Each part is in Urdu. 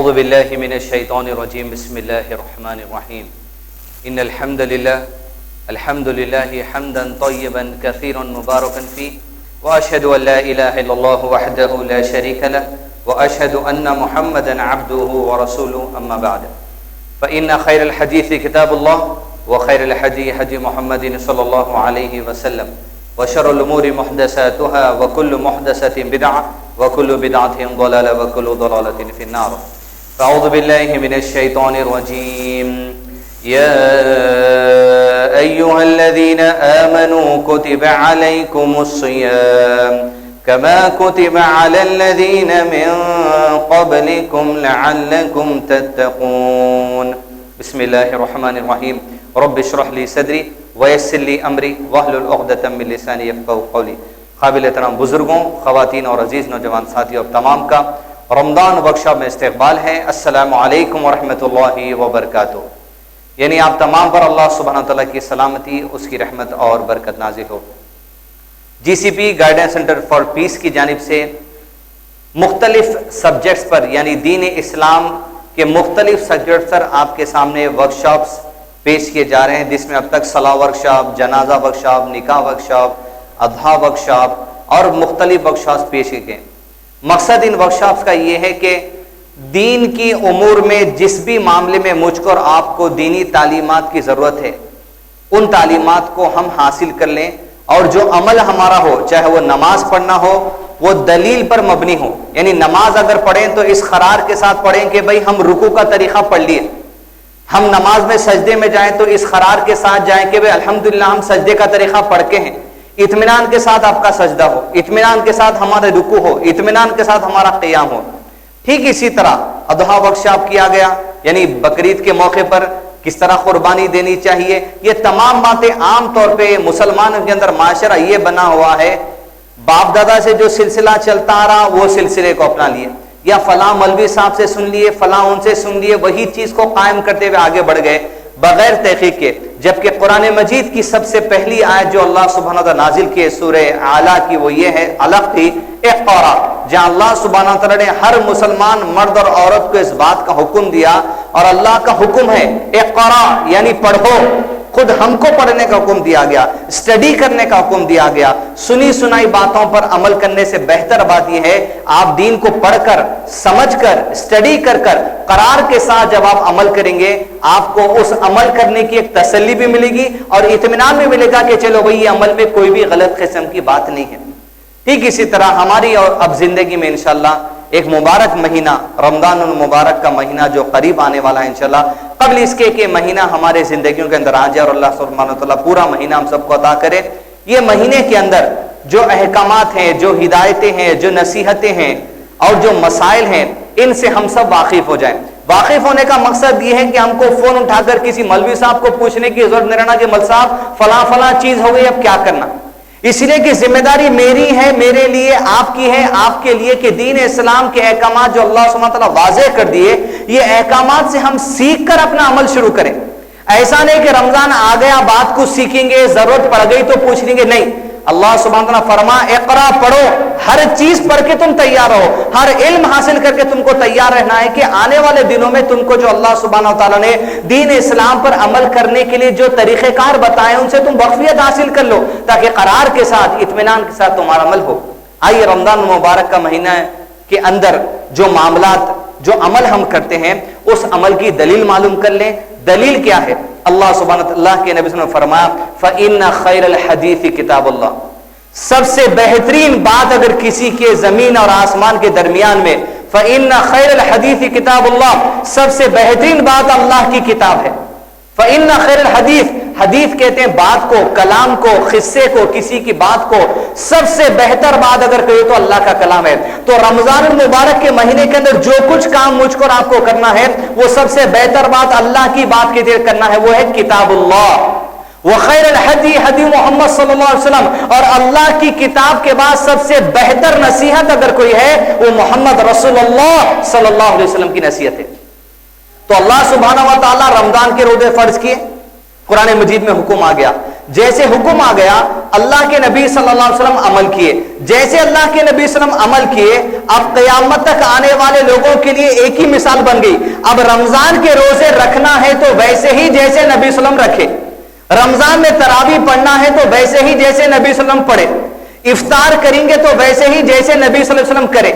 أعوذ بالله من الشيطان الرجيم. بسم الله الرحمن الرحيم. إن الحمد لله حمدا طيبا كثيرا مباركا فيه، وأشهد أن لا إله إلا الله وحده لا شريك له، وأشهد أن محمدا عبده ورسوله. أما بعد، فإن خير الحديث كتاب الله، وخير الهدي هدي محمد صلى الله عليه وسلم، وشر الأمور محدثاتها، وكل محدثة بدعة، وكل بدعة ضلالة، وكل ضلالة في النار. فأعوذ بالله من الشيطان الرجيم. يا أيها الذين آمنوا كتب عليكم الصيام كما كتب على الذين من قبلكم لعلكم تتقون. بسم الله الرحمن الرحيم. رب اشرح لي صدري ويسر لي امری واحلل عقدۃ من لسانی یفقہوا قولی. قابل احترام بزرگوں، خواتین اور عزیز نوجوان ساتھیوں، اب تمام کا رمضان ورکشاپ میں استقبال ہے. السلام علیکم ورحمۃ اللہ وبرکاتہ. یعنی آپ تمام پر اللہ سبحانہ تعالیٰ کی سلامتی، اس کی رحمت اور برکت نازل ہو. جی سی پی گائیڈنس سینٹر فار پیس کی جانب سے مختلف سبجیکٹس پر، یعنی دین اسلام کے مختلف سبجیکٹس پر آپ کے سامنے ورکشاپس پیش کیے جا رہے ہیں، جس میں اب تک صلاح ورکشاپ، جنازہ ورکشاپ، نکاح ورکشاپ، اضحیٰ ورکشاپ اور مختلف ورکشاپس پیش کیے گئے. مقصد ان ورکشاپس کا یہ ہے کہ دین کی امور میں جس بھی معاملے میں مجھ کو اور آپ کو دینی تعلیمات کی ضرورت ہے، ان تعلیمات کو ہم حاصل کر لیں، اور جو عمل ہمارا ہو، چاہے وہ نماز پڑھنا ہو، وہ دلیل پر مبنی ہو. یعنی نماز اگر پڑھیں تو اس قرار کے ساتھ پڑھیں کہ بھئی ہم رکوع کا طریقہ پڑھ لیے. ہم نماز میں سجدے میں جائیں تو اس قرار کے ساتھ جائیں کہ بھئی الحمدللہ ہم سجدے کا طریقہ پڑھ کے ہیں. اطمینان کے ساتھ آپ کا سجدہ ہو، اطمینان کے ساتھ ہمارے رکوع ہو، اطمینان کے ساتھ ہمارا قیام ہو. ٹھیک اسی طرح اضحیٰ ورکشاپ کیا گیا، یعنی بقرعید کے موقع پر کس طرح قربانی دینی چاہیے. یہ تمام باتیں عام طور پہ مسلمانوں کے اندر معاشرہ یہ بنا ہوا ہے، باپ دادا سے جو سلسلہ چلتا آ رہا وہ سلسلے کو اپنا لیے، یا فلاں مولوی صاحب سے سن لیے، فلاں ان سے سن لیے، وہی چیز کو قائم کرتے ہوئے آگے بڑھ گئے بغیر تحقیق کے. جبکہ قرآن مجید کی سب سے پہلی آیت جو اللہ سبحانہ وتعالی نازل کی ہے سورہ اعلیٰ کی، وہ یہ ہے علق تھی اقرا، جہاں اللہ سبحانہ وتعالی نے ہر مسلمان مرد اور عورت کو اس بات کا حکم دیا، اور اللہ کا حکم ہے اقرا یعنی پڑھو. خود ہم کو پڑھنے کا حکم دیا گیا، اسٹڈی کرنے کا حکم دیا گیا. سنی سنائی باتوں پر عمل کرنے سے بہتر بات یہ ہے آپ دین کو پڑھ کر، سمجھ کر، اسٹڈی کر کر قرار کے ساتھ جب آپ عمل کریں گے، آپ کو اس عمل کرنے کی ایک تسلی بھی ملے گی اور اطمینان بھی ملے گا کہ چلو بھئی یہ عمل میں کوئی بھی غلط قسم کی بات نہیں ہے. ٹھیک اسی طرح ہماری اور اب زندگی میں انشاءاللہ ایک مبارک مہینہ، رمضان المبارک کا مہینہ جو قریب آنے والا ہے انشاءاللہ، قبل اس کے کہ مہینہ ہمارے زندگیوں کے اندر آ جائے اور اللہ سبحانہ وتعالی پورا مہینہ ہم سب کو عطا کرے. یہ مہینے کے اندر جو احکامات ہیں، جو ہدایتیں ہیں، جو نصیحتیں ہیں اور جو مسائل ہیں، ان سے ہم سب واقف ہو جائیں. واقف ہونے کا مقصد یہ ہے کہ ہم کو فون اٹھا کر کسی مولوی صاحب کو پوچھنے کی ضرورت نہیں رہنا کہ مول صاحب فلاں چیز ہو گئی اب کیا کرنا. اس لیے کہ ذمہ داری میری ہے، میرے لیے، آپ کی ہے، آپ کے لیے، کہ دین اسلام کے احکامات جو اللہ سبحانہ وتعالی واضح کر دیے، یہ احکامات سے ہم سیکھ کر اپنا عمل شروع کریں. ایسا نہیں کہ رمضان آ گیا بات کو سیکھیں گے، ضرورت پڑ گئی تو پوچھ لیں گے. نہیں، اللہ سبحانہ وتعالی فرما اقرا، پڑھو، ہر چیز پڑھ کے تم تیار رہو، ہر علم حاصل کر کے تم کو تیار رہنا ہے کہ آنے والے دنوں میں تم کو جو اللہ سبحانہ وتعالی نے دین اسلام پر عمل کرنے کے لیے جو طریقہ کار بتائے ان سے تم واقفیت حاصل کر لو، تاکہ قرار کے ساتھ، اطمینان کے ساتھ تمہارا عمل ہو. آئیے رمضان المبارک کا مہینہ کے اندر جو معاملات، جو عمل ہم کرتے ہیں، اس عمل کی دلیل معلوم کر لیں. دلیل کیا ہے؟ اللہ سبحانہ اللہ کے نبی صلی اللہ علیہ وسلم نے فرمایا فَإِنَّ خَيْرَ الْحَدِيثِ كِتَابُ اللَّهِ. سب سے بہترین بات اگر کسی کے زمین اور آسمان کے درمیان میں، فَإِنَّ خَيْرَ الْحَدِيثِ كِتَابُ اللَّهِ، سب سے بہترین بات اللہ کی کتاب ہے. فَإِنَّ خَيْرَ الْحَدِيثِ، حدیث کہتے ہیں بات کو، کلام کو، قصے کو، کسی کی بات کو. سب سے بہتر بات اگر کہے تو اللہ کا کلام ہے. تو رمضان المبارک کے مہینے کے اندر جو کچھ کام مجھ کو اور آپ کو کرنا ہے، وہ سب سے بہتر بات اللہ کی بات کے دیر کرنا ہے، وہ ہے کتاب اللہ. وخیر الحدی حدی محمد صلی اللہ علیہ وسلم، اور اللہ کی کتاب کے بعد سب سے بہتر نصیحت اگر کوئی ہے وہ محمد رسول اللہ صلی اللہ علیہ وسلم کی نصیحت ہے. تو اللہ سبحانہ و تعالی رمضان کے روزے فرض کیے، قرآن مجید میں حکم آ گیا جیسے حکم آ گیا اللہ کے نبی صلی اللہ علیہ وسلم عمل کیے، جیسے اللہ کے نبی صلی اللہ علیہ وسلم عمل کیے، اب قیامت تک آنے والے لوگوں کے لیے ایک ہی مثال بن گئی۔ اب رمضان کے روزے رکھنا ہے تو ویسے ہی جیسے نبی صلی اللہ علیہ وسلم رکھے، رمضان میں تراویح پڑھنا ہے تو ویسے ہی جیسے نبی صلی اللہ علیہ وسلم پڑھے، افطار کریں گے تو ویسے ہی جیسے نبی صلی اللہ علیہ وسلم کرے،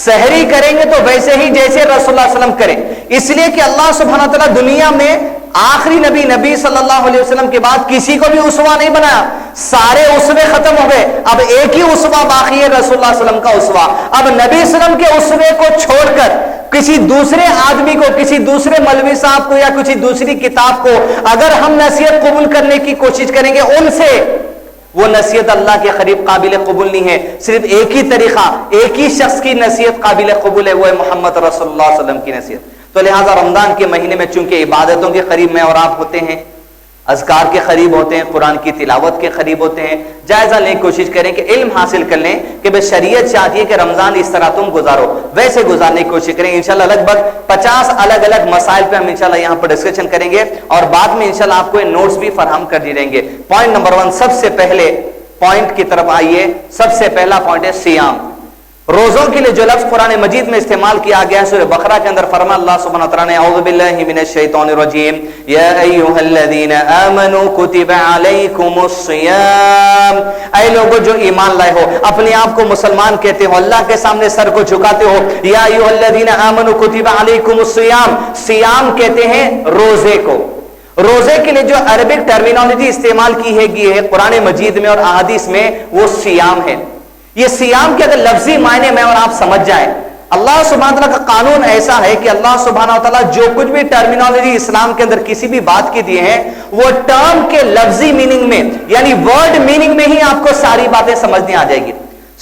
سحری کریں گے تو ویسے ہی جیسے رسول اللہ صلی اللہ علیہ وسلم کرے۔ اس لیے کہ اللہ سبحانہ تعالیٰ دنیا میں آخری نبی صلی اللہ علیہ وسلم کے بعد کسی کو بھی اسوہ نہیں بنایا، سارے اسوے ختم ہو گئے، اب ایک ہی اسوہ باقی ہے، رسول اللہ صلی اللہ علیہ وسلم کا اسوہ۔ اب نبی صلی اللہ علیہ وسلم کے اسوے کو چھوڑ کر کسی دوسرے آدمی کو، کسی دوسرے مولوی صاحب کو یا کسی دوسری کتاب کو اگر ہم نصیحت قبول کرنے کی کوشش کریں گے، ان سے وہ نصیحت اللہ کے قریب قابل قبول نہیں ہے۔ صرف ایک ہی طریقہ، ایک ہی شخص کی نصیحت قابل قبول ہے، وہ ہے محمد رسول اللہ صلی اللہ علیہ وسلم کی نصیحت۔ تو لہٰذا رمضان کے مہینے میں چونکہ عبادتوں کے قریب میں اور آپ ہوتے ہیں، اذکار کے قریب ہوتے ہیں، قرآن کی تلاوت کے قریب ہوتے ہیں، جائزہ لیں، کوشش کریں کہ علم حاصل کر لیں کہ بھئی شریعت چاہتی ہے کہ رمضان اس طرح تم گزارو، ویسے گزارنے کی کوشش کریں۔ انشاءاللہ لگ بھگ 50 الگ الگ مسائل پہ ہم انشاءاللہ یہاں پر ڈسکشن کریں گے، اور بعد میں انشاءاللہ آپ کو نوٹس بھی فراہم کر دی جائیں گے۔ پوائنٹ نمبر 1، سب سے پہلے پوائنٹ کی طرف آئیے۔ سب سے پہلا پوائنٹ ہے سیام۔ روزوں کے لیے جو لفظ قرآن مجید میں استعمال کیا گیا ہے، سورہ بقرہ کے اندر فرما اللہ سبحانہ وتعالیٰ نے اعوذ باللہ من الشیطان الرجیم یا ایھا الذین آمنوا کتب علیکم الصیام، اے لوگوں جو ایمان لائے ہو، اپنے آپ کو مسلمان کہتے ہو، اللہ کے سامنے سر کو جھکاتے ہو، یا ایھا الذین آمنوا کتب علیکم الصیام، سیام کہتے ہیں روزے کو۔ روزے کے لیے جو عربک ٹرمینالوجی استعمال کی گئی ہے قرآن مجید میں اور احادیث میں، وہ سیام ہے۔ یہ سیام کے اگر لفظی معنی میں اور آپ سمجھ جائیں، اللہ سبحانہ تعالیٰ کا قانون ایسا ہے کہ اللہ سبحانہ تعالیٰ جو کچھ بھی ٹرمینالوجی اسلام کے اندر کسی بھی بات کی دیے ہیں، وہ ٹرم کے لفظی میننگ میں یعنی ورڈ میننگ میں ہی آپ کو ساری باتیں سمجھنے آ جائے گی۔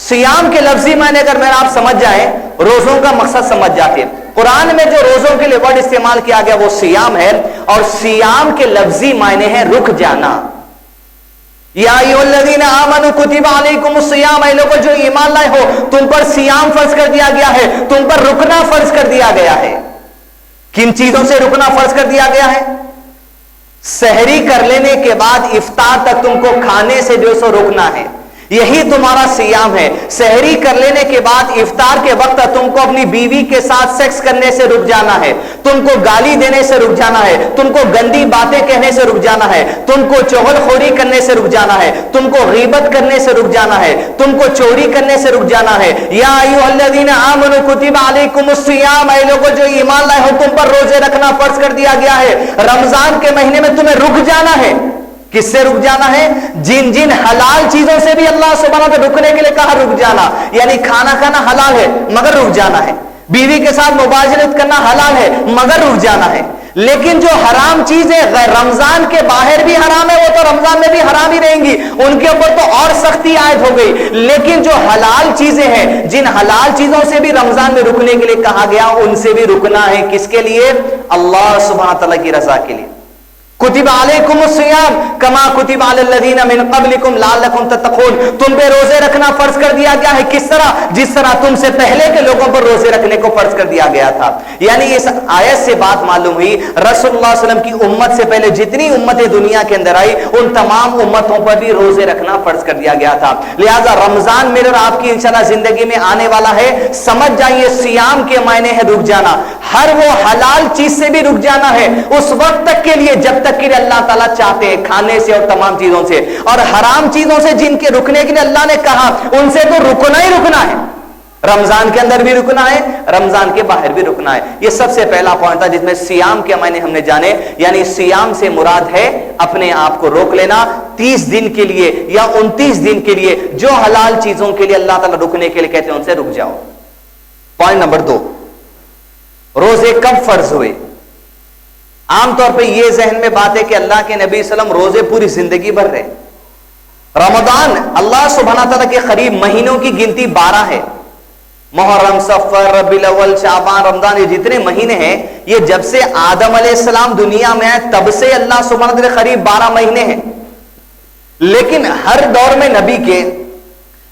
سیام کے لفظی معنی اگر میں آپ سمجھ جائیں، روزوں کا مقصد سمجھ جاتے ہیں۔ قرآن میں جو روزوں کے لیے ورڈ استعمال کیا گیا وہ سیام ہے، اور سیام کے لفظی معنی ہے رک جانا۔ یا ایھا الذین آمنوا کتب علیکم الصیام، اے لوگوں جو ایمان لائے ہو، تم پر سیام فرض کر دیا گیا ہے، تم پر رکنا فرض کر دیا گیا ہے۔ کن چیزوں سے رکنا فرض کر دیا گیا ہے؟ سحری کر لینے کے بعد افطار تک تم کو کھانے سے جو سو رکنا ہے، یہی تمہارا سیام ہے۔ سحری کر لینے کے بعد افطار کے وقت تم کو اپنی بیوی کے ساتھ سیکس کرنے سے رک جانا ہے، تم کو گالی دینے سے رک جانا ہے، تم کو گندی باتیں کہنے سے رک جانا ہے، تم کو چغل خوری کرنے سے رک جانا ہے، تم کو غیبت کرنے سے رک جانا ہے، تم کو چوری کرنے سے رک جانا ہے۔ یا ایھا الذین آمنوا کتب علیکم الصیام، اے لوگوں جو ایمان لائے ہو، تم پر روزے رکھنا فرض کر دیا گیا ہے۔ رمضان کے مہینے میں تمہیں رک جانا ہے۔ کس سے رک جانا ہے؟ جن جن حلال چیزوں سے بھی اللہ سبحانہ وتعالیٰ رکنے کے لیے کہا رک جانا، یعنی کھانا کھانا حلال ہے مگر رک جانا ہے، بیوی کے ساتھ مباشرت کرنا حلال ہے مگر رک جانا ہے۔ لیکن جو حرام چیزیں رمضان کے باہر بھی حرام ہے، وہ تو رمضان میں بھی حرام ہی رہیں گی، ان کے اوپر تو اور سختی عائد ہو گئی۔ لیکن جو حلال چیزیں ہیں، جن حلال چیزوں سے بھی رمضان میں رکنے کے لیے کہا گیا، ان سے بھی رکنا ہے۔ کس کے لیے؟ اللہ سبحانہ تعالیٰ کی رضا کے لیے۔ کتب علیکم الصیام کما کتب علی الذین من قبلکم لعلکم تتقون، تم پہ روزے رکھنا فرض کر دیا گیا ہے۔ کس طرح؟ جس طرح تم سے پہلے کے لوگوں پر روزے رکھنے کو فرض کر دیا گیا تھا۔ یعنی اس آیت سے بات معلوم ہوئی، رسول اللہ صلی اللہ علیہ وسلم کی امت سے پہلے جتنی امتیں دنیا کے اندر آئی، ان تمام امتوں پر بھی روزے رکھنا فرض کر دیا گیا تھا۔ لہذا رمضان میرے اور آپ کی انشاءاللہ زندگی میں آنے والا ہے، سمجھ جائیے سیام کے معنی ہے رک جانا۔ ہر وہ حلال چیز سے بھی رک جانا ہے اس وقت تک کے لیے جب تک کہ اللہ تعالیٰ چاہتے ہیں، کھانے سے اور تمام چیزوں سے، اور حرام چیزوں سے جن کے رکنے کے لیے اللہ نے کہا ان سے تو رکنا ہی رکنا ہے۔ رمضان کے اندر بھی رکنا ہے، رمضان کے باہر بھی رکنا ہے۔ یہ سب سے پہلا پوائنٹ تھا جس میں سیام کے معنی ہم نے جانے، یعنی سیام سے مراد ہے اپنے آپ کو روک لینا 30 دن کے لیے یا 29 دن کے لیے، جو حلال چیزوں کے لیے اللہ تعالیٰ رکنے کے لیے کہتے ہیں ان سے رک جاؤ۔ پوائنٹ نمبر 2، روزے کب فرض ہوئے؟ عام طور پہ یہ ذہن میں بات ہے کہ اللہ کے نبی صلی اللہ علیہ وسلم روزے پوری زندگی بھر رہے۔ رمضان اللہ سبحانہ تعالیٰ کے قریب مہینوں کی گنتی 12 ہے، محرم، صفر، ربیع الاول، شعبان، رمضان، یہ جتنے مہینے ہیں یہ جب سے آدم علیہ السلام دنیا میں آئے تب سے اللہ سبحانہ تعالیٰ کے قریب 12 مہینے ہیں۔ لیکن ہر دور میں نبی کے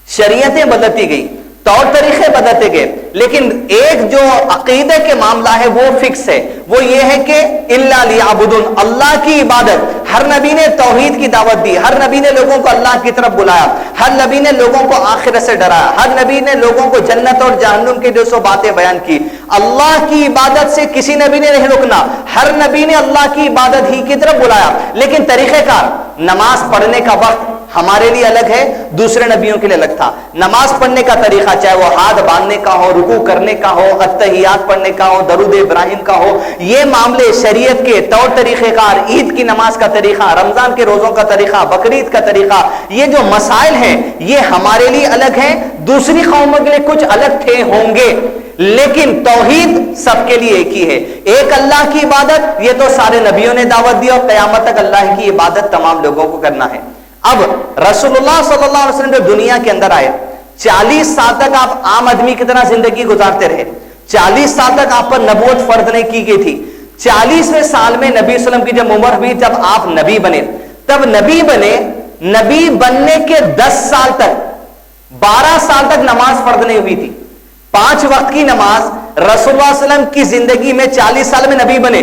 شریعتیں بدلتی گئی۔ طور طریقے بدلتے گئے، لیکن ایک جو عقیدے کے معاملہ ہے وہ فکس ہے، وہ یہ ہے کہ الا لیعبدون، اللہ کی عبادت۔ ہر نبی نے توحید کی دعوت دی، ہر نبی نے لوگوں کو اللہ کی طرف بلایا، ہر نبی نے لوگوں کو آخرت سے ڈرایا، ہر نبی نے لوگوں کو جنت اور جہنم کے جو سو باتیں بیان کی۔ اللہ کی عبادت سے کسی نبی نے نہیں رکنا، ہر نبی نے اللہ کی عبادت ہی کی طرف بلایا، لیکن طریقہ کار، نماز پڑھنے کا وقت ہمارے لیے الگ ہے، دوسرے نبیوں کے لیے الگ تھا۔ نماز پڑھنے کا طریقہ، چاہے وہ ہاتھ باندھنے کا ہو، رکوع کرنے کا ہو، اتحیات پڑھنے کا ہو، درود ابراہیم کا ہو، یہ معاملے شریعت کے طور طریقہ کار، عید کی نماز کا طریقہ، رمضان کے روزوں کا طریقہ، بقرعید کا طریقہ، یہ جو مسائل ہیں یہ ہمارے لیے الگ ہیں، دوسری قوموں کے لیے کچھ الگ تھے ہوں گے، لیکن توحید سب کے لیے ایک ہی ہے۔ ایک اللہ کی عبادت، یہ تو سارے نبیوں نے دعوت دی اور قیامت تک اللہ کی عبادت تمام لوگوں کو کرنا ہے۔ اب رسول اللہ صلی اللہ علیہ وسلم جو دنیا کے اندر آئے، 40 سال تک آپ عام آدمی کی طرح زندگی گزارتے رہے، 40 سال تک آپ پر نبوت فرض نہیں کی گئی تھی۔ 40ویں سال میں نبی صلی اللہ علیہ وسلم کی جب عمر ہوئی، جب آپ نبی بنے، تب نبی بنے، نبی بننے کے 10 سال تک، 12 سال تک نماز فرض نہیں ہوئی تھی۔ 5 وقت کی نماز رسول اللہ صلی اللہ علیہ وسلم کی زندگی میں 40 سال میں نبی بنے،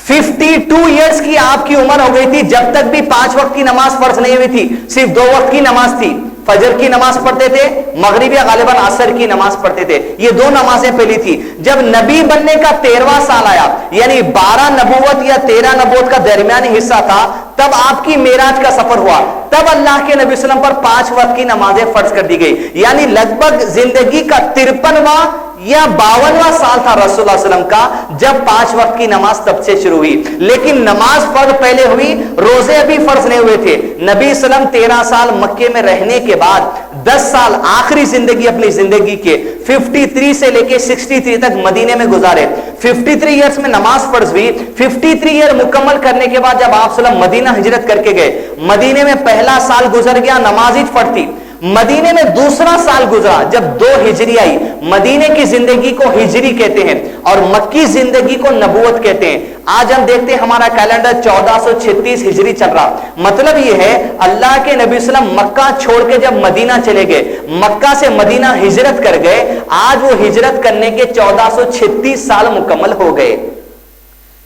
52 ایئرس کی آپ کی عمر ہو گئی تھی جب تک بھی 5 وقت کی نماز فرض نہیں ہوئی تھی، صرف 2 وقت کی نماز تھی، فجر کی نماز پڑھتے تھے، مغرب یا غالباً عصر کی نماز پڑھتے تھے، یہ 2 نمازیں پہلی تھی۔ جب نبی بننے کا 13واں سال آیا، یعنی 12 نبوت یا 13 نبوت کا درمیانی حصہ تھا، تب آپ کی معراج کا سفر ہوا، تب اللہ کے نبی صلی اللہ علیہ وسلم پر 5 وقت کی نمازیں فرض کر دی گئی، یعنی لگ بھگ زندگی کا 53واں یا 52واں سال تھا رسول اللہ صلی اللہ علیہ وسلم کا جب 5 وقت کی نماز تب سے شروع ہوئی۔ لیکن نماز فرض پہلے ہوئی، روزے ابھی فرض نہیں ہوئے تھے۔ نبی صلی اللہ علیہ وسلم 13 سال مکے میں رہنے کے بعد 10 سال آخری زندگی اپنی زندگی کے 53 سے لے کے 63 تک مدینے میں گزارے۔ 53 ایئرس میں نماز فرض ہوئی، 53 ایئر مکمل کرنے کے بعد جب آپ صلی اللہ علیہ وسلم مدینہ ہجرت کر کے گئے، مدینے میں پہلا سال گزر گیا، نماز ہی فرض تھی۔ مدینے میں دوسرا سال گزرا جب 2 ہجری آئی۔ مدینے کی زندگی کو ہجری کہتے ہیں اور مکی زندگی کو نبوت کہتے ہیں۔ آج ہم دیکھتے ہیں ہمارا کیلنڈر 1436 ہجری چل رہا، مطلب یہ ہے اللہ کے نبی صلی اللہ علیہ وسلم مکہ چھوڑ کے جب مدینہ چلے گئے، مکہ سے مدینہ ہجرت کر گئے، آج وہ ہجرت کرنے کے 1436 سال مکمل ہو گئے۔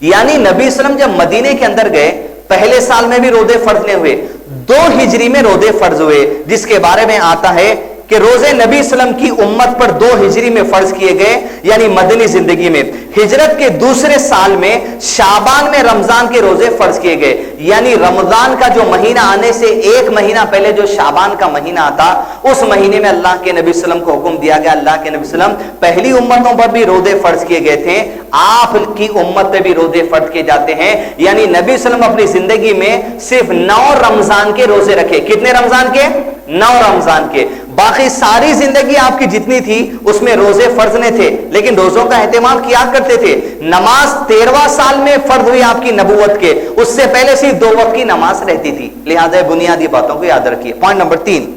یعنی نبی صلی اللہ علیہ وسلم جب مدینے کے اندر گئے، پہلے سال میں بھی روزے فرض نہیں ہوئے، 2 ہجری میں روزے فرض ہوئے، جس کے بارے میں آتا ہے کہ روزے نبی صلی اللہ علیہ وسلم کی امت پر 2 ہجری میں فرض کیے گئے، یعنی مدنی زندگی میں۔ ہجرت کے دوسرے سال میں شعبان میں رمضان کے روزے فرض کیے گئے، یعنی رمضان کا جو مہینہ آنے سے 1 مہینہ پہلے جو شعبان کا مہینہ آتا، اس مہینے میں اللہ کے نبی صلی اللہ علیہ وسلم کو حکم دیا گیا۔ اللہ کے نبی صلی اللہ علیہ وسلم پہلی امتوں پر بھی روزے فرض کیے گئے تھے، آپ کی امت پہ بھی روزے فرض کیے جاتے ہیں، یعنی نبی صلی اللہ علیہ وسلم اپنی زندگی میں صرف 9 رمضان کے روزے رکھے۔ کتنے رمضان کے؟ 9 رمضان کے۔ باقی ساری زندگی آپ کی جتنی تھی اس میں روزے فرض نہیں تھے، لیکن روزوں کا اہتمام کیا کرتے تھے۔ نماز 13واں سال میں فرض ہوئی آپ کی نبوت کے، اس سے پہلے صرف 2 وقت کی نماز رہتی تھی، لہذا بنیادی باتوں کو یاد رکھیے۔ پوائنٹ نمبر 3،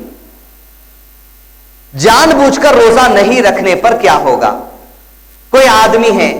جان بوجھ کر روزہ نہیں رکھنے پر کیا ہوگا؟ کوئی آدمی ہے،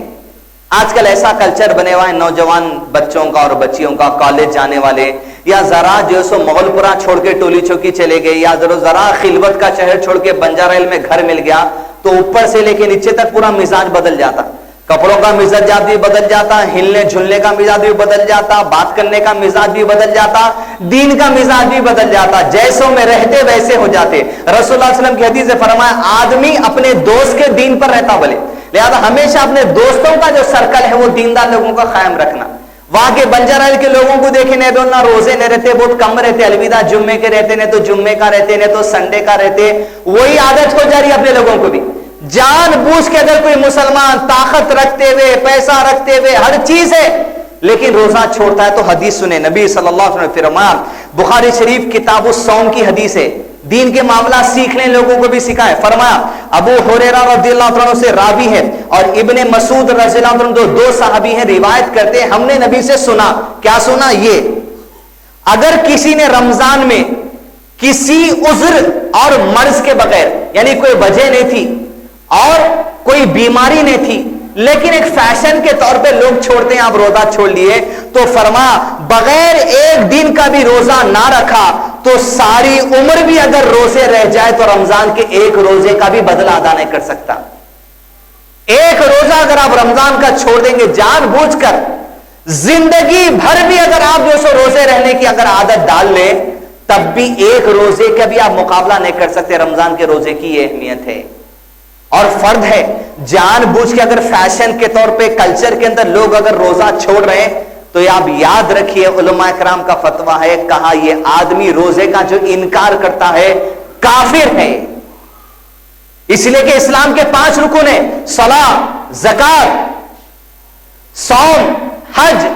آج کل ایسا کلچر بنے ہوا ہے نوجوان بچوں کا اور بچیوں کا، کالج جانے والے یا ذرا جو سو مغل پورا چھوڑ کے ٹولی چوکی چلے گئے، یا ذرا خلوت کا شہر چھوڑ کے بنجارہ ہل میں گھر مل گیا تو اوپر سے لے کے نیچے تک پورا مزاج بدل جاتا، کپڑوں کا مزاج بھی بدل جاتا، ہلنے جھلنے کا مزاج بھی بدل جاتا، بات کرنے کا مزاج بھی بدل جاتا، دین کا مزاج بھی بدل جاتا، جیسوں میں رہتے ویسے ہو جاتے۔ رسول اللہ صلی اللہ علیہ وسلم کی حدیث سے فرمایا آدمی اپنے دوست کے دین پر رہتا بولے، لہذا ہمیشہ اپنے دوستوں کا جو سرکل ہے وہ دیندار لوگوں کا قائم رکھنا۔ وہاں کے بنجارہ کے لوگوں کو دیکھیں، نہ روزے نہیں رہتے، بہت کم رہتے، الوداع جمعے کے رہتے، نہیں تو جمعے کا رہتے، نہیں تو سنڈے کا رہتے، وہی عادت ہو جا رہی ہے اپنے لوگوں کو بھی۔ جان بوجھ کے اگر کوئی مسلمان طاقت رکھتے ہوئے، پیسہ رکھتے ہوئے، ہر چیز ہے، لیکن روزہ چھوڑتا ہے تو حدیث سنے، نبی صلی اللہ علیہ وسلم نے فرمایا، بخاری شریف کتاب الصوم کی حدیث ہے، دین کے معاملہ سیکھنے لوگوں کو بھی سکھائے۔ فرمایا ابو ہریرہ رضی اللہ عنہ سے راوی ہے اور ابن مسعود رضی اللہ عنہ جو 2 صحابی ہیں روایت کرتے ہیں، ہم نے نبی سے سنا، کیا سنا؟ یہ اگر کسی نے رمضان میں کسی عذر اور مرض کے بغیر، یعنی کوئی وجہ نہیں تھی اور کوئی بیماری نہیں تھی، لیکن ایک فیشن کے طور پہ لوگ چھوڑتے ہیں، آپ روزہ چھوڑ لیے، تو فرمایا بغیر 1 دن کا بھی روزہ نہ رکھا تو ساری عمر بھی اگر روزے رہ جائے تو رمضان کے ایک روزے کا بھی بدلہ ادا نہیں کر سکتا. ایک روزہ اگر آپ رمضان کا چھوڑ دیں گے جان بوجھ کر، زندگی بھر بھی اگر آپ جو سو روزے رہنے کی اگر عادت ڈال لیں تب بھی ایک روزے کا بھی آپ مقابلہ نہیں کر سکتے. رمضان کے روزے کی یہ اہمیت ہے اور فرض ہے. جان بوجھ کے اگر فیشن کے طور پہ کلچر کے اندر لوگ اگر روزہ چھوڑ رہے ہیں تو یہ آپ یاد رکھیے علماء کرام کا فتویٰ ہے، کہا یہ آدمی روزے کا جو انکار کرتا ہے کافر ہے. اس لیے کہ اسلام کے 5 رکن ہیں، صلاۃ، زکات، صوم، حج،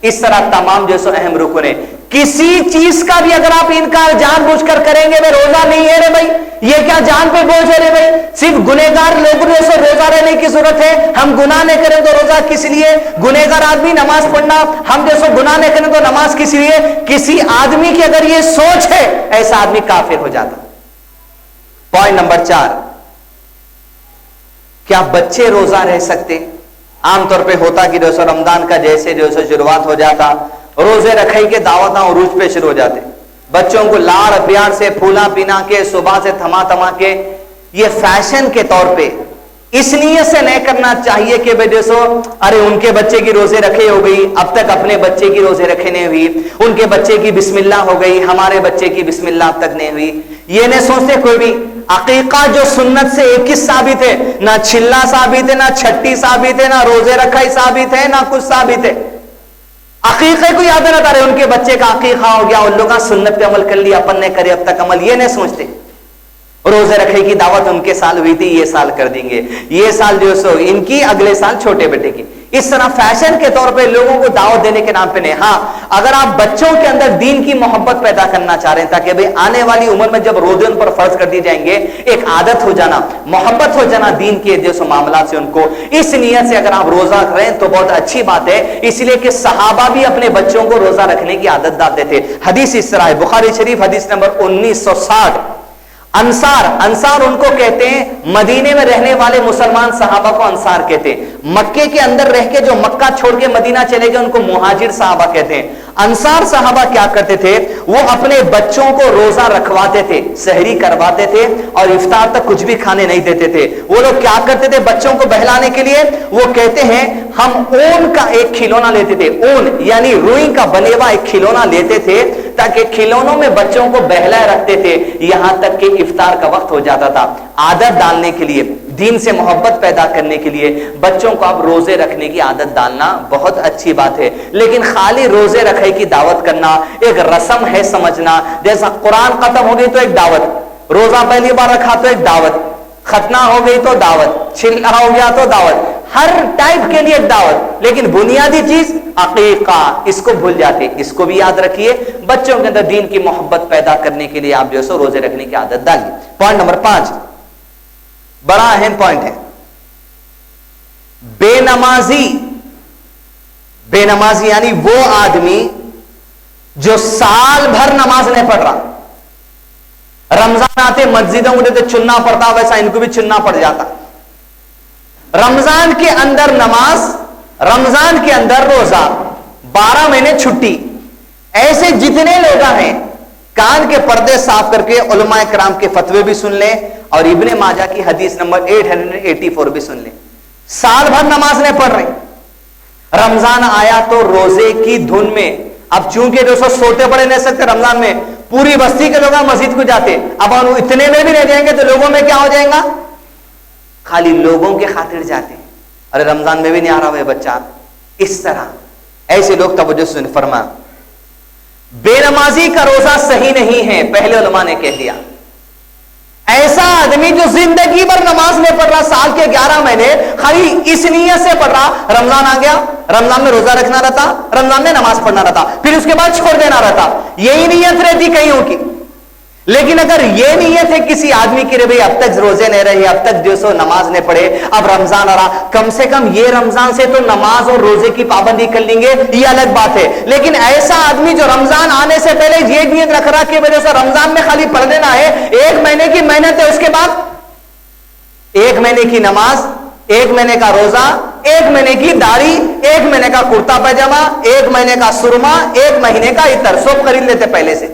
اس طرح تمام جو سو اہم رکن ہیں. کسی چیز کا بھی اگر آپ انکار جان بوجھ کر کریں گے میں روزہ نہیں ہے رے بھائی، یہ کیا جان پہ بوجھ ہے رے بھائی، صرف گنہگار لوگوں نے سے روزہ رہنے کی ضرورت ہے، ہم گناہ نہیں کریں تو روزہ کس لیے؟ گنہگار آدمی نماز پڑھنا، ہم جیسے گناہ نہیں کریں تو نماز کس لیے؟ کسی آدمی کی اگر یہ سوچ ہے ایسا آدمی کافر ہو جاتا. پوائنٹ نمبر 4، کیا بچے روزہ رہ سکتے؟ عام طور پہ ہوتا کہ جو سو رمضان کا جیسے جو سو شروعات ہو جاتا روزے رکھائی کے دعوتاں عروج پہ شروع ہو جاتے، بچوں کو لاڑ پیار سے پھولا پینا کے صبح سے تھما تھما کے، یہ فیشن کے طور پہ اس نیت سے نہیں کرنا چاہیے کہ بھائی جیسو ارے ان کے بچے کی روزے رکھے ہو گئی، اب تک اپنے بچے کی روزے رکھے نہیں ہوئی، ان کے بچے کی بسم اللہ ہو گئی، ہمارے بچے کی بسم اللہ اب تک نہیں ہوئی. یہ نہیں سوچتے کوئی بھی. عقیقہ جو سنت سے ایک ہی ثابت ہے، نہ چھلا ثابت ہے، نہ چھٹی ثابت ہے، نہ روزے رکھائی ثابت ہے، نہ کچھ ثابت ہے. عقیقے کو یاد نہ کرے ان کے بچے کا عقیقہ ہو گیا، ان لوگوں کا سنت پہ عمل کر لیا، اپن نے کرے اب تک عمل. یہ نہیں سوچتے روزے رکھے کی دعوت ان کے سال ہوئی تھی، یہ سال کر دیں گے، یہ سال جو سو ان کی، اگلے سال چھوٹے بیٹے کی. اس طرح فیشن کے طور پہ لوگوں کو دعوت دینے کے نام پہ نہیں. ہاں اگر آپ بچوں کے اندر دین کی محبت پیدا کرنا چاہ رہے ہیں تاکہ بھئی آنے والی عمر میں جب روزے ان پر فرض کر دی جائیں گے ایک عادت ہو جانا، محبت ہو جانا دین کے جیسے معاملات سے ان کو، اس نیت سے اگر آپ روزہ رہیں تو بہت اچھی بات ہے. اس لیے کہ صحابہ بھی اپنے بچوں کو روزہ رکھنے کی عادت ڈالتے تھے. حدیث اس طرح ہے، بخاری شریف حدیث نمبر 1960. انصار ان کو کہتے ہیں، مدینے میں رہنے والے مسلمان صحابہ کو انصار کہتے ہیں. مکے کے اندر رہ کے جو مکہ چھوڑ کے مدینہ چلے گئے ان کو مہاجر صحابہ کہتے ہیں. انصار صحابہ کیا کرتے تھے؟ وہ اپنے بچوں کو روزہ رکھواتے تھے، سحری کرواتے تھے اور افطار تک کچھ بھی کھانے نہیں دیتے تھے. وہ لوگ کیا کرتے تھے بچوں کو بہلانے کے لیے؟ وہ کہتے ہیں ہم اون کا ایک کھلونا لیتے تھے، اون یعنی روئی کا بنے ہوا ایک کھلونا لیتے تھے تاکہ کھلونوں میں بچوں کو بہلائے رکھتے تھے یہاں تک کہ افطار کا وقت ہو جاتا تھا. عادت ڈالنے کے لیے، دین سے محبت پیدا کرنے کے لیے بچوں کو آپ روزے رکھنے کی عادت ڈالنا بہت اچھی بات ہے. لیکن خالی روزے رکھے کی دعوت کرنا ایک رسم ہے سمجھنا، جیسا قرآن ختم ہو گئی تو ایک دعوت، روزہ پہلی بار رکھا تو ایک دعوت، ختنہ ہو گئی تو دعوت، چھلا ہو گیا تو دعوت، ہر ٹائپ کے لیے ایک دعوت. لیکن بنیادی چیز عقیقہ، اس کو بھول جاتے. اس کو بھی یاد رکھیے، بچوں کے اندر دین کی محبت پیدا کرنے کے لیے آپ جو ہے روزے رکھنے کی عادت ڈالیے. پوائنٹ نمبر 5 بڑا اہم پوائنٹ ہے، بے نمازی یعنی وہ آدمی جو سال بھر نماز نہیں پڑھ رہا، رمضان آتے مسجدوں میں تو چننا پڑتا ویسا ان کو بھی چننا پڑ جاتا. رمضان کے اندر نماز، رمضان کے اندر روزہ، 12 مہینے چھٹی. ایسے جتنے لوگ ہیں کان کے پردے صاف کر کے علماء کرام کے فتوے بھی سن لیں اور ابن ماجہ کی حدیث نمبر 884 بھی سن لیں. سال بھر نماز نہیں پڑھ رہے، رمضان آیا تو روزے کی دھن میں. اب چونکہ جو سوتے پڑے نہیں سکتے رمضان میں، پوری بستی کے لوگ مسجد کو جاتے، اب ہم اتنے میں بھی نہیں جائیں گے تو لوگوں میں کیا ہو جائے گا؟ خالی لوگوں کے خاطر جاتے ہیں، ارے رمضان میں بھی نہیں آ رہا ہے بچہ. اس طرح ایسے لوگ توجہ سے فرما، بے نمازی کا روزہ صحیح نہیں ہے. پہلے علماء نے کہہ دیا ایسا آدمی جو زندگی بھر نماز نہیں پڑھ رہا، سال کے 11 مہینے خالی اس نیت سے پڑھ رہا، رمضان آ گیا، رمضان میں روزہ رکھنا رہتا، رمضان میں نماز پڑھنا رہتا، پھر اس کے بعد چھوڑ دینا رہتا، یہی نیت رہتی کئیوں کی. لیکن اگر یہ نیت ہے کسی آدمی کی رہے اب تک روزے نہیں رہے، اب تک جو سو نماز نہیں پڑھے، اب رمضان آ رہا، کم سے کم یہ رمضان سے تو نماز اور روزے کی پابندی کر لیں گے، یہ الگ بات ہے. لیکن ایسا آدمی جو رمضان آنے سے پہلے یہ نیت رکھ رہا کہ وجہ سے رمضان میں خالی پڑھ دینا ہے، 1 مہینے کی محنت ہے، اس کے بعد 1 مہینے کی نماز، 1 مہینے کا روزہ، 1 مہینے کی داڑھی، 1 مہینے کا کرتا پیجامہ، 1 مہینے کا سرما، 1 مہینے کا عطر، سب خرید لیتے پہلے سے.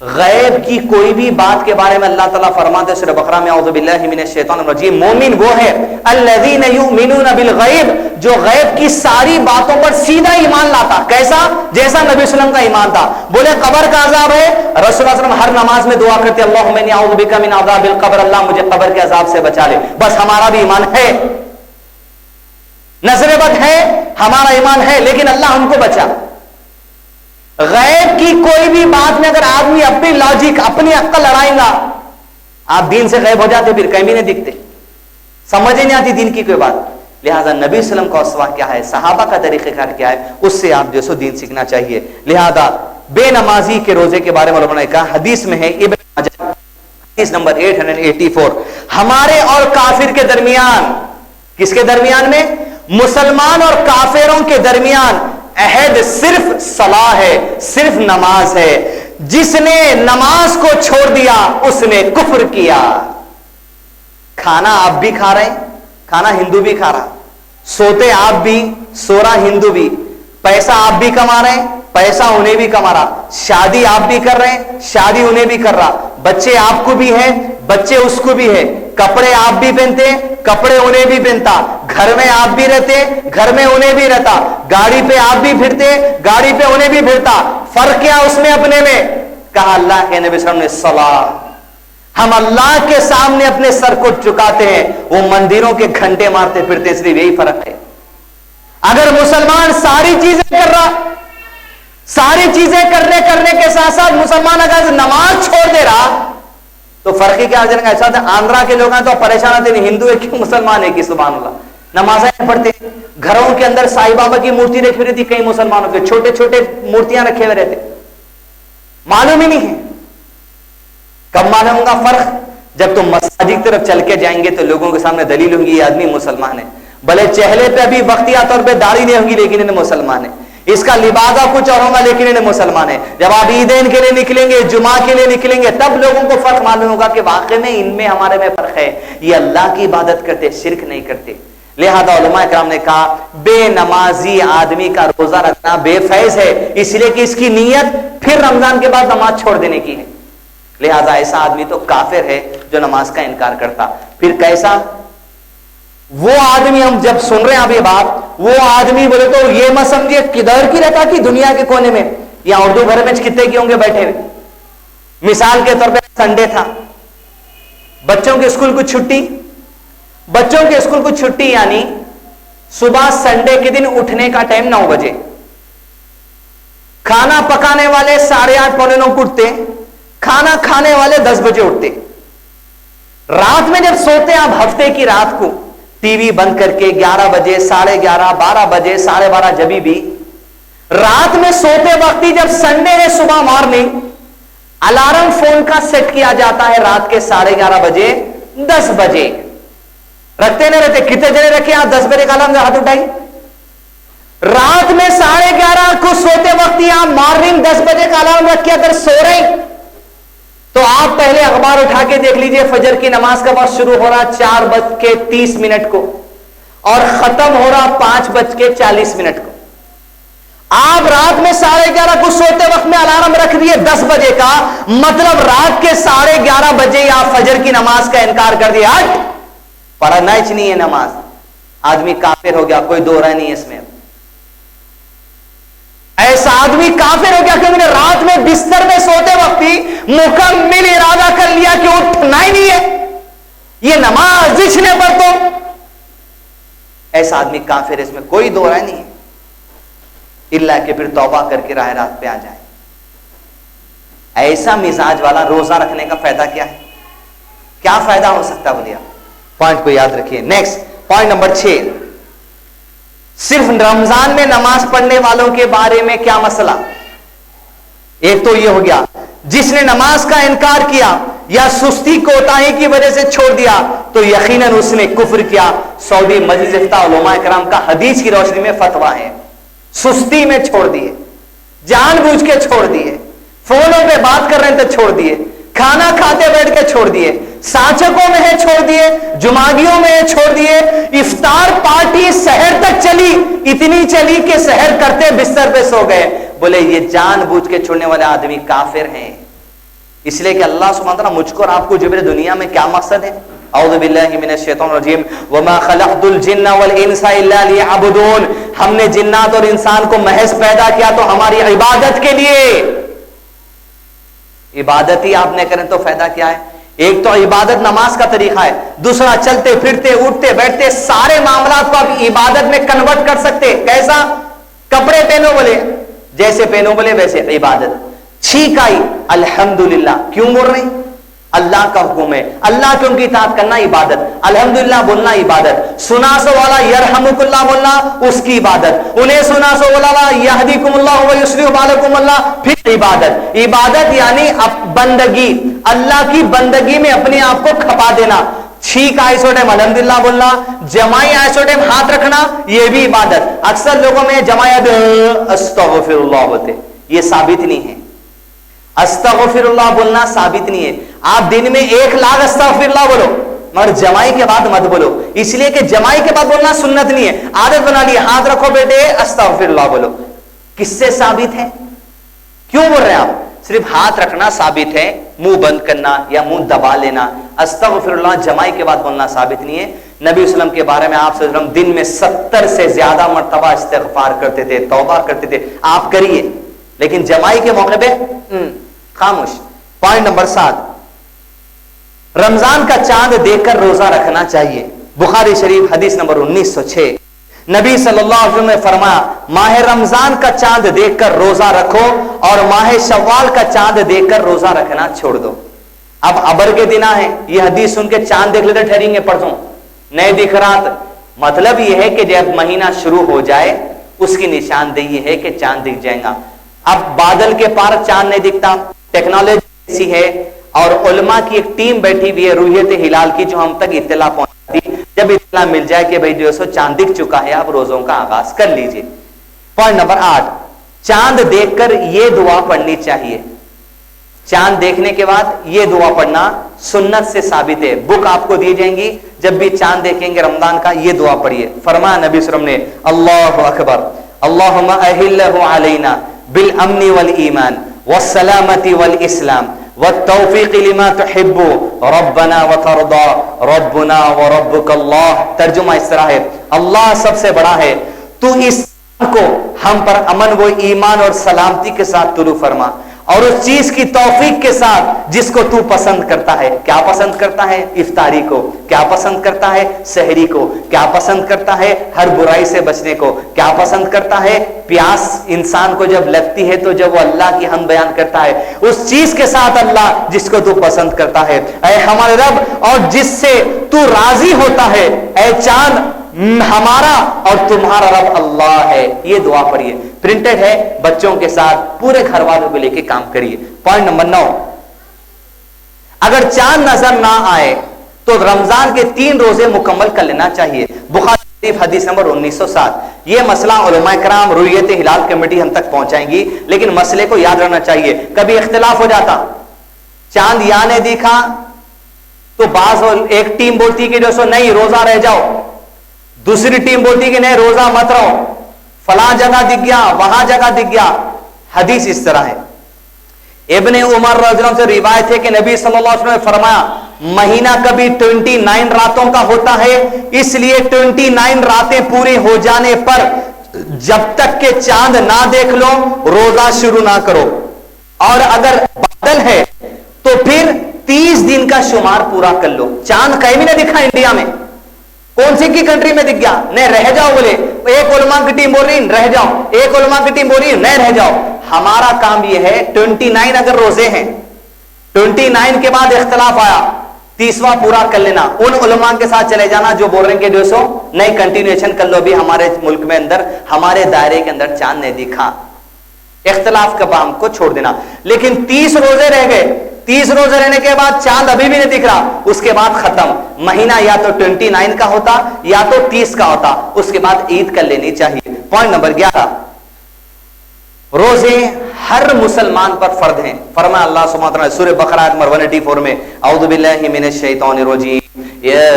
غیب کی کوئی بھی بات کے بارے میں اللہ تعالیٰ فرماتے سورہ بقرہ میں اعوذ باللہ من الشیطان الرجیم مومن وہ ہے الذین یؤمنون بالغیب جو غیب کی ساری باتوں پر سیدھا ایمان لاتا. کیسا؟ جیسا نبی صلی اللہ علیہ وسلم کا ایمان تھا. بولے قبر کا عذاب ہے, رسول اللہ صلی اللہ علیہ وسلم ہر نماز میں دعا کرتے اللہم انی اعوذ بک من عذاب القبر, اللہ مجھے قبر کے عذاب سے بچا لے. بس ہمارا بھی ایمان ہے, نظر بد ہے, ہمارا ایمان ہے, لیکن اللہ ہم کو بچا. غیب کی کوئی بھی بات میں اگر آدمی اپنی لاجک اپنی عقل لڑائیں گا, آپ دین سے غائب ہو جاتے, پھر کہیں بھی نہیں دکھتے, سمجھ نہیں آتی دین کی کوئی بات. لہذا نبی صلی اللہ علیہ وسلم کا اسوہ کیا ہے, صحابہ کا طریقہ کار کیا ہے, اس سے آپ جو سو دین سیکھنا چاہیے. لہذا بے نمازی کے روزے کے بارے میں علماء نے کہا, حدیث میں ہے ابن ماجہ حدیث نمبر 884, ہمارے اور کافر کے درمیان, کس کے درمیان میں؟ مسلمان اور کافروں کے درمیان عہد صرف صلاح ہے, صرف نماز ہے. جس نے نماز کو چھوڑ دیا اس نے کفر کیا. کھانا آپ بھی کھا رہے ہیں, کھانا ہندو بھی کھا رہا, سوتے آپ بھی, سو رہا ہندو بھی, پیسہ آپ بھی کما رہے ہیں, پیسہ انہیں بھی کما رہا, شادی آپ بھی کر رہے ہیں, شادی انہیں بھی کر رہا, بچے آپ کو بھی ہیں, بچے اس کو بھی ہے, کپڑے آپ بھی پہنتے, کپڑے انہیں بھی پہنتا, گھر میں آپ بھی رہتے, گھر میں انہیں بھی رہتا, گاڑی پہ آپ بھی پھرتے, گاڑی پہ انہیں بھی پھرتا. فرق کیا اس میں اپنے میں؟ کہا اللہ کے نبی صلی اللہ علیہ وسلم نے صلاح. ہم اللہ کے سامنے اپنے سر کو چکاتے ہیں, وہ مندروں کے گھنٹے مارتے پھرتے, اس لیے یہی فرق ہے. اگر مسلمان ساری چیزیں کر رہا, ساری چیزیں کرنے کے ساتھ ساتھ مسلمان اگر نماز چھوڑ دے رہا تو فرق ہی کیا جائے گا. ایسا آندھرا کے لوگ ہیں تو پریشان آتے نہیں, ہندو ہے کیوں, مسلمان ہے کہ, سبحان اللہ, نمازیں پڑھتے, گھروں کے اندر سائی بابا کی مورتی رکھی رہتی, کئی مسلمانوں کے چھوٹے چھوٹے مورتیاں رکھے ہوئے رہتے, معلوم ہی نہیں ہے. کب معلوم ہوگا فرق؟ جب تم مساجد کی طرف چل کے جائیں گے تو لوگوں کے سامنے دلیل ہوں گی یہ آدمی مسلمان ہے, بھلے چہرے پہ ابھی وقتیہ طور پہ داڑھی نہیں ہوں گی لیکن انہیں مسلمان ہے, اس کا لبادہ کچھ اور ہوگا لیکن انہیں مسلمان ہے. جب آپ عیدین کے لیے نکلیں گے, جمعہ کے لیے نکلیں گے, تب لوگوں کو فرق معلوم ہوگا کہ واقعی میں ان میں ہمارے میں فرق ہے, یہ اللہ کی عبادت کرتے, شرک نہیں کرتے. لہذا علماء کرام نے کہا بے نمازی آدمی کا روزہ رکھنا بے فیض ہے, اس لیے کہ اس کی نیت پھر رمضان کے بعد نماز چھوڑ دینے کی ہے. لہذا ایسا آدمی تو کافر ہے جو نماز کا انکار کرتا. پھر کیسا وہ آدمی, ہم جب سن رہے ہیں اب یہ بات, وہ آدمی بولے تو یہ مت سمجھیے کدھر کی رہتا کہ دنیا کے کونے میں, یا اردو گھر میں کتنے کی ہوں گے بیٹھے ہوئے. مثال کے طور پہ سنڈے تھا, بچوں کے اسکول کو چھٹی, بچوں کے اسکول کو چھٹی یعنی صبح سنڈے کے دن اٹھنے کا ٹائم 9 بجے, کھانا پکانے والے 8:30 پونے 9 کو اٹھتے, کھانا کھانے والے 10 بجے اٹھتے. رات میں جب سوتے آپ ہفتے کی رات کو ٹی وی بند کر کے 11 بجے 11:30 12 بجے 12:30 جبھی بھی رات میں سوتے وقت ہی جب سنڈے ہے صبح مارننگ الارم فون کا سیٹ کیا جاتا ہے رات کے 11:30 بجے 10 بجے رکھتے نہیں رہتے. کتنے جنے رکھے آپ 10 بجے کا الارم ہاتھ اٹھائی. رات میں 11:30 کو سوتے وقت ہی آپ مارننگ 10 بجے کا الارم رکھ کے اگر سو رہے تو آپ پہلے اخبار اٹھا کے دیکھ لیجئے فجر کی نماز کا وقت شروع ہو رہا 4:30 کو اور ختم ہو رہا 5:40 کو. آپ رات میں 11:30 کو سوتے وقت میں الارم رکھ دیے 10 بجے کا, مطلب رات کے 11:30 بجے آپ فجر کی نماز کا انکار کر دیا, پڑھنا ہی نہیں ہے نماز, آدمی کافر ہو گیا, کوئی دو رائے نہیں ہے اس میں. ایسا آدمی کافر ہو گیا کہ میں نے رات میں بستر میں سوتے وقت ہی مکمل ارادہ کر لیا کہ اٹھنا ہی نہیں ہے, یہ نماز جسنے پر تو ایسا آدمی کافر, اس میں کوئی دو رائے نہیں ہے, اللہ کہ پھر توبہ کر کے راہ رات پہ آ جائے. ایسا مزاج والا روزہ رکھنے کا فائدہ کیا ہے, کیا فائدہ ہو سکتا بولیا؟ پوائنٹ کو یاد رکھیے. نیکسٹ پوائنٹ نمبر 6, صرف رمضان میں نماز پڑھنے والوں کے بارے میں کیا مسئلہ. ایک تو یہ ہو گیا جس نے نماز کا انکار کیا یا سستی کوتاہی کی وجہ سے چھوڑ دیا تو یقیناً اس نے کفر کیا. سعودی مجلس افتاء علماء کرام کا حدیث کی روشنی میں فتویٰ ہے, سستی میں چھوڑ دیے, جان بوجھ کے چھوڑ دیے, فونوں پہ بات کر رہے ہیں تو چھوڑ دیے, کھانا کھاتے بیٹھ کے چھوڑ دیے, سانچکوں میں ہے چھوڑ دیے, جماگیوں میں ہے چھوڑ دیے, افطار پارٹی سحر تک چلی, اتنی چلی کہ سحر کرتے بستر پہ سو گئے. بولے یہ جان بوجھ کے چھوڑنے والے آدمی کافر ہیں. اس لیے کہ اللہ سبحانہ وتعالیٰ مجھ کو اور آپ کو جبرے دنیا میں کیا مقصد ہے؟ اعوذ باللہ من الشیطان الرجیم وما خلقت الجن والانس الا لیعبدون، ہم نے جنات اور انسان کو محض پیدا کیا تو ہماری عبادت کے لیے، عبادت ہی آپ نے کریں تو فائدہ کیا ہے؟ ایک تو عبادت نماز کا طریقہ ہے، دوسرا چلتے پھرتے اٹھتے بیٹھتے سارے معاملات کو آپ عبادت میں کنورٹ کر سکتے۔ کیسا؟ کپڑے پہنو بولے جیسے پہنو بولے ویسے عبادت، چھینک آئی الحمدللہ، کیوں بول رہے ہیں؟ اللہ کا حکم ہے، اللہ کی ان کی اطاعت کرنا عبادت، الحمدللہ بولنا عبادت، سنا سو والا یرحمک اللہ بولنا اس کی عبادت، انہیں سنا سو والا یہدیکم اللہ و یصلح بالکم اللہ پھر عبادت۔ عبادت یعنی بندگی، اللہ کی بندگی میں اپنے آپ کو کھپا دینا، چھینک آئے سو ٹائم الحمدللہ بولنا، جمائی آئے سو ٹائم ہاتھ رکھنا، یہ بھی عبادت۔ اکثر لوگوں میں جماعت استغفر اللہ بولتے، یہ ثابت نہیں ہے، استغفر اللہ بولنا ثابت نہیں ہے۔ آپ دن میں 1,00,000 استغفر اللہ بولو مگر جمائی کے بعد مت بولو، اس لیے کہ جمائی کے بعد بولنا سنت نہیں ہے، عادت بنا لی، ہاتھ رکھو بیٹے استغفر اللہ بولو۔ کس سے ثابت ہے؟ کیوں بول رہے ہیں آپ؟ صرف ہاتھ رکھنا ثابت ہے، منہ بند کرنا یا منہ دبا لینا، استغفر اللہ جمائی کے بعد بولنا ثابت نہیں ہے۔ نبی وسلم کے بارے میں آپ صلی اللہ علیہ وسلم دن میں 70 سے زیادہ مرتبہ استغفار کرتے تھے، توبہ کرتے تھے، آپ کریے، لیکن جمائی کے موقع پہ خاموش۔ پوائنٹ نمبر 7، رمضان کا چاند دیکھ کر روزہ رکھنا چاہیے۔ بخاری شریف حدیث نمبر 1906، نبی صلی اللہ علیہ وسلم نے فرمایا ماہ رمضان کا چاند دیکھ کر روزہ رکھو اور ماہ شوال کا چاند دیکھ کر روزہ رکھنا چھوڑ دو۔ اب ابر کے دن ہیں، یہ حدیث سن کے چاند دیکھ لیتے ٹھہریں گے پرسوں نہیں دکھ رہا، مطلب یہ ہے کہ جب مہینہ شروع ہو جائے اس کی نشاندہی ہے کہ چاند دکھ جائے گا۔ اب بادل کے پار چاند نہیں دکھتا، ٹیکنالوجی ایسی ہے، اور علماء کی ایک ٹیم بیٹھی ہوئی ہے رویت ہلال کی جو ہم تک اطلاع پہنچاتی، جب اطلاع مل جائے کہ بھئی جو سو چاند دکھ چکا ہے آپ روزوں کا آغاز کر لیجئے۔ پوائنٹ نمبر 8، چاند دیکھ کر یہ دعا پڑھنی چاہیے۔ چاند دیکھنے کے بعد یہ دعا پڑھنا سنت سے ثابت ہے، بک آپ کو دی جائیں گی، جب بھی چاند دیکھیں گے رمضان کا یہ دعا پڑھیے۔ فرمایا نبی صلی اللہ علیہ وسلم نے اللہ اکبر اللہم اہلہ علینا بالامن والایمان والسلامت والاسلام والتوفیق لما تحب ربنا وترضى ربنا وربک اللہ۔ ترجمہ اس طرح ہے، اللہ سب سے بڑا ہے، تو اس کو ہم پر امن و ایمان اور سلامتی کے ساتھ طلوع فرما، اور اس چیز کی توفیق کے ساتھ جس کو تو پسند کرتا ہے۔ کیا پسند کرتا ہے؟ افطاری کو۔ کیا پسند کرتا ہے؟ سحری کو۔ کیا پسند کرتا ہے؟ ہر برائی سے بچنے کو۔ کیا پسند کرتا ہے؟ پیاس انسان کو جب لگتی ہے تو جب وہ اللہ کی حمد بیان کرتا ہے اس چیز کے ساتھ اللہ جس کو تو پسند کرتا ہے۔ اے ہمارے رب، اور جس سے تو راضی ہوتا ہے، اے چاند ہمارا اور تمہارا رب اللہ ہے۔ یہ دعا پڑھیے، پرنٹڈ ہے، بچوں کے ساتھ پورے گھر والوں کو لے کے کام کریے۔ پوائنٹ نمبر 9، اگر چاند نظر نہ آئے تو رمضان کے 3 روزے مکمل کر لینا چاہیے۔ بخاری شریف حدیث نمبر 1907۔ یہ مسئلہ علماء کرام رویت ہلال کمیٹی ہم تک پہنچائیں گی، لیکن مسئلے کو یاد رکھنا چاہیے، کبھی اختلاف ہو جاتا، چاند یا نے دیکھا تو بعض ایک ٹیم بولتی کہ جو سو نہیں روزہ رہ جاؤ، دوسری ٹیم بولتی کہ نہیں روزہ مت رہو، فلاں جگہ دکھ گیا وہاں جگہ دکھ گیا۔ حدیث اس طرح ہے، ابن عمر رضی اللہ عنہ سے روایت ہے کہ نبی صلی اللہ علیہ وسلم نے فرمایا مہینہ کبھی 29 راتوں کا ہوتا ہے، اس لیے 29 راتیں پوری ہو جانے پر جب تک کہ چاند نہ دیکھ لو روزہ شروع نہ کرو، اور اگر بادل ہے تو پھر 30 دن کا شمار پورا کر لو۔ چاند کہیں بھی نہیں دکھا انڈیا میں، کون سی کی کنٹری میں دکھ گیا؟ نہیں رہ جاؤ بولے، ایک علماء کی ٹیم بول رہی رہ جاؤ، ایک علماء کی ٹیم بول رہی نہیں رہ جاؤ۔ ہمارا کام یہ ہے 29 اگر روزے ہیں، 29 کے بعد اختلاف آیا، 30واں پورا کر لینا، ان علماء کے ساتھ چلے جانا جو بول رہے ہیں کہ جو سو نہیں کنٹینیوشن کر لو، بھی ہمارے ملک میں اندر ہمارے دائرے کے اندر چاند نہیں دکھا، اختلاف کا بام کو چھوڑ دینا۔ لیکن 30 روزے رہ گئے، 30 روزے رہنے کے بعد چاند ابھی بھی نہیں دکھ رہا، اس کے بعد ختم، مہینہ یا تو 29 کا ہوتا یا تو 30 کا ہوتا، اس کے بعد عید کر لینی چاہیے۔ پوائنٹ نمبر 11، روزے ہر مسلمان پر فرض ہیں۔ فرمایا اللہ سبحانہ وتعالی سورہ بقرہ آیت نمبر 184 میں، اعوذ باللہ من الشیطان الرجیم، یا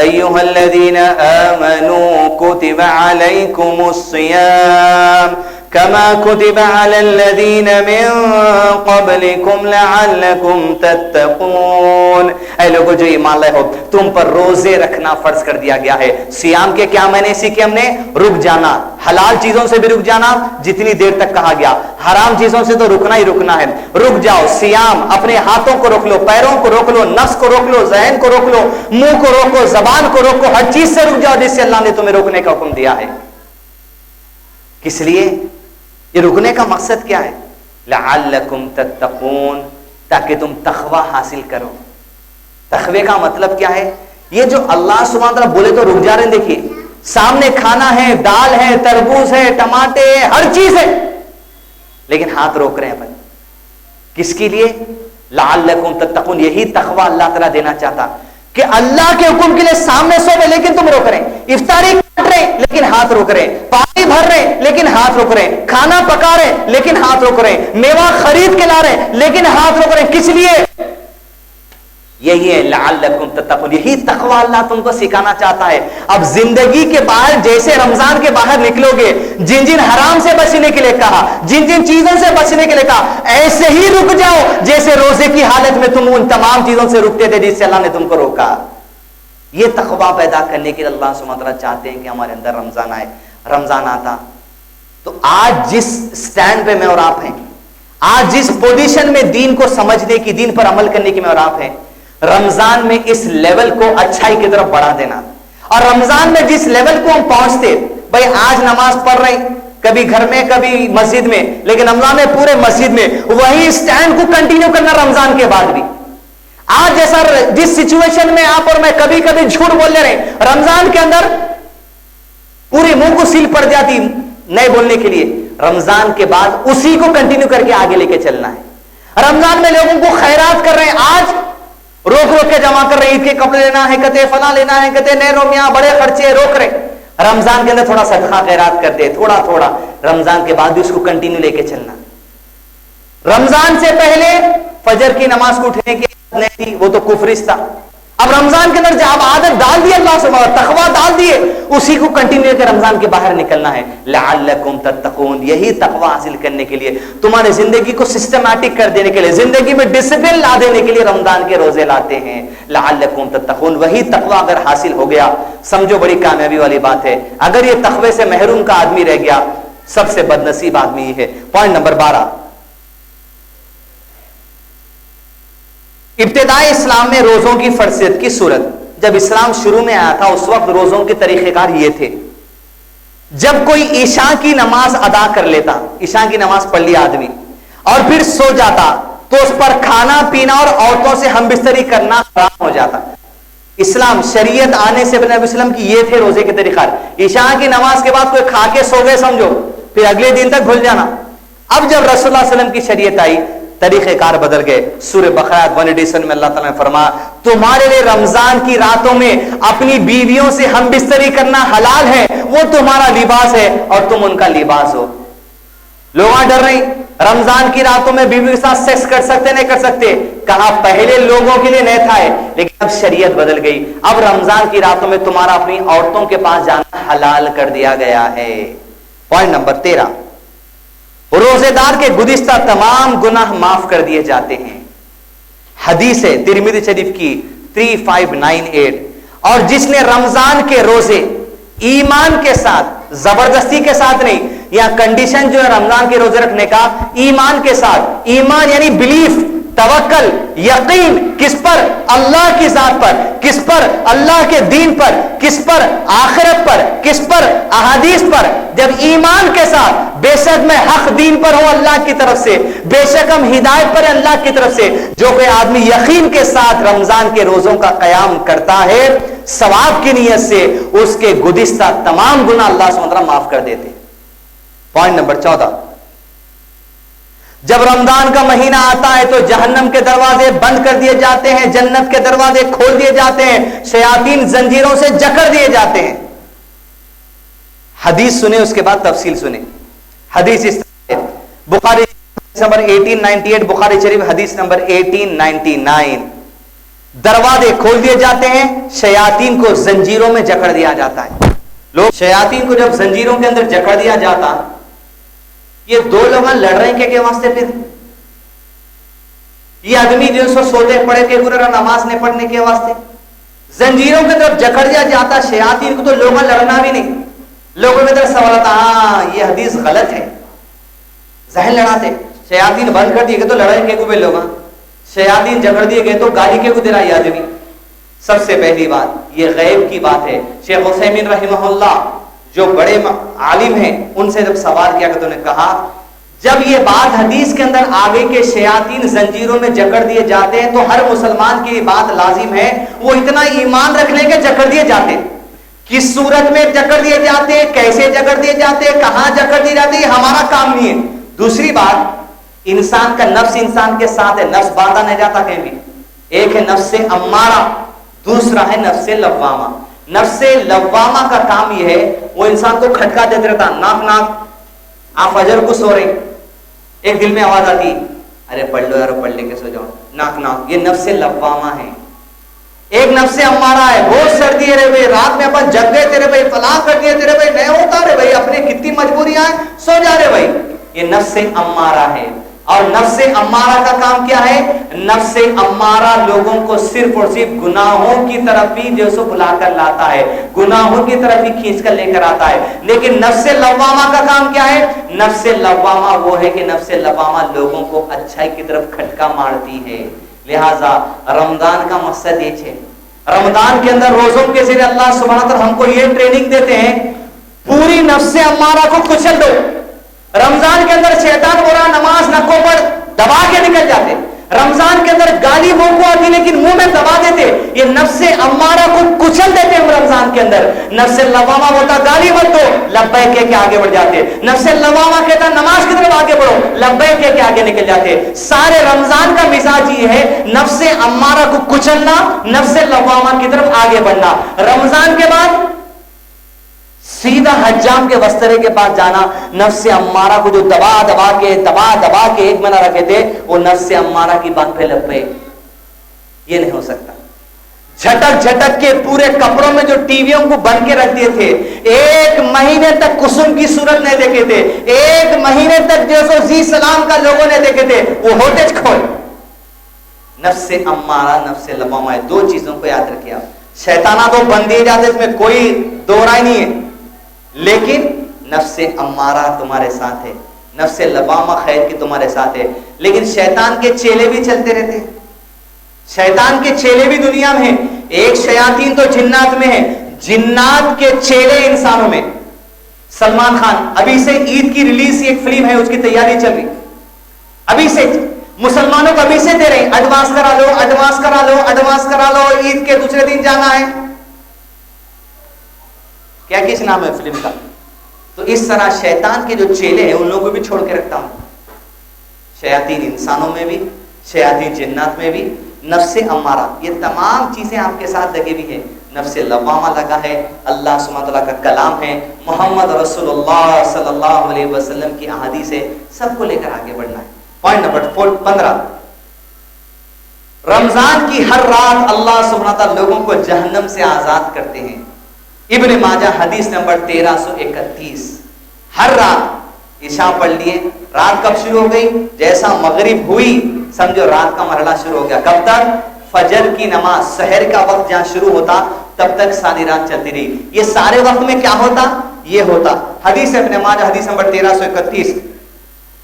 ایھا الذین آمنوا کتب علیکم الصیام کما کتب علی الذین من قبلکم لعلکم تتقون. اے لوگوں جو ایمان لائے ہو، تم پر روزے رکھنا فرض کر دیا گیا ہے. سیام کے کیا معنی سیکھے ہم نے؟ رک جانا، حلال چیزوں سے بھی رک جانا جتنی دیر تک کہا گیا، حرام چیزوں سے تو رکنا ہی رکنا ہے. رک جاؤ. سیام، اپنے ہاتھوں کو روک لو، پیروں کو روک لو، نفس کو روک لو، ذہن کو روک لو، منہ کو روکو، زبان کو روکو، ہر چیز سے رک جاؤ جس سے اللہ نے تمہیں روکنے کا حکم دیا ہے. کس لیے؟ یہ رکنے کا مقصد کیا ہے؟ لعلکم تتقون، تاکہ تم تقوی حاصل کرو. تقوی کا مطلب کیا ہے؟ یہ جو اللہ سبحانہ وتعالیٰ بولے تو رک جا رہے ہیں. دیکھیے سامنے کھانا ہے، دال ہے، تربوز ہے، ٹماٹے ہے، ہر چیز ہے، لیکن ہاتھ روک رہے ہیں اپن. کس کے لیے؟ لعلکم تتقون. یہی تقوی اللہ تعالیٰ دینا چاہتا کہ اللہ کے حکم کے لیے سامنے سو رہے لیکن تم روک رہے ہیں، افطاری کر رہے لیکن ہاتھ روک رہے ہیں، پانی بھر رہے لیکن ہاتھ روک رہے ہیں، کھانا پکا رہے لیکن ہاتھ روک رہے ہیں، میوہ خرید کے لا رہے لیکن ہاتھ روک رہے ہیں. کس لیے؟ یہی ہے لعلکم تتقون. یہی تقوی اللہ تم کو سکھانا چاہتا ہے. اب زندگی کے باہر جیسے رمضان کے باہر نکلو گے، جن جن حرام سے بچنے کے لیے کہا، جن جن چیزوں سے بچنے کے لیے کہا، ایسے ہی رک جاؤ جیسے روزے کی حالت میں تم ان تمام چیزوں سے رکتے تھے جس سے اللہ نے تم کو روکا. یہ تقوی پیدا کرنے کے لیے اللہ سبحانہ وتعالیٰ چاہتے ہیں کہ ہمارے اندر رمضان آئے. رمضان آتا تو آج جس سٹینڈ پہ میں اور آپ ہیں، آج جس پوزیشن میں دین کو سمجھنے کی، دین پر عمل کرنے کی میں اور آپ ہیں، رمضان میں اس لیول کو اچھائی کی طرف بڑھا دینا. اور رمضان میں جس لیول کو ہم پہنچتے، بھائی آج نماز پڑھ رہے ہیں کبھی گھر میں کبھی مسجد میں، لیکن رمضان میں پورے مسجد میں وہی سٹینڈ کو کنٹینیو کرنا رمضان کے بعد بھی. آج جیسا جس سچویشن میں آپ اور میں کبھی کبھی جھوٹ بول لے رہے ہیں، رمضان کے اندر پورے منہ کو سیل پڑ جاتی نئے بولنے کے لیے، رمضان کے بعد اسی کو کنٹینیو کر کے آگے لے کے چلنا ہے. رمضان میں لوگوں کو خیرات کر رہے ہیں، آج روک روک کے جمع کر رہے، عید کے کپڑے لینا ہے، کہتے فلاں لینا ہے، کہتے نئے رومیاں بڑے خرچے، روک رہے. رمضان کے اندر تھوڑا صدقہ خیرات کرتے تھوڑا تھوڑا، رمضان کے بعد بھی اس کو کنٹینیو لے کے چلنا. رمضان سے پہلے فجر کی نماز کو اٹھنے کی عادت نہیں تھی، وہ تو کفرش تھا. اب رمضان کے اندر جب عادت ڈال دی اللہ سے، تقویٰ ڈال دیے، اسی کو کنٹینیو کر رمضان کے باہر نکلنا ہے. لعلکم تتقون. یہی تقویٰ حاصل کرنے کے لیے، تمہارے زندگی کو سسٹمیٹک کر دینے کے لیے، زندگی میں ڈسپلن لا دینے کے لیے رمضان کے روزے لاتے ہیں. لعلکم تتقون. وہی تقویٰ اگر حاصل ہو گیا، سمجھو بڑی کامیابی والی بات ہے. اگر یہ تقوی سے محروم کا آدمی رہ گیا، سب سے بد نصیب آدمی یہ ہے. Point number 12. ابتدائی اسلام میں روزوں کی فرضیت کی صورت. جب اسلام شروع میں آیا تھا اس وقت روزوں کے طریقہ کار یہ تھے. جب کوئی عشاء کی نماز ادا کر لیتا، عشاء کی نماز پڑھ لیا آدمی اور پھر سو جاتا، تو اس پر کھانا پینا اور عورتوں سے ہم بستری کرنا حرام ہو جاتا. اسلام شریعت آنے سے نبی وسلم کی یہ تھے روزے کے طریقہ. عشاء کی نماز کے بعد کوئی کھا کے سو گئے سمجھو، پھر اگلے دن تک بھول جانا. اب جب رسول اللہ علیہ وسلم کی شریعت آئی، طریقہ کار بدل گئے. سورہ بقرہ 187 میں اللہ تعالیٰ نے فرمایا تمہارے لیے رمضان کی راتوں میں اپنی بیویوں سے ہم بستری کرنا حلال ہے، وہ تمہارا لباس ہے اور تم ان کا لباس ہو. لوگ ڈر رہے ہیں رمضان کی راتوں میں بیوی کے ساتھ سیکس کر سکتے نہیں کر سکتے. کہا پہلے لوگوں کے لیے نہیں تھا ہے، لیکن اب شریعت بدل گئی. اب رمضان کی راتوں میں تمہارا اپنی عورتوں کے پاس جانا حلال کر دیا گیا ہے. Point number 13. روزے دار کے گزشتہ تمام گناہ معاف کر دیے جاتے ہیں. حدیث ہے ترمذی شریف کی 3598. اور جس نے رمضان کے روزے ایمان کے ساتھ، زبردستی کے ساتھ نہیں، یا کنڈیشن جو ہے رمضان کے روزے رکھنے کا ایمان کے ساتھ، ایمان یعنی بلیف، توکل، یقین. کس پر؟ اللہ کی ذات پر. کس پر؟ اللہ کے دین پر. کس پر؟ آخرت پر. کس پر؟ احادیث پر. جب ایمان کے ساتھ بے شک میں حق دین پر ہوں اللہ کی طرف سے، بے شک ہم ہدایت پر ہیں اللہ کی طرف سے، جو کوئی آدمی یقین کے ساتھ رمضان کے روزوں کا قیام کرتا ہے ثواب کی نیت سے، اس کے گزشتہ تمام گناہ اللہ سبحانہ وتعالیٰ معاف کر دیتے. Point number 14. جب رمضان کا مہینہ آتا ہے تو جہنم کے دروازے بند کر دیے جاتے ہیں، جنت کے دروازے کھول دیے جاتے ہیں، شیاطین زنجیروں سے جکڑ دیے جاتے ہیں. حدیث سنیں اس کے بعد تفصیل سنیں. حدیث اس طرح ہے، بخاری نمبر 1898، بخاری شریف حدیث نمبر 1899. دروازے کھول دیے جاتے ہیں، شیاطین کو زنجیروں میں جکڑ دیا جاتا ہے. لوگ شیاطین کو جب زنجیروں کے اندر جکڑ دیا جاتا یہ دو لوگ لڑ رہے ہیں کہ واسطے پھر یہ آدمی جو سو سوتے پڑے کہ گرا نماز نہیں پڑھنے کے واسطے زنجیروں کی طرف جکڑ دیا جاتا. شیاطین کو تو لوگوں لڑنا بھی نہیں. لوگوں کی طرف سوال آتا ہاں یہ حدیث غلط ہے, ذہن لڑاتے. شیاطین بند کر دیے گئے تو لڑائی کے کو لوگ, شیاطین جکڑ دیے گئے تو گالی کے کو دے رہا یہ آدمی. سب سے پہلی بات یہ غیب کی بات ہے. شیخ عثیمین رحمہ اللہ جو بڑے عالم ہیں ان سے جب سوال کیا کہ تو نے کہا جب یہ بات حدیث کے اندر آگے کے شیاطین زنجیروں میں جکڑ دیے جاتے ہیں تو ہر مسلمان کی بات لازم ہے وہ اتنا ایمان رکھ لیں کہ جکڑ دیے جاتے ہیں. کس صورت میں جکڑ دیے جاتے ہیں, کیسے جکڑ دیے جاتے ہیں, کہاں جکڑ دیے جاتے ہیں, یہ ہمارا کام نہیں ہے. دوسری بات انسان کا نفس انسان کے ساتھ ہے, نفس باندھا نہیں جاتا کہیں بھی. ایک ہے نفس امارہ, دوسرا ہے نفس لوامہ. نفس لوامہ کا کام یہ ہے وہ انسان کو کھٹکا دیتے رہتا, ناک ناک آپ فجر کو سو رہے, ایک دل میں آواز آتی ارے پڑھ لو یار, پڑھ لے کے سو جاؤ, ناک ناک. یہ نفس لوامہ ہے. ایک نفس امارہ ہے, بہت سردی ہے رے بھائی, رات میں اپن جگ گئے تیرے بھائی, فلاں کر دیے تیرے بھائی, نہیں ہوتا رے بھائی, اپنے کتنی مجبوریاں ہیں, سو جا رہے بھائی. یہ نفس امارہ ہے. اور نفس امارہ کا کام کیا ہے؟ نفس امارہ لوگوں کو صرف اور صرف گناہوں کی طرف ہی جو سو بلا کر لاتا ہے, گناہوں کی طرف ہی کھینچ کر لے کر آتا ہے. لیکن نفس لوامہ کا کام کیا ہے؟ نفس لوامہ وہ ہے کہ نفس لوامہ لوگوں کو اچھائی کی طرف کھٹکا مارتی ہے. لہذا رمضان کا مقصد یہ ہے, رمضان کے اندر روزوں کے ذریعے اللہ سبحانہ وتعالی ہم کو یہ ٹریننگ دیتے ہیں پوری نفس امارہ کو کچل دو. رمضان کے اندر شیطان بولا نماز نہ کو پڑھ, دبا کے نکل جاتے. رمضان کے اندر گالی منہ کو آتی لیکن منہ میں دبا دیتے. یہ نفس امارہ کو کچل دیتے ہم رمضان کے اندر. نفس لوامہ ہوتا گالی مت دو, لبیک کہہ کے آگے بڑھ جاتے. نفس لوامہ کہتا نماز کی طرف آگے بڑھو, لبیک کہہ کے آگے نکل جاتے. سارے رمضان کا مزاج یہ ہے نفس امارہ کو کچلنا, نفس لوامہ کی طرف آگے بڑھنا. رمضان کے بعد سیدھا حجام کے وسترے کے پاس جانا. نفس امارہ کو جو دبا دبا کے ایک مہینہ رکھے تھے وہ نفس امارہ کی بات پہ لگ پئے. یہ نہیں ہو سکتا. جھٹک جھٹک کے پورے کپڑوں میں جو ٹی ویوں کو بن کے رکھ دیے تھے, ایک مہینے تک کسم کی صورت نہیں دیکھے تھے, ایک مہینے تک جو سو زی سلام کا لوگوں نے دیکھے تھے, وہ ہوٹیج کھول. نفس امارہ نفس لوامہ, دو چیزوں کو یاد رکھیے آپ. شیطانہ تو بن دیے جاتے, اس میں کوئی دو رائے نہیں ہے, لیکن نفس امارہ تمہارے ساتھ ہے, نفس لوامہ خیر کی تمہارے ساتھ ہے. لیکن شیطان کے چیلے بھی چلتے رہتے ہیں, شیطان کے چیلے بھی دنیا میں ہیں. ایک شیاطین تو جنات میں ہے, جنات کے چیلے انسانوں میں. سلمان خان ابھی سے عید کی ریلیز ایک فلم ہے, اس کی تیاری چل رہی, ابھی سے مسلمانوں کو ابھی سے دے رہے ہیں, ایڈوانس کرا لو, ایڈوانس کرا لو, ایڈوانس کرا لو, عید کے دوسرے دن جانا ہے. کیا کس نام ہے فلم کا؟ تو اس طرح شیطان کے جو چیلے ہیں ان لوگوں کو بھی چھوڑ کے رکھتا ہوں. شیاطین انسانوں میں بھی, شیاطین جنات میں بھی, نفس امارہ, یہ تمام چیزیں آپ کے ساتھ لگی ہوئی ہیں. نفس لوامہ لگا ہے, اللہ سبحانہ وتعالیٰ کا کلام ہے, محمد رسول اللہ صلی اللہ علیہ وسلم کی احادیث ہے, سب کو لے کر آگے بڑھنا ہے. پوائنٹ نمبر 15, رمضان کی ہر رات اللہ سبحانہ وتعالیٰ لوگوں کو جہنم سے آزاد کرتے ہیں. ابن ماجہ حدیث نمبر 1331. ہر رات عشاء پڑھ لیے, رات کب شروع ہو گئی؟ جیسا مغرب ہوئی سمجھو رات کا مرحلہ شروع ہو گیا. کب تک؟ فجر کی نماز, سحر کا وقت جہاں شروع ہوتا تب تک ساری رات چلتی رہی. یہ سارے وقت میں کیا ہوتا؟ یہ ہوتا. حدیث ابن ماجہ حدیث نمبر 1331,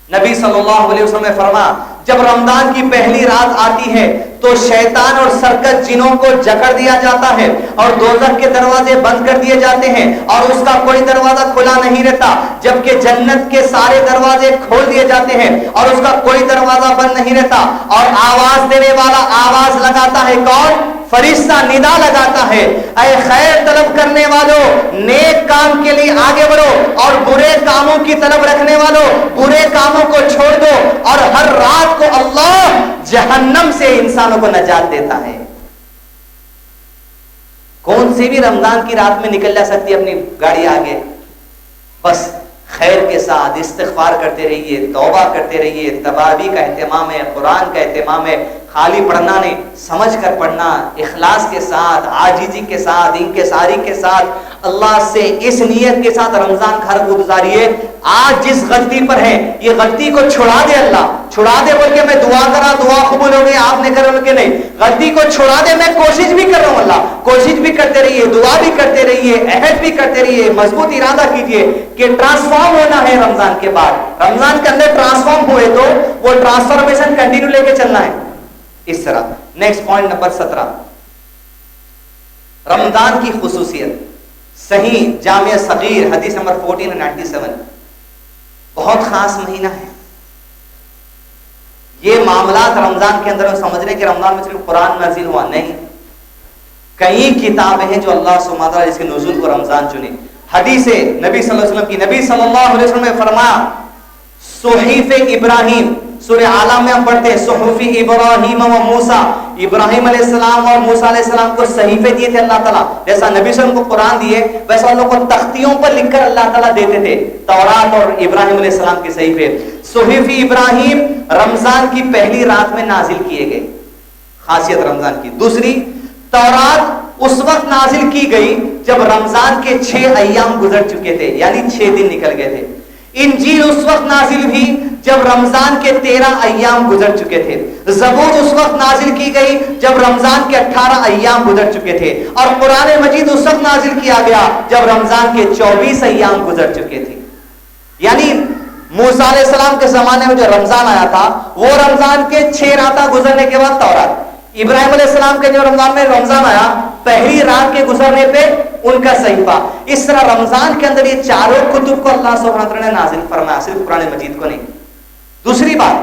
نبی صلی اللہ علیہ وسلم نے فرمایا جب رمضان کی پہلی رات آتی ہے تو شیطان اور سرکش جنوں کو جکڑ دیا جاتا ہے اور دوزخ کے دروازے بند کر دیے جاتے ہیں اور اس کا کوئی دروازہ کھلا نہیں رہتا, جبکہ جنت کے سارے دروازے کھول دیے جاتے ہیں اور اس کا کوئی دروازہ بند نہیں رہتا. اور آواز دینے والا آواز لگاتا ہے کون؟ فرشتہ ندا لگاتا ہے, اے خیر طلب کرنے والوں نیک کام کے لیے آگے بڑھو اور برے کاموں کی طلب رکھنے والوں برے کاموں کو چھوڑ دو. اور ہر رات کو اللہ جہنم سے انسانوں کو نجات دیتا ہے. کون سی بھی رمضان کی رات میں نکل جا سکتی ہے اپنی گاڑی آگے, بس خیر کے ساتھ استغفار کرتے رہیے, توبہ کرتے رہیے, تباہی کا اہتمام ہے, قرآن کا اہتمام ہے, خالی پڑھنا نہیں، سمجھ کر پڑھنا، اخلاص کے ساتھ، عاجزی کے ساتھ، انکساری کے ساتھ، اللہ سے اس نیت کے ساتھ رمضان گھر کو گزاریے، آج جس غلطی پر ہے یہ غلطی کو چھڑا دے، اللہ چھڑا دے بول کے میں دعا کرا، دعا قبول ہو گئی، آپ نے کرا کہ نہیں، غلطی کو چھڑا دے، میں کوشش بھی کر رہا ہوں، اللہ کوشش بھی کرتے رہیے، دعا بھی کرتے رہیے، عہد بھی کرتے رہیے، مضبوط ارادہ کیجئے کہ ٹرانسفارم ہونا ہے رمضان کے بعد، رمضان کے اندر ٹرانسفارم ہوئے تو وہ ٹرانسفارمیشن کنٹینیو لے کے چلنا ہے اس طرح۔ نیکسٹ پوائنٹ نمبر 17، رمضان کی خصوصیت، صحیح جامع صغیر حدیث نمبر 1497، بہت خاص مہینہ ہے۔ یہ معاملات رمضان کے اندر سمجھ رہے کہ رمضان میں صرف قرآن نازل ہوا، نہیں، کئی کتابیں ہیں جو اللہ سبحانہ وتعالی اس کے نزول کو رمضان چنے۔ حدیث نبی صلی اللہ علیہ وسلم کی، نبی صلی اللہ علیہ وسلم نے فرمایا صحیف ابراہیم، سورہ اعلیٰ میں ہم پڑھتے ہیں صحف ابراہیم و موسیٰ، ابراہیم علیہ السلام اور موسیٰ علیہ السلام کو صحیفے دیے تھے اللہ تعالیٰ، جیسا نبی صلی اللہ علیہ وسلم کو قرآن دیے ویسا ان لوگوں کو تختیوں پر لکھ کر اللہ تعالیٰ دیتے تھے، تورات اور ابراہیم علیہ السلام کے صحیفے۔ صحف ابراہیم رمضان کی پہلی رات میں نازل کیے گئے، خاصیت رمضان کی۔ دوسری، تورات اس وقت نازل کی گئی جب رمضان کے 6 ایام گزر چکے تھے، یعنی 6 دن نکل گئے تھے۔ انجیل اس وقت نازل ہوئی جب رمضان کے 13 ایام گزر چکے تھے۔ زبور اس وقت نازل کی گئی جب رمضان کے 18 ایام گزر چکے تھے، اور قرآن مجید اس وقت نازل کیا گیا جب رمضان کے 24 ایام گزر چکے تھے۔ یعنی موسیٰ علیہ السلام کے زمانے میں جو رمضان آیا تھا وہ رمضان کے 6 راتیں گزرنے کے بعد تورات، ابراہیم علیہ السلام کے جو رمضان میں رمضان آیا پہلی رات کے گزرنے پہ ان کا صحیفہ۔ اس طرح رمضان کے اندر یہ چاروں کتب کو اللہ سبحانہ وتعالی نے نازل فرمایا، صرف قرآن مجید کو نہیں۔ دوسری بات،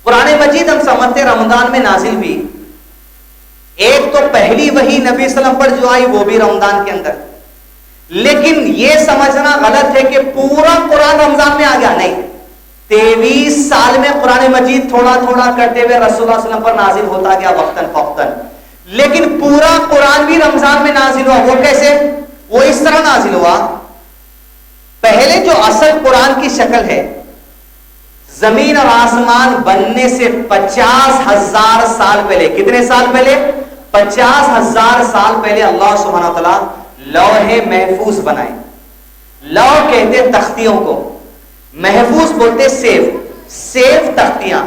قرآن مجید ہم سمجھتے ہیں رمضان میں نازل ہوئی، ایک تو پہلی وحی نبی صلی اللہ علیہ وسلم پر جو آئی وہ بھی رمضان کے اندر، لیکن یہ سمجھنا غلط ہے کہ پورا قرآن رمضان میں آ گیا، نہیں، 23 سال میں قرآن مجید تھوڑا تھوڑا کرتے ہوئے رسول اللہ صلی اللہ علیہ وسلم پر نازل ہوتا گیا وقتاً فوقتاً، لیکن پورا قرآن بھی رمضان میں نازل ہوا۔ وہ کیسے؟ وہ اس طرح نازل ہوا، پہلے جو اصل قرآن کی شکل ہے، زمین اور آسمان بننے سے 50,000 سال پہلے، کتنے سال پہلے؟ 50,000 سال پہلے اللہ سبحانہ وتعالیٰ لوح محفوظ بنائے۔ لوح کہتے تختیوں کو، محفوظ بولتے سیف تختیاں،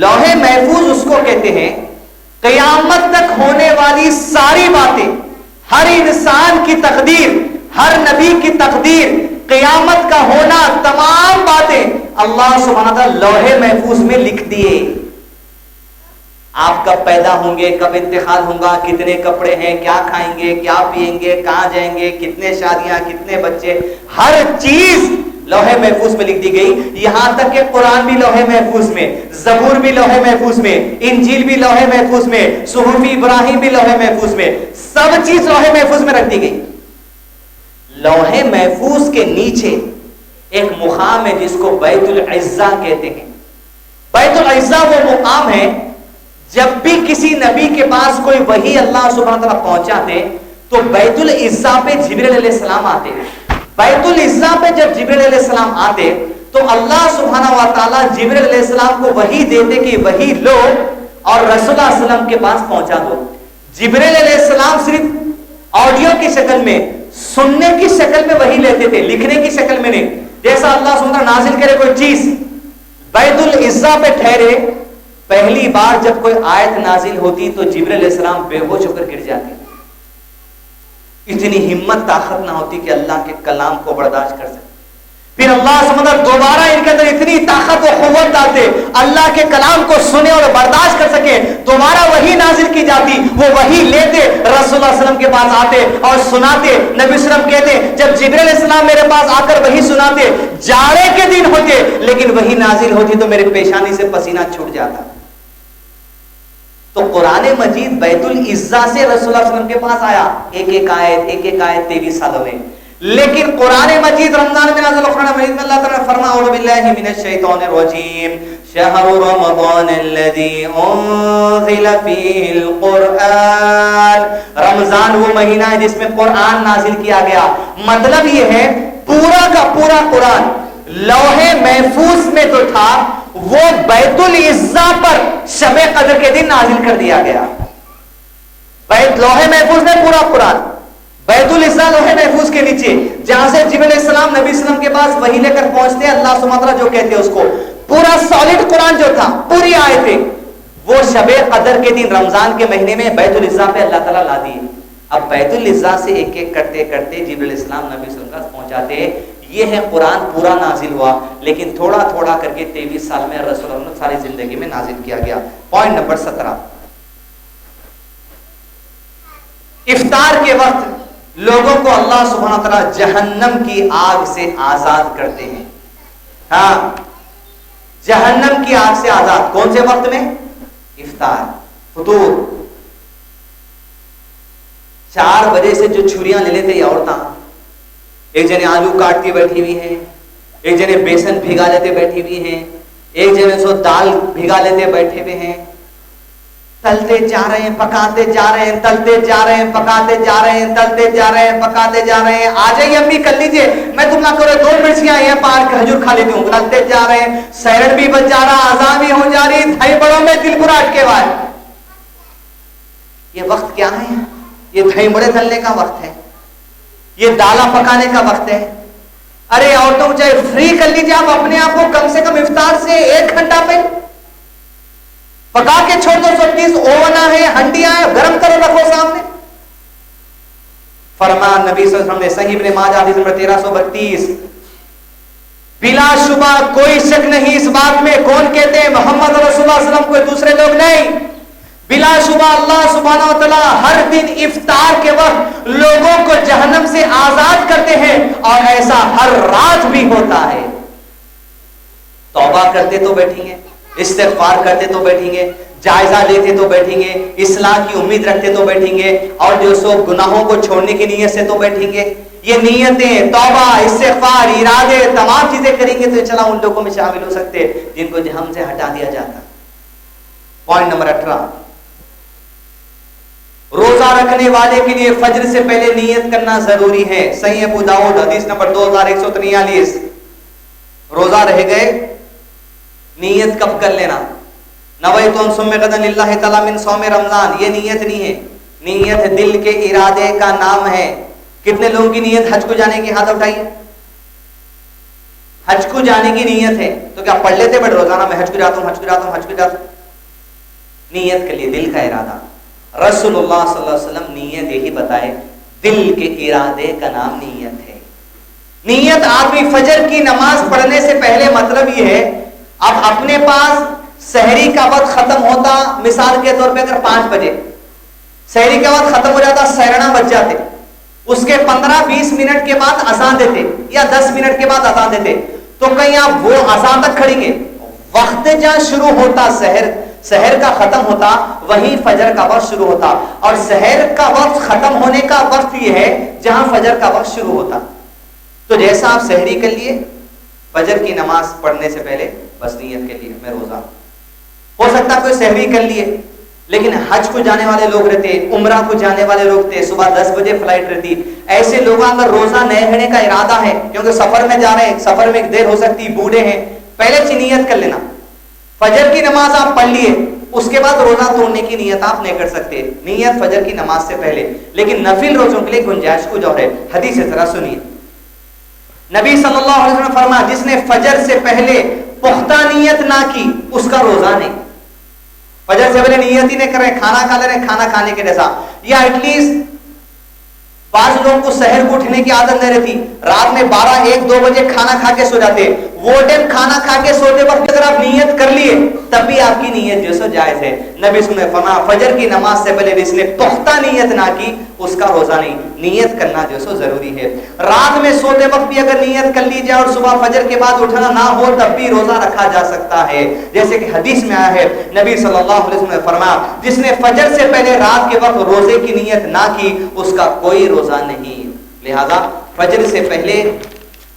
لوح محفوظ اس کو کہتے ہیں۔ قیامت تک ہونے والی ساری باتیں، ہر انسان کی تقدیر، ہر نبی کی تقدیر، قیامت کا ہونا، تمام باتیں اللہ سبحانہ تعالیٰ لوح محفوظ میں لکھ دیے۔ آپ کب پیدا ہوں گے، کب انتقال ہوگا، کتنے کپڑے ہیں، کیا کھائیں گے، کیا پیئیں گے، کہاں جائیں گے، کتنے شادیاں، کتنے بچے، ہر چیز لوح محفوظ میں لکھ دی گئی۔ یہاں تک کہ قرآن بھی لوح محفوظ میں، زبور بھی لوح محفوظ میں، انجیل بھی لوح محفوظ میں، صحف ابراہیم بھی لوح محفوظ میں، سب چیز لوح محفوظ میں رکھ دی گئی۔ لوح محفوظ کے نیچے ایک مقام ہے جس کو بیت العزہ کہتے ہیں۔ بیت العزہ وہ مقام ہے جب بھی کسی نبی کے پاس کوئی وحی اللہ سبحانہ وتعالیٰ پہنچاتے تو بیت العزہ پہ جبریل علیہ السلام آتے۔ بیت العزہ پہ جب جبریل علیہ السلام آتے تو اللہ سبحانہ وتعالیٰ جبریل علیہ السلام کو وحی دیتے کہ وحی لو اور رسول اللہ صلی اللہ علیہ وسلم کے پاس پہنچا دو۔ جبریل علیہ السلام صرف آڈیو کی شکل میں، سننے کی شکل میں وحی لیتے تھے، لکھنے کی شکل میں نہیں۔ جیسا اللہ سبحانہ وتعالیٰ نازل کرے کوئی چیز، بیت العزہ پہ ٹھہرے، پہلی بار جب کوئی آیت نازل ہوتی تو جبریل علیہ السلام بے ہوش ہو کر گر جاتے، اتنی ہمت طاقت نہ ہوتی کہ اللہ کے کلام کو برداشت کر سکتے۔ پھر اللہ سمندر دوبارہ ان کے اندر اتنی طاقت و قوت ڈالتے اللہ کے کلام کو سنے اور برداشت کر سکے، دوبارہ وحی نازل کی جاتی، وہ وحی لیتے رسول اللہ صلی اللہ علیہ وسلم کے پاس آتے اور سناتے۔ نبی صلی اللہ علیہ وسلم کہتے جب جبریل علیہ السلام میرے پاس آ کر وحی سناتے، جاڑے کے دن ہوتے لیکن وحی نازل ہوتی تو میرے پیشانی سے پسینہ چھوٹ جاتا۔ تو قرآن مجید بیت العزہ سے رسول اللہ صلی اللہ علیہ وسلم کے پاس آیا، ایک ایک آیت 23 سالوں میں۔ لیکن قرآن مجید رمضان میں نازل، قرآن مجید میں اللہ تعالیٰ نے فرمایا اعوذ باللہ من الشیطان الرجیم شہر رمضان الذی انزل فیہ القرآن، رمضان وہ مہینہ ہے جس میں قرآن نازل کیا گیا۔ مطلب یہ ہے پورا کا پورا قرآن لوح محفوظ میں تو تھا وہ بیت العزا پر شب قدر کے دن نازل کر دیا گیا. بیت لوح محفوظ میں پورا قرآن، بیت العزا لوح محفوظ کے نیچے جہاں سے جبرائیل علیہ السلام نبی السلام کے پاس وحی لے کر پہنچتے ہیں، اللہ سبحانہ وتعالیٰ جو کہتے ہیں اس کو پورا سالڈ قرآن جو تھا، پوری آیتیں، وہ شب قدر کے دن رمضان کے مہینے میں بیت العزا پہ اللہ تعالیٰ لا دیے. اب بیت العزا سے ایک ایک کرتے کرتے جبرائیل علیہ السلام نبی صلی اللہ علیہ وسلم پہنچاتے. یہ ہے قرآن پورا نازل ہوا، لیکن تھوڑا تھوڑا کر کے 23 سال میں رسول اللہ نے ساری زندگی میں نازل کیا گیا. پوائنٹ نمبر 17، افطار کے وقت لوگوں کو اللہ سبحانہ وتعالیٰ جہنم کی آگ سے آزاد کرتے ہیں. ہاں، جہنم کی آگ سے آزاد کون سے وقت میں؟ افطار، فطور. 4 بجے سے جو چھریاں لے لیتے یہ عورتاں، ایک جنے آلو کاٹتی بیٹھی ہوئی ہیں، ایک جنے بیسن بھگا لیتے بیٹھی ہوئی ہیں، ایک جنے سو دال بھگا لیتے بیٹھے ہوئے ہیں. تلتے جا رہے ہیں، پکاتے جا رہے ہیں، تلتے جا رہے ہیں، پکاتے جا رہے ہیں، تلتے جا رہے ہیں، پکاتے جا رہے ہیں. آ جائیے امی کر لیجیے، میں تم نہ کرو 2 مرچیاں ہیں پار کھجور کھا لیتی ہوں. تلتے جا رہے ہیں، سیرن بھی بچ جا رہا، اذان بھی ہو جا رہی، دھائی بڑوں میں دل برا اٹکے وائے. یہ وقت کیا ہے؟ یہ دہی بڑے تلنے کا وقت ہے، یہ دالا پکانے کا وقت ہے. ارے عورتوں کو چاہے فری کر لیجیے آپ اپنے آپ کو، کم سے کم افطار سے 1 گھنٹہ پہلے پکا کے چھوڑ دو. 130 اوون ہے، ہنڈیاں ہیں، گرم کرو رکھو سامنے. فرمان نبی صلی اللہ علیہ وسلم نے صحیح ابن ماجہ حدیث نمبر 1332، بلا شبہ کوئی شک نہیں اس بات میں، کون کہتے ہیں؟ محمد رسول اللہ صلی اللہ علیہ وسلم، کوئی دوسرے لوگ نہیں. بلا شبہ اللہ سبحانہ و تعالیٰ ہر دن افطار کے وقت لوگوں کو جہنم سے آزاد کرتے ہیں، اور ایسا ہر رات بھی ہوتا ہے. توبہ کرتے تو بیٹھیں گے، استغفار کرتے تو بیٹھیں گے، جائزہ لیتے تو بیٹھیں گے، اصلاح کی امید رکھتے تو بیٹھیں گے، اور جو سو گناہوں کو چھوڑنے کی نیت سے تو بیٹھیں گے. یہ نیتیں، توبہ، استغفار، ارادے، تمام چیزیں کریں گے تو چلا ان لوگوں میں شامل ہو سکتے جن کو جہنم سے ہٹا دیا جاتا. پوائنٹ نمبر 18، روزہ رکھنے والے کے لیے فجر سے پہلے نیت کرنا ضروری ہے. صحیح ابو داؤد حدیث نمبر 2143. روزہ رہ گئے، نیت کب کر لینا؟ نویت ان صوم غدا للہ تعالی من صوم رمضان. یہ نیت نہیں ہے، نیت دل کے ارادے کا نام ہے. کتنے لوگوں کی نیت حج کو جانے کی؟ ہاتھ اٹھائیے. حج کو جانے کی نیت ہے تو کیا پڑھ لیتے بڑے روزانہ میں حج کو جاتا ہوں، حج کو جاتا ہوں، حج کو جاتا ہوں؟ نیت کے لیے دل کا ارادہ. رسول اللہ صلی اللہ علیہ وسلم نیت یہی بتائے، دل کے ارادے کا نام نیت ہے. نیت آدمی فجر کی نماز پڑھنے سے پہلے، مطلب یہ ہے اب اپنے پاس سحری کا وقت ختم ہوتا، مثال کے طور پہ اگر 5 بجے سحری کا وقت ختم ہو جاتا، سحرنا بج جاتے، اس کے 15-20 منٹ کے بعد اذان دیتے یا 10 منٹ کے بعد اذان دیتے، تو کہیں آپ وہ اذان تک کھڑیں گے؟ وقت جہاں شروع ہوتا سحر کا ختم ہوتا، وہیں فجر کا وقت شروع ہوتا. اور سحر کا وقت ختم ہونے کا وقت یہ ہے جہاں فجر کا وقت شروع ہوتا. تو جیسا آپ سحری کر لیے، فجر کی نماز پڑھنے سے پہلے بس نیت کے لیے میں روزہ. ہو سکتا کوئی سحری کر لیے، لیکن حج کو جانے والے لوگ رہتے، عمرہ کو جانے والے لوگ تھے، صبح 10 بجے فلائٹ رہتی، ایسے لوگوں کا روزہ نہ رہنے کا ارادہ ہے کیونکہ سفر میں جا رہے ہیں، سفر میں ایک دیر ہو سکتی، بوڑھے ہیں، پہلے سے نیت کر لینا. فجر کی نماز آپ پڑھ لیے، اس کے بعد روزہ توڑنے کی نیت آپ نہیں کر سکتے، نیت فجر کی نماز سے پہلے. لیکن نفل روزوں کے لیے گنجائش کو جو ہے، حدیث ذرا سنیے. نبی صلی اللہ علیہ وسلم نے فرمایا، جس نے فجر سے پہلے پختہ نیت نہ کی اس کا روزہ نہیں. فجر سے پہلے نیت ہی نہیں کر رہے، کھانا کھا لے رہے، کھانا کھانے کے جیسا، یا ایٹ لیسٹ بعض لوگوں کو سحر کو اٹھنے کی عادت نہیں رہتی، رات میں 12-1-2 بجے کھانا کھا کے سو جاتے. وہ ٹائم کھانا کھا کے سوتے وقت اگر آپ نیت کر لیے تب بھی آپ کی نیت جو سو جائز ہے. نبی صلی اللہ علیہ وسلم نے فرمایا، فجر کی نماز سے پہلے جس نے پختہ نیت نہ کی اس کا روزہ نہیں. نیت کرنا جو سو ضروری ہے. رات میں سوتے وقت بھی اگر نیت کر لی جائے اور صبح فجر کے بعد اٹھنا نہ ہو تب بھی روزہ رکھا جا سکتا ہے. جیسے کہ حدیث میں آیا ہے، نبی صلی اللہ علیہ وسلم نے فرمایا، جس نے فجر سے پہلے رات کے وقت روزے کی نیت نہ کی اس کا کوئی روزہ نہیں. لہذا فجر سے پہلے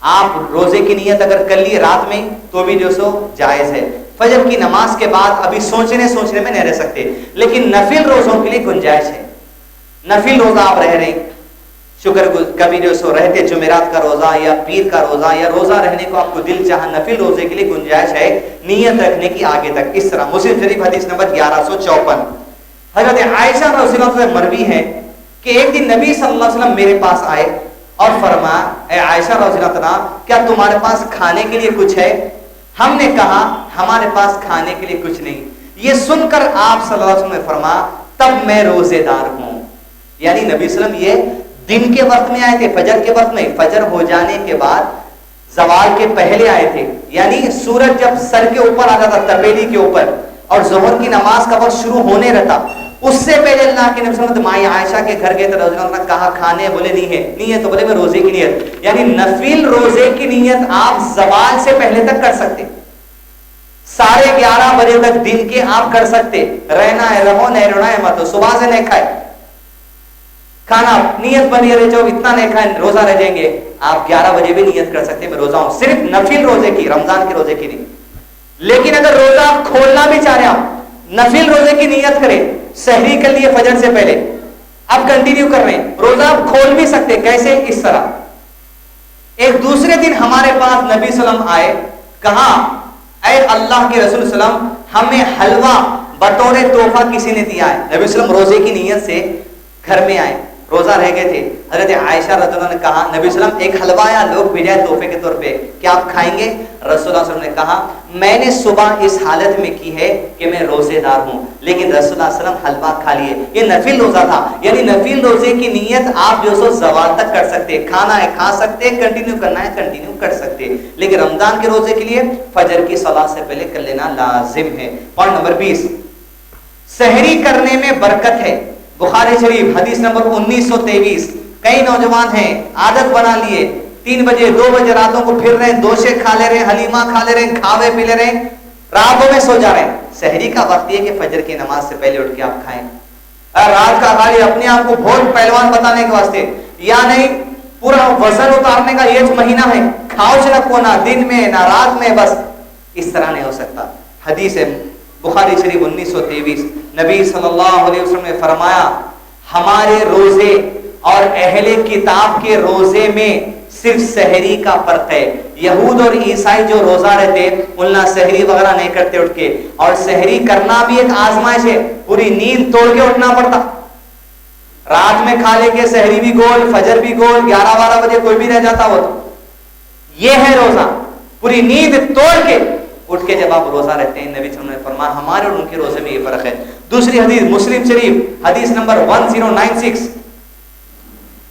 آپ روزے کی نیت اگر کر لی رات میں تو بھی جو سو جائز ہے. فجر کی نماز کے بعد ابھی سوچنے میں نہیں رہ سکتے، لیکن نفل روزوں کے لیے گنجائش ہے. نفل روزہ آپ رہ رہے ہیں، شکر کبھی جو سو رہتے جمعرات کا روزہ یا پیر کا روزہ یا روزہ رہنے کو آپ کو دل چاہا نفل روزے کے لیے گنجائش ہے نیت رکھنے کی آگے تک. اس طرح مسلم شریف حدیث نمبر 1154 حضرت عائشہ رضی اللہ عنہا مروی ہے کہ ایک دن نبی صلی اللہ علیہ وسلم میرے پاس آئے اور فرمایا اے عائشہ رضی اللہ عنہا کیا تمہارے پاس کھانے کے لیے کچھ ہے؟ ہم نے کہا ہمارے پاس کھانے کے لیے کچھ نہیں. یہ سن کر آپ صلی اللہ علیہ وسلم نے فرمایا تب میں روزے دار ہوں. یعنی نبی صلی اللہ علیہ وسلم یہ دن کے وقت میں آئے تھے, فجر کے وقت میں, فجر ہو جانے کے بعد زوال کے پہلے آئے تھے. یعنی سورج جب سر کے اوپر آتا تھا تپیلی کے اوپر اور ظہر کی نماز کا وقت شروع ہونے رہتا, اس سے پہلے اللہ کے نبی صلی اللہ علیہ وسلم مائی عائشہ کے گھر گئے تو رضی اللہ عنہ کہا کھانے؟ بولے نہیں ہے تو بولے میں روزے کی نیت. یعنی نفل روزے کی نیت آپ زوال سے پہلے تک کر سکتے, 11:30 بجے تک دن کے آپ کر سکتے. رہنا ہے رہو, نہیں رہنا ہے مت. صبح سے نہیں کھائے کھانا, نیت بنی رہے جو اتنا نہیں کھائے روزہ رہ جائیں گے. آپ 11 بجے بھی نیت کر سکتے میں روزہ ہوں, صرف نفل روزے کی, رمضان کے روزے کی نہیں. لیکن اگر روزہ آپ کھولنا بھی چاہ رہے آپ نفل روزے کی نیت کریں, سحری کر لیے فجر سے پہلے, آپ کنٹینیو کر رہے ہیں, روزہ آپ کھول بھی سکتے. کیسے؟ اس طرح. ایک دوسرے دن ہمارے پاس نبی صلی اللہ علیہ وسلم آئے, کہا اے اللہ کے رسول صلی اللہ علیہ وسلم ہمیں حلوہ بطور تحفہ کسی نے دیا ہے. نبی صلی اللہ علیہ وسلم روزے کی نیت سے گھر میں آئے, روزہ رہ گئے تھے. حضرت عائشہ رضی اللہ عنہا نے کہا نبی صلی اللہ علیہ وسلم ایک حلوہ یا لوگ بھیجائے تحفے کے طور پہ, کیا آپ کھائیں گے؟ رسول اللہ صلی اللہ علیہ وسلم نے کہا میں نے صبح اس حالت میں کی ہے کہ میں روزے دار ہوں, لیکن رسول اللہ صلی اللہ علیہ وسلم حلوہ کھا لیے. یہ نفل روزہ تھا. یعنی نفل روزے کی نیت آپ جو سو زوال تک کر سکتے, کھانا ہے کھا سکتے, کنٹینیو کرنا ہے کنٹینیو کر سکتے. لیکن رمضان کے روزے کے لیے فجر کی صلاۃ سے پہلے کر لینا لازم ہے. پوائنٹ نمبر 20, سحری کرنے میں برکت ہے. بخاری شریف حدیث نمبر 1923. کئی نوجوان ہیں عادت بنا لیے 3 بجے 2 بجے راتوں کو پھر رہے ہیں, دوشے کھا لے رہے ہیں, حلیمہ کھا لے رہے ہیں, کھاوے پی لے رہے ہیں, راتوں میں سو جا رہے ہیں. سحری کا وقت یہ کہ فجر کی نماز سے پہلے اٹھ کے آپ کھائیں. رات کا خالی اپنے آپ کو بہت پہلوان بتانے کے واسطے یا نہیں, پورا وزن اتارنے کا یہ مہینہ ہے, کھاؤ نہ نہ دن میں نہ رات میں, بس اس طرح نہیں ہو سکتا. حدیث ہے بخاری شریف 1923. نبی صلی اللہ علیہ وسلم نے فرمایا ہمارے روزے اور اہل کتاب کے روزے میں صرف سحری کا فرق ہے. یہود اور عیسائی جو روزہ رہتے انہاں سحری وغیرہ نہیں کرتے اٹھ کے, اور سحری کرنا بھی ایک آزمائش ہے, پوری نیند توڑ کے اٹھنا پڑتا. رات میں کھا لے کے سحری بھی گول, فجر بھی گول, 11-12 بجے کوئی بھی رہ جاتا ہو. یہ ہے روزہ, پوری نیند توڑ کے اٹھ کے جب آپ روزہ رہتے ہیں. نبی صلی اللہ علیہ وسلم نے فرمایا ہمارے اور ان کے روزے میں یہ فرق ہے. دوسری حدیث مسلم شریف حدیث نمبر 1096,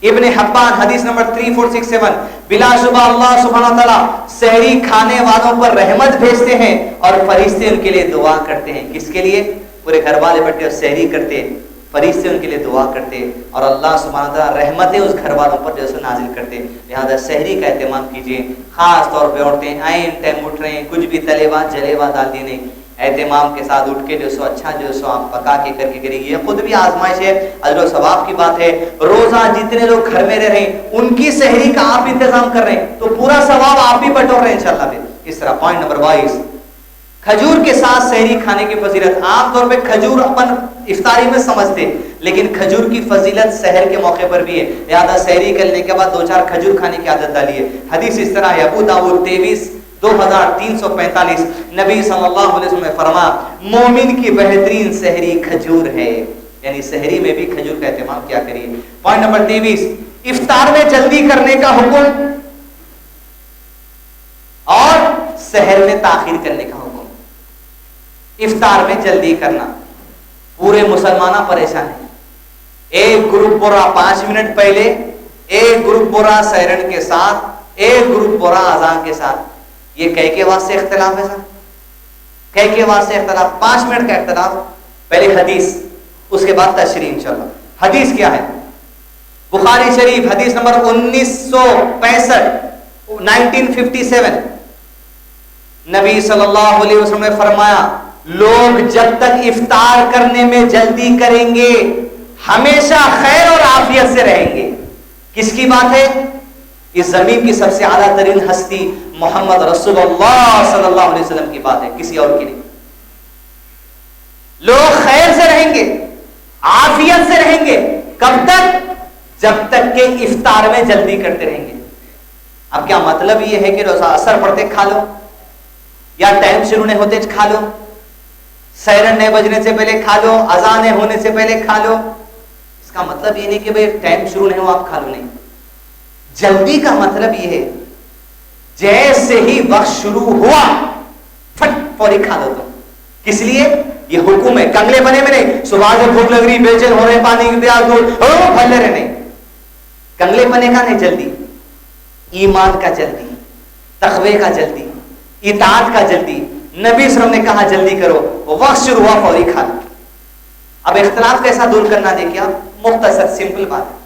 ابن حبان حدیث نمبر 3467. بلا شبہ اللہ سبحانہ تعالیٰ سحری کھانے والوں پر رحمت بھیجتے ہیں اور فرشتے ان کے لیے دعا کرتے ہیں. کس کے لیے؟ پورے گھر والے بیٹھے اور سحری کرتے, فرشتے ان کے لیے دعا کرتے اور اللہ سبحانہ تعالیٰ رحمتیں اس گھر والوں پر جیسے نازل کرتے. لہذا سحری کا اہتمام کیجیے. خاص طور پہ عورتیں عین ٹائم اٹھ رہے ہیں, کچھ بھی تلے ہوا جلے ہوا ڈال دی نہیں, اہتمام کے ساتھ اٹھ کے جو سو اچھا جو سو آپ پکا کے کر کے کریں گے. یہ خود بھی آزمائش ہے, اجر و ثواب کی بات ہے. روزہ جتنے لوگ گھر میں رہ رہے ہیں ان کی سحری کا آپ انتظام کر رہے ہیں تو پورا ثواب آپ بھی بٹور رہے ہیں انشاءاللہ پھر. اس طرح پوائنٹ نمبر 22, کھجور کے ساتھ سحری کھانے کی فضیلت. عام طور پہ کھجور اپن افطاری میں سمجھتے, لیکن کھجور کی فضیلت سحر کے موقع پر بھی ہے. لہذا سحری کرنے کے بعد 2-4 کھجور کھانے کی عادت ڈالی ہے. حدیث اس طرح ہے ابو داؤد 23,2345. نبی صلی اللہ علیہ وسلم نے فرمایا مومن کی بہترین سحری کھجور ہے. یعنی سحری میں بھی کھجور کا اہتمام کیا کریے. پوائنٹ نمبر 23, افطار میں جلدی کرنے کا حکم اور سحر میں تاخیر کرنے کا حکم. افطار میں جلدی کرنا, پورے مسلمانہ پریشان ہیں. ایک گروپ پورا 5 منٹ پہلے, ایک گروپ پورا سحرن کے ساتھ, ایک گروپ پورا اذان کے ساتھ. یہ کئی کے واسطے اختلاف ہے سر, کئی کے واسطے اختلاف, 5 منٹ کا اختلاف. پہلے حدیث اس کے بعد تشریح انشاءاللہ. حدیث کیا ہے؟ بخاری شریف حدیث نمبر 1965 1957. نبی صلی اللہ علیہ وسلم نے فرمایا لوگ جب تک افطار کرنے میں جلدی کریں گے ہمیشہ خیر اور عافیت سے رہیں گے. کس کی بات ہے؟ اس زمین کی سب سے اعلیٰ ترین ہستی محمد رسول اللہ صلی اللہ علیہ وسلم کی بات ہے, کسی اور کی نہیں. لوگ خیر سے رہیں گے, عافیت سے رہیں گے. کب تک؟ جب تک کہ افطار میں جلدی کرتے رہیں گے. اب کیا مطلب یہ ہے کہ روزہ اثر پڑتے کھا لو یا ٹائم شروع نہیں ہوتے کھا لو, سیرن نہیں بجنے سے پہلے کھا لو, اذان ہونے سے پہلے کھا لو؟ اس کا مطلب یہ نہیں کہ بھئی ٹائم شروع نہیں ہو آپ کھا لو, نہیں. جلدی کا مطلب یہ ہے جیسے ہی وقت شروع ہوا فٹ فوری کھا دو. تم کس لیے؟ یہ حکم ہے, کنگلے بنے میں نہیں. صبح سے بھوک لگ رہی, بے چین ہو رہے, پانی کی پیاس دور پھل رہے, نہیں. کنگلے بنے کا نہیں, جلدی ایمان کا جلدی, تقوی کا جلدی, اطاعت کا جلدی. نبی صلی اللہ علیہ وسلم نے کہا جلدی کرو, وقت شروع ہوا فوری کھا لو. اب اختلاف کیسا دور کرنا دیکھیں آپ, مختصر سمپل بات ہے.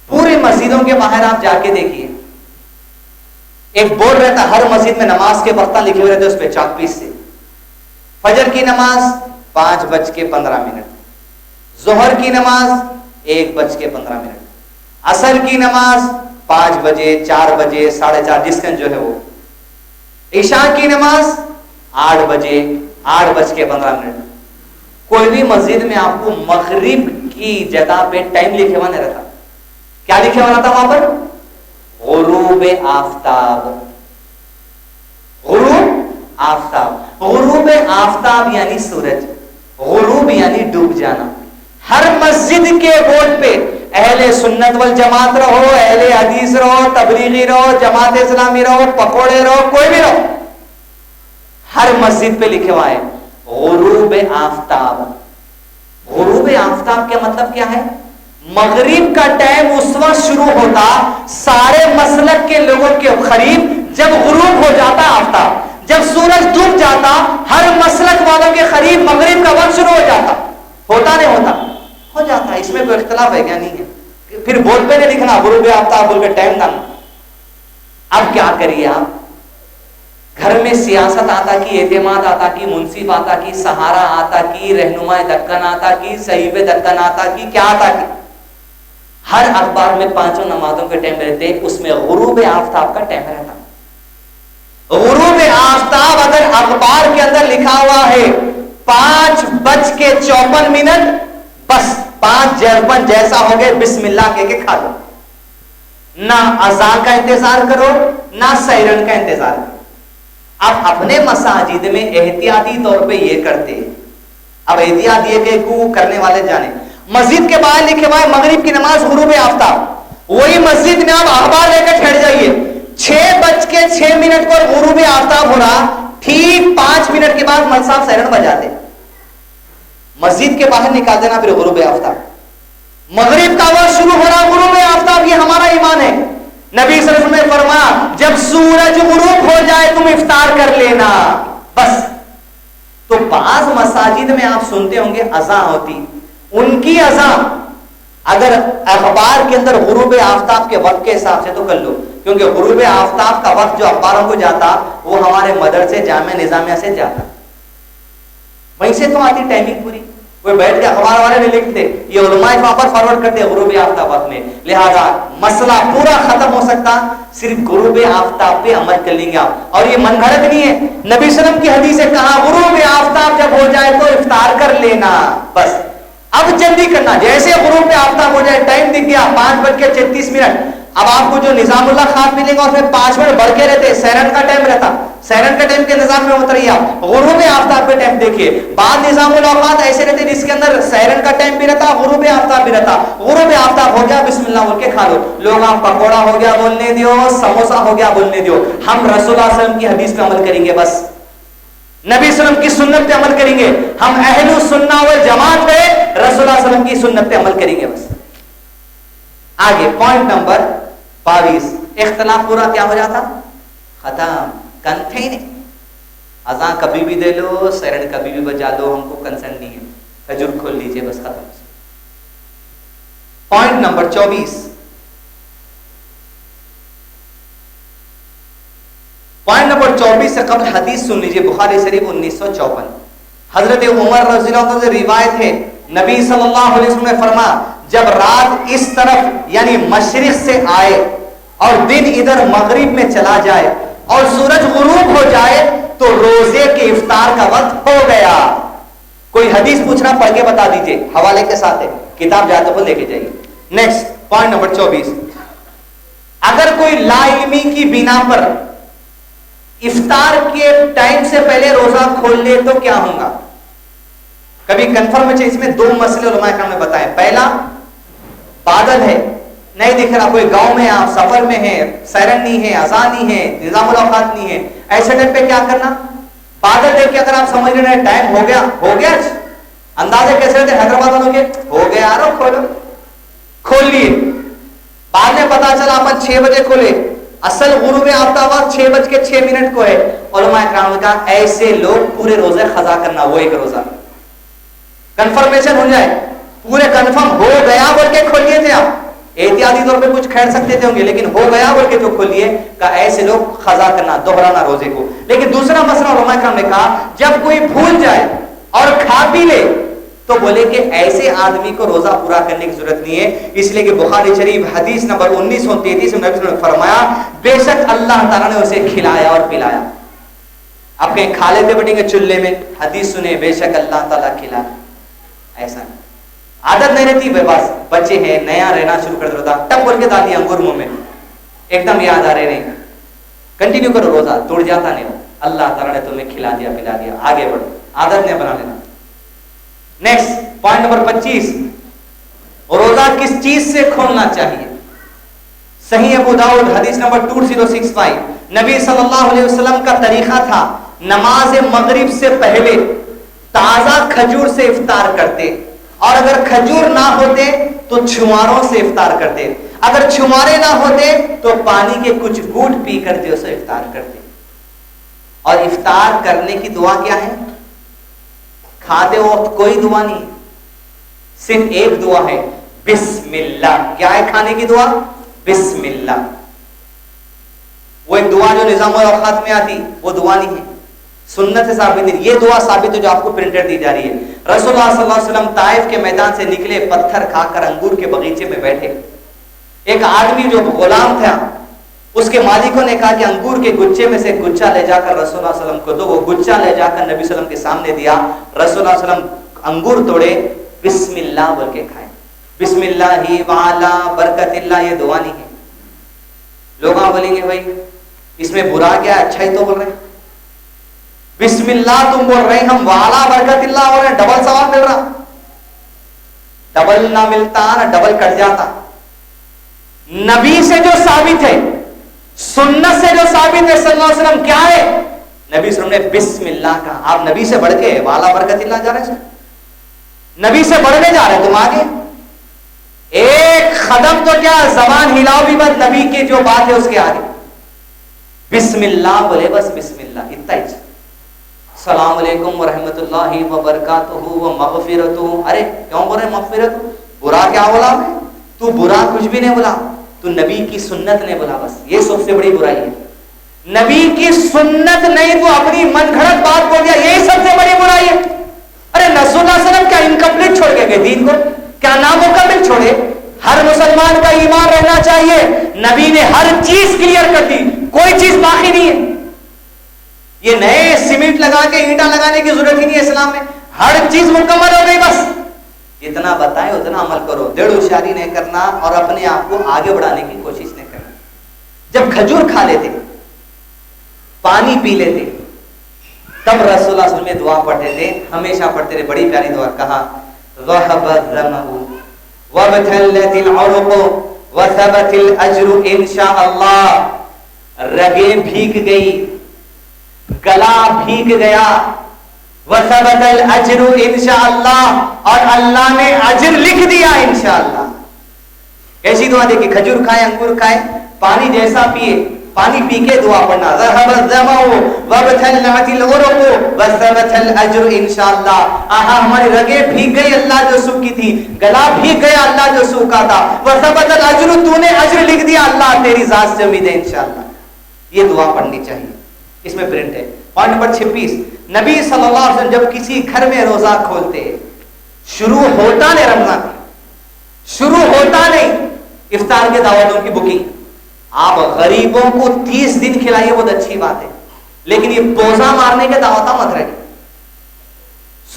پوری مسجدوں کے باہر آپ جا کے دیکھیے, ایک بورڈ رہتا ہر مسجد میں, نماز کے وقت لکھے ہوئے رہتے اس پہ چاک پیس سے. فجر کی نماز 5:15, ظہر کی نماز 1:15, عصر کی نماز 5 بجے, 4 بجے, 4:30 جس کا جو ہے وہ, عشاء کی نماز 8 بجے, 8:15. کوئی بھی مسجد میں آپ کو مغرب کی جگہ پہ ٹائم لکھے ہوا نہیں رہتا. کیا لکھے ہوا رہتا وہاں پر؟ غروب آفتاب. غروب آفتاب, غروب آفتاب یعنی سورج, غروب یعنی ڈوب جانا. ہر مسجد کے بورڈ پہ اہل سنت والجماعت رہو, اہل حدیث رہو, تبلیغی رہو, جماعت اسلامی رہو, پکوڑے رہو, کوئی بھی رہو, ہر مسجد پہ لکھے ہوا ہے غروب آفتاب. غروب آفتاب کا مطلب کیا ہے؟ مغرب کا ٹائم اس وقت شروع ہوتا سارے مسلک کے لوگوں کے قریب جب غروب ہو جاتا آفتاب, جب سورج ڈوب جاتا ہر مسلک والوں کے قریب مغرب کا وقت شروع ہو جاتا. ہوتا نہیں ہوتا؟ ہو جاتا. اس میں کوئی اختلاف ہے کیا؟ نہیں ہے. پھر بورڈ پہ نہیں لکھنا غروب آفتاب بول کے ٹائم نہ. اب کیا کریے آپ, گھر میں سیاست آتا کی, اعتماد آتا کی, منصف آتا کی, سہارا آتا کی, رہنما دکن آتا کی, صحیح دکن آتا کی, کیا آتا کی, ہر اخبار میں 5 نمازوں کے ٹائم رہتے, اس میں غروب آفتاب کا ٹائم رہتا. غروب آفتاب اگر اخبار کے اندر لکھا ہوا ہے 5:54, بس 5:53 جیسا ہو گئے بسم اللہ کہہ کے کھا دو. نہ اذان کا انتظار کرو, نہ سیرن کا انتظار کرو. اب اپنے مساجد میں احتیاطی طور پہ یہ کرتے ہیں. اب احتیاط یہ کہ کرنے والے جانے, مسجد کے باہر لکھے ہوا ہے مغرب کی نماز غروب آفتاب, وہی مسجد میں آپ اخبار لے کر ٹھہر جائیے, 6:06 پر غروب آفتاب ہو رہا, ٹھیک 5 منٹ کے بعد مل صاحب سیرن بجاتے, مسجد کے باہر نکال دینا پھر غروب آفتاب. مغرب کا وقت شروع ہو رہا غروب آفتاب, یہ ہمارا ایمان ہے. نبی صلی اللہ علیہ وسلم نے فرمایا جب سورج غروب ہو جائے تم افطار کر لینا بس. تو بعض مساجد میں آپ سنتے ہوں گے اذان ہوتی, ان کی اذان اگر اخبار کے اندر غروب آفتاب کے وقت کے حساب سے تو کر لو, کیونکہ غروب آفتاب کا وقت جو اخباروں کو جاتا وہ ہمارے مدرسے جامعہ نظامیہ سے جاتا, وہیں سے تو آتی ٹائمنگ پوری. کوئی بیٹھ کے اخبار والے نہیں لکھتے, یہ علماء وہاں پر فارورڈ کرتے غروب آفتاب وقت میں. لہذا مسئلہ پورا ختم ہو سکتا صرف غروب آفتاب پہ عمل کر لیں گے آپ, اور یہ من گھڑت نہیں ہے. نبی صلی اللہ علیہ وسلم کی حدیث سے کہا غروب آفتاب جب ہو جائے تو افطار کر لینا بس. اب جلدی کرنا, جیسے غروب آفتاب ہو جائے, ٹائم دکھ گیا 5:36, اب آپ کو جو نظام اللہ خان ملے گا اس میں 5 منٹ بڑھ کے رہتے, سیرن کا ٹائم رہتا, سیرن کے ٹائم کے نظام میں اتریے آپ, غروب آفتاب پہ ٹائم دیکھیے. بعد نظام الاوقات ایسے رہتے جس کے اندر سیرن کا ٹائم بھی رہتا, غروب آفتاب بھی رہتا. غروب آفتاب ہو گیا بسم اللہ بول کے کھا لو. لوگ آپ پکوڑا ہو گیا بولنے دیو, سموسا ہو گیا بولنے دیو, ہم رسول اللہ صلی اللہ علیہ وسلم کی حدیث پہ عمل کریں گے بس, نبی صلی اللہ علیہ وسلم کی سنت پہ عمل کریں گے. ہم اہل السنہ والجماعت پہ رسول اللہ صلی اللہ علیہ وسلم کی سنت پہ عمل کریں گے بس. آگے پوائنٹ نمبر 22, اختلاف پورا کیا ہو جاتا ختم, کنتھے ہی نہیں. اذان کبھی بھی دے لو, سیرن کبھی بھی بجا لو, ہم کو کنسرن نہیں ہے, کھجور کھول لیجئے بس ختم. پوائنٹ نمبر 24, پوائنٹ نمبر 24 سے قبل حدیث سن لیجئے, بخاری شریف 1954, حضرت عمر رضی اللہ عنہ سے روایت ہے, نبی صلی اللہ علیہ وسلم نے فرمایا جب رات اس طرف یعنی مشرق سے آئے اور دن ادھر مغرب میں چلا جائے اور سورج غروب ہو جائے تو روزے کے افطار کا وقت ہو گیا. کوئی حدیث پوچھنا پڑھ کے بتا دیجئے, حوالے کے ساتھ ہے, کتاب جاتے کو لے کے جائیے. نیکسٹ پوائنٹ نمبر 24, اگر کوئی لا علمی کی بنا پر افطار کے ٹائم سے پہلے روزہ کھول لے تو کیا ہوگا؟ کبھی کنفرمیشن, اس میں 2 مسئلے علماء کرام نے بتائے. پہلا, بادل ہے, نہیں دکھ رہا, کوئی گاؤں میں آپ سفر میں ہیں, سائرن نہیں ہے, اذان نہیں ہے, نظام الاوقات نہیں ہے, ایسے ٹائم پہ کیا کرنا؟ بادل دیکھ کے اگر آپ سمجھ رہے ہیں ٹائم ہو گیا, اندازے کیسے رہتے حیدرآباد والوں کے, ہو گیا یارو, کھول لیے. بعد میں پتا چلا اپن 6 بجے کھولے, اصل غروب آفتاب 6:06 کو ہے. علماء کرام نے کہا ایسے لوگ پورے روزے قضا کرنا, وہ ایک روزہ کنفرمیشن ہو جائے, پورے کنفرم ہو گیا بول کے کھول لیے تھے آپ, احتیاطی طور پہ کچھ کھیل سکتے تھے ہوں گے, لیکن ہو گیا بول کے جو کھول لیے, کہا ایسے لوگ قضا کرنا, دوہرانا روزے کو. لیکن دوسرا مسئلہ علماء کرام نے کہا جب کوئی بھول جائے اور کھا پی لے تو بولے کہ ایسے آدمی کو روزہ پورا کرنے کی ضرورت نہیں ہے, اس لیے کہ بخاری شریف حدیث نمبر 1933 میں نبی نے فرمایا بے شک اللہ تعالیٰ نے اسے کھلایا اور پلایا. آپ کہیں کھا لیتے بیٹھیں گے چولہے میں, حدیث سنے بے شک اللہ تعالیٰ کھلایا, ایسا نہیں. عادت نہیں رہتی, بس بچے ہیں نیا رہنا شروع کر دیتا, ٹپ بول کے ڈال دیا انگور منہ میں, ایک دم یاد آ رہے نہیں, کنٹینیو کرو روزہ, ٹوٹ جاتا نہیں, اللہ تعالیٰ نے تمہیں کھلا دیا پلا دیا, آگے بڑھو, عادت نہیں بنا لینا. نیکسٹ پوائنٹ نمبر 25, روزہ کس چیز سے کھولنا چاہیے؟ صحیح ابو داؤد حدیث نمبر 2065, نبی صلی اللہ علیہ وسلم کا طریقہ تھا نماز مغرب سے پہلے تازہ کھجور سے افطار کرتے, اور اگر کھجور نہ ہوتے تو چھواروں سے افطار کرتے, اگر چھوارے نہ ہوتے تو پانی کے کچھ گھونٹ پی کر جو سے افطار کرتے. اور افطار کرنے کی دعا کیا ہے؟ کھاتے وقت کوئی دعا نہیں, صرف ایک دعا ہے, بسم اللہ. کیا ہے کھانے کی دعا؟ بسم اللہ. وہ ایک دعا جو نظام الاوقات میں آتی وہ دعا نہیں ہے, سنت سے ثابت ہے. یہ دعا ثابت ہے جو آپ کو پرنٹر دی جا رہی ہے. رسول اللہ صلی اللہ علیہ وسلم طائف کے میدان سے نکلے, پتھر کھا کر انگور کے باغیچے میں بیٹھے. ایک آدمی جو غلام تھا, اس کے مالکوں نے کہا کہ انگور کے گچھے میں سے گچھا لے جا کر رسول اللہ صلی اللہ علیہ وسلم کو دو. وہ گچھا لے جا کر نبی صلی اللہ علیہ وسلم کے سامنے دیا. رسول اللہ صلی اللہ علیہ وسلم انگور توڑے, بسم اللہ بول کے کھائے. بسم اللہ وعلا برکت اللہ, یہ دعا نہیں ہے. لوگ آپ بولیں گے بھائی اس میں برا کیا ہے, اچھا ہی تو بول رہے ہیں. بسم اللہ تم بول رہے ہیں, ہم وعلا برکت اللہ بول رہے ہیں, ڈبل ثواب مل رہا. ڈبل نہ ملتا نہ ڈبل کٹ جاتا. نبی سے جو ثابت ہے, سنت سے جو ثابت ہے صلی اللہ علیہ وسلم, کیا ہے؟ نبی صلی اللہ علیہ وسلم نے بسم اللہ کہا. آپ نبی سے بڑھ کے والا برکت اللہ جا رہے ہیں, نبی سے بڑھنے جا رہے ہیں تم آگے. ایک قدم تو کیا زبان ہلاؤ بھی بس, نبی کی جو بات ہے اس کے آگے بسم اللہ بولے, بس بسم اللہ اتنا ہی. السلام علیکم ورحمۃ اللہ وبرکاتہ ومغفرتہ. ارے کیوں بول رہے مغفرت؟ برا کیا بولا میں؟ تو برا کچھ بھی نہیں بولا, تو نبی کی سنت نے بولا, بس یہ سب سے بڑی برائی ہے. نبی کی سنت نہیں تو اپنی من گھڑت بات بول دیا, یہی سب سے بڑی برائی ہے. ارے رسول اللہ صلی اللہ علیہ وسلم کیا انکمپلیٹ چھوڑ کے گئے دین کو؟ کیا نامکمل چھوڑے؟ ہر مسلمان کا ایمان رہنا چاہیے. نبی نے ہر چیز کلیئر کر دی, کوئی چیز باقی نہیں ہے. یہ نئے سیمنٹ لگا کے اینٹا لگانے کی ضرورت ہی نہیں ہے اسلام میں, ہر چیز مکمل ہو گئی. بس جتنا بتائیں اتنا عمل کرو, دیڑھ ہوشیاری نہیں کرنا اور اپنے آپ کو آگے بڑھانے کی کوشش نہیں کرنا. جب کھجور کھا لیتے, پانی پی لیتے, تب رسول اللہ صلی اللہ علیہ وسلم دعا پڑھتے تھے, ہمیشہ پڑھتے تھے, بڑی پیاری دعا. کہا ذهب الظمأ وابتلت العروق وثبت الاجر انشاء اللہ. رگیں بھیگ گئی, گلا بھیگ گیا, وثبت الاجر انشاءاللہ, اور اللہ نے اجر لکھ دیا انشاءاللہ. ایسی دعا دیکھیں, کھجور کھائے, انگور کھائے, پانی جیسا پیے, پانی پی کے دعا پڑھنا. ذهب الظمأ وابتلت العروق وثبت الاجر انشاءاللہ. آہا ہماری رگیں بھیگ گئی, اللہ جو سو کی تھی, گلا بھیگ گیا, اللہ جو سو کا تھا. وثبت الاجر, تو نے اجر لکھ دیا, اللہ تیری ذات سے امید ہے انشاءاللہ. یہ دعا پڑھنی چاہیے, اس میں پرنٹ ہے. پوائنٹ نمبر 26, نبی صلی اللہ علیہ وسلم جب کسی گھر میں روزہ کھولتے, شروع ہوتا نہیں رمضان, شروع ہوتا نہیں افطار کے دعوتوں کی بکنگ. آپ غریبوں کو 30 دن کھلائیے, بہت اچھی بات ہے, لیکن یہ پوزا مارنے کے دعوتہ مت رہے.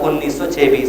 1926।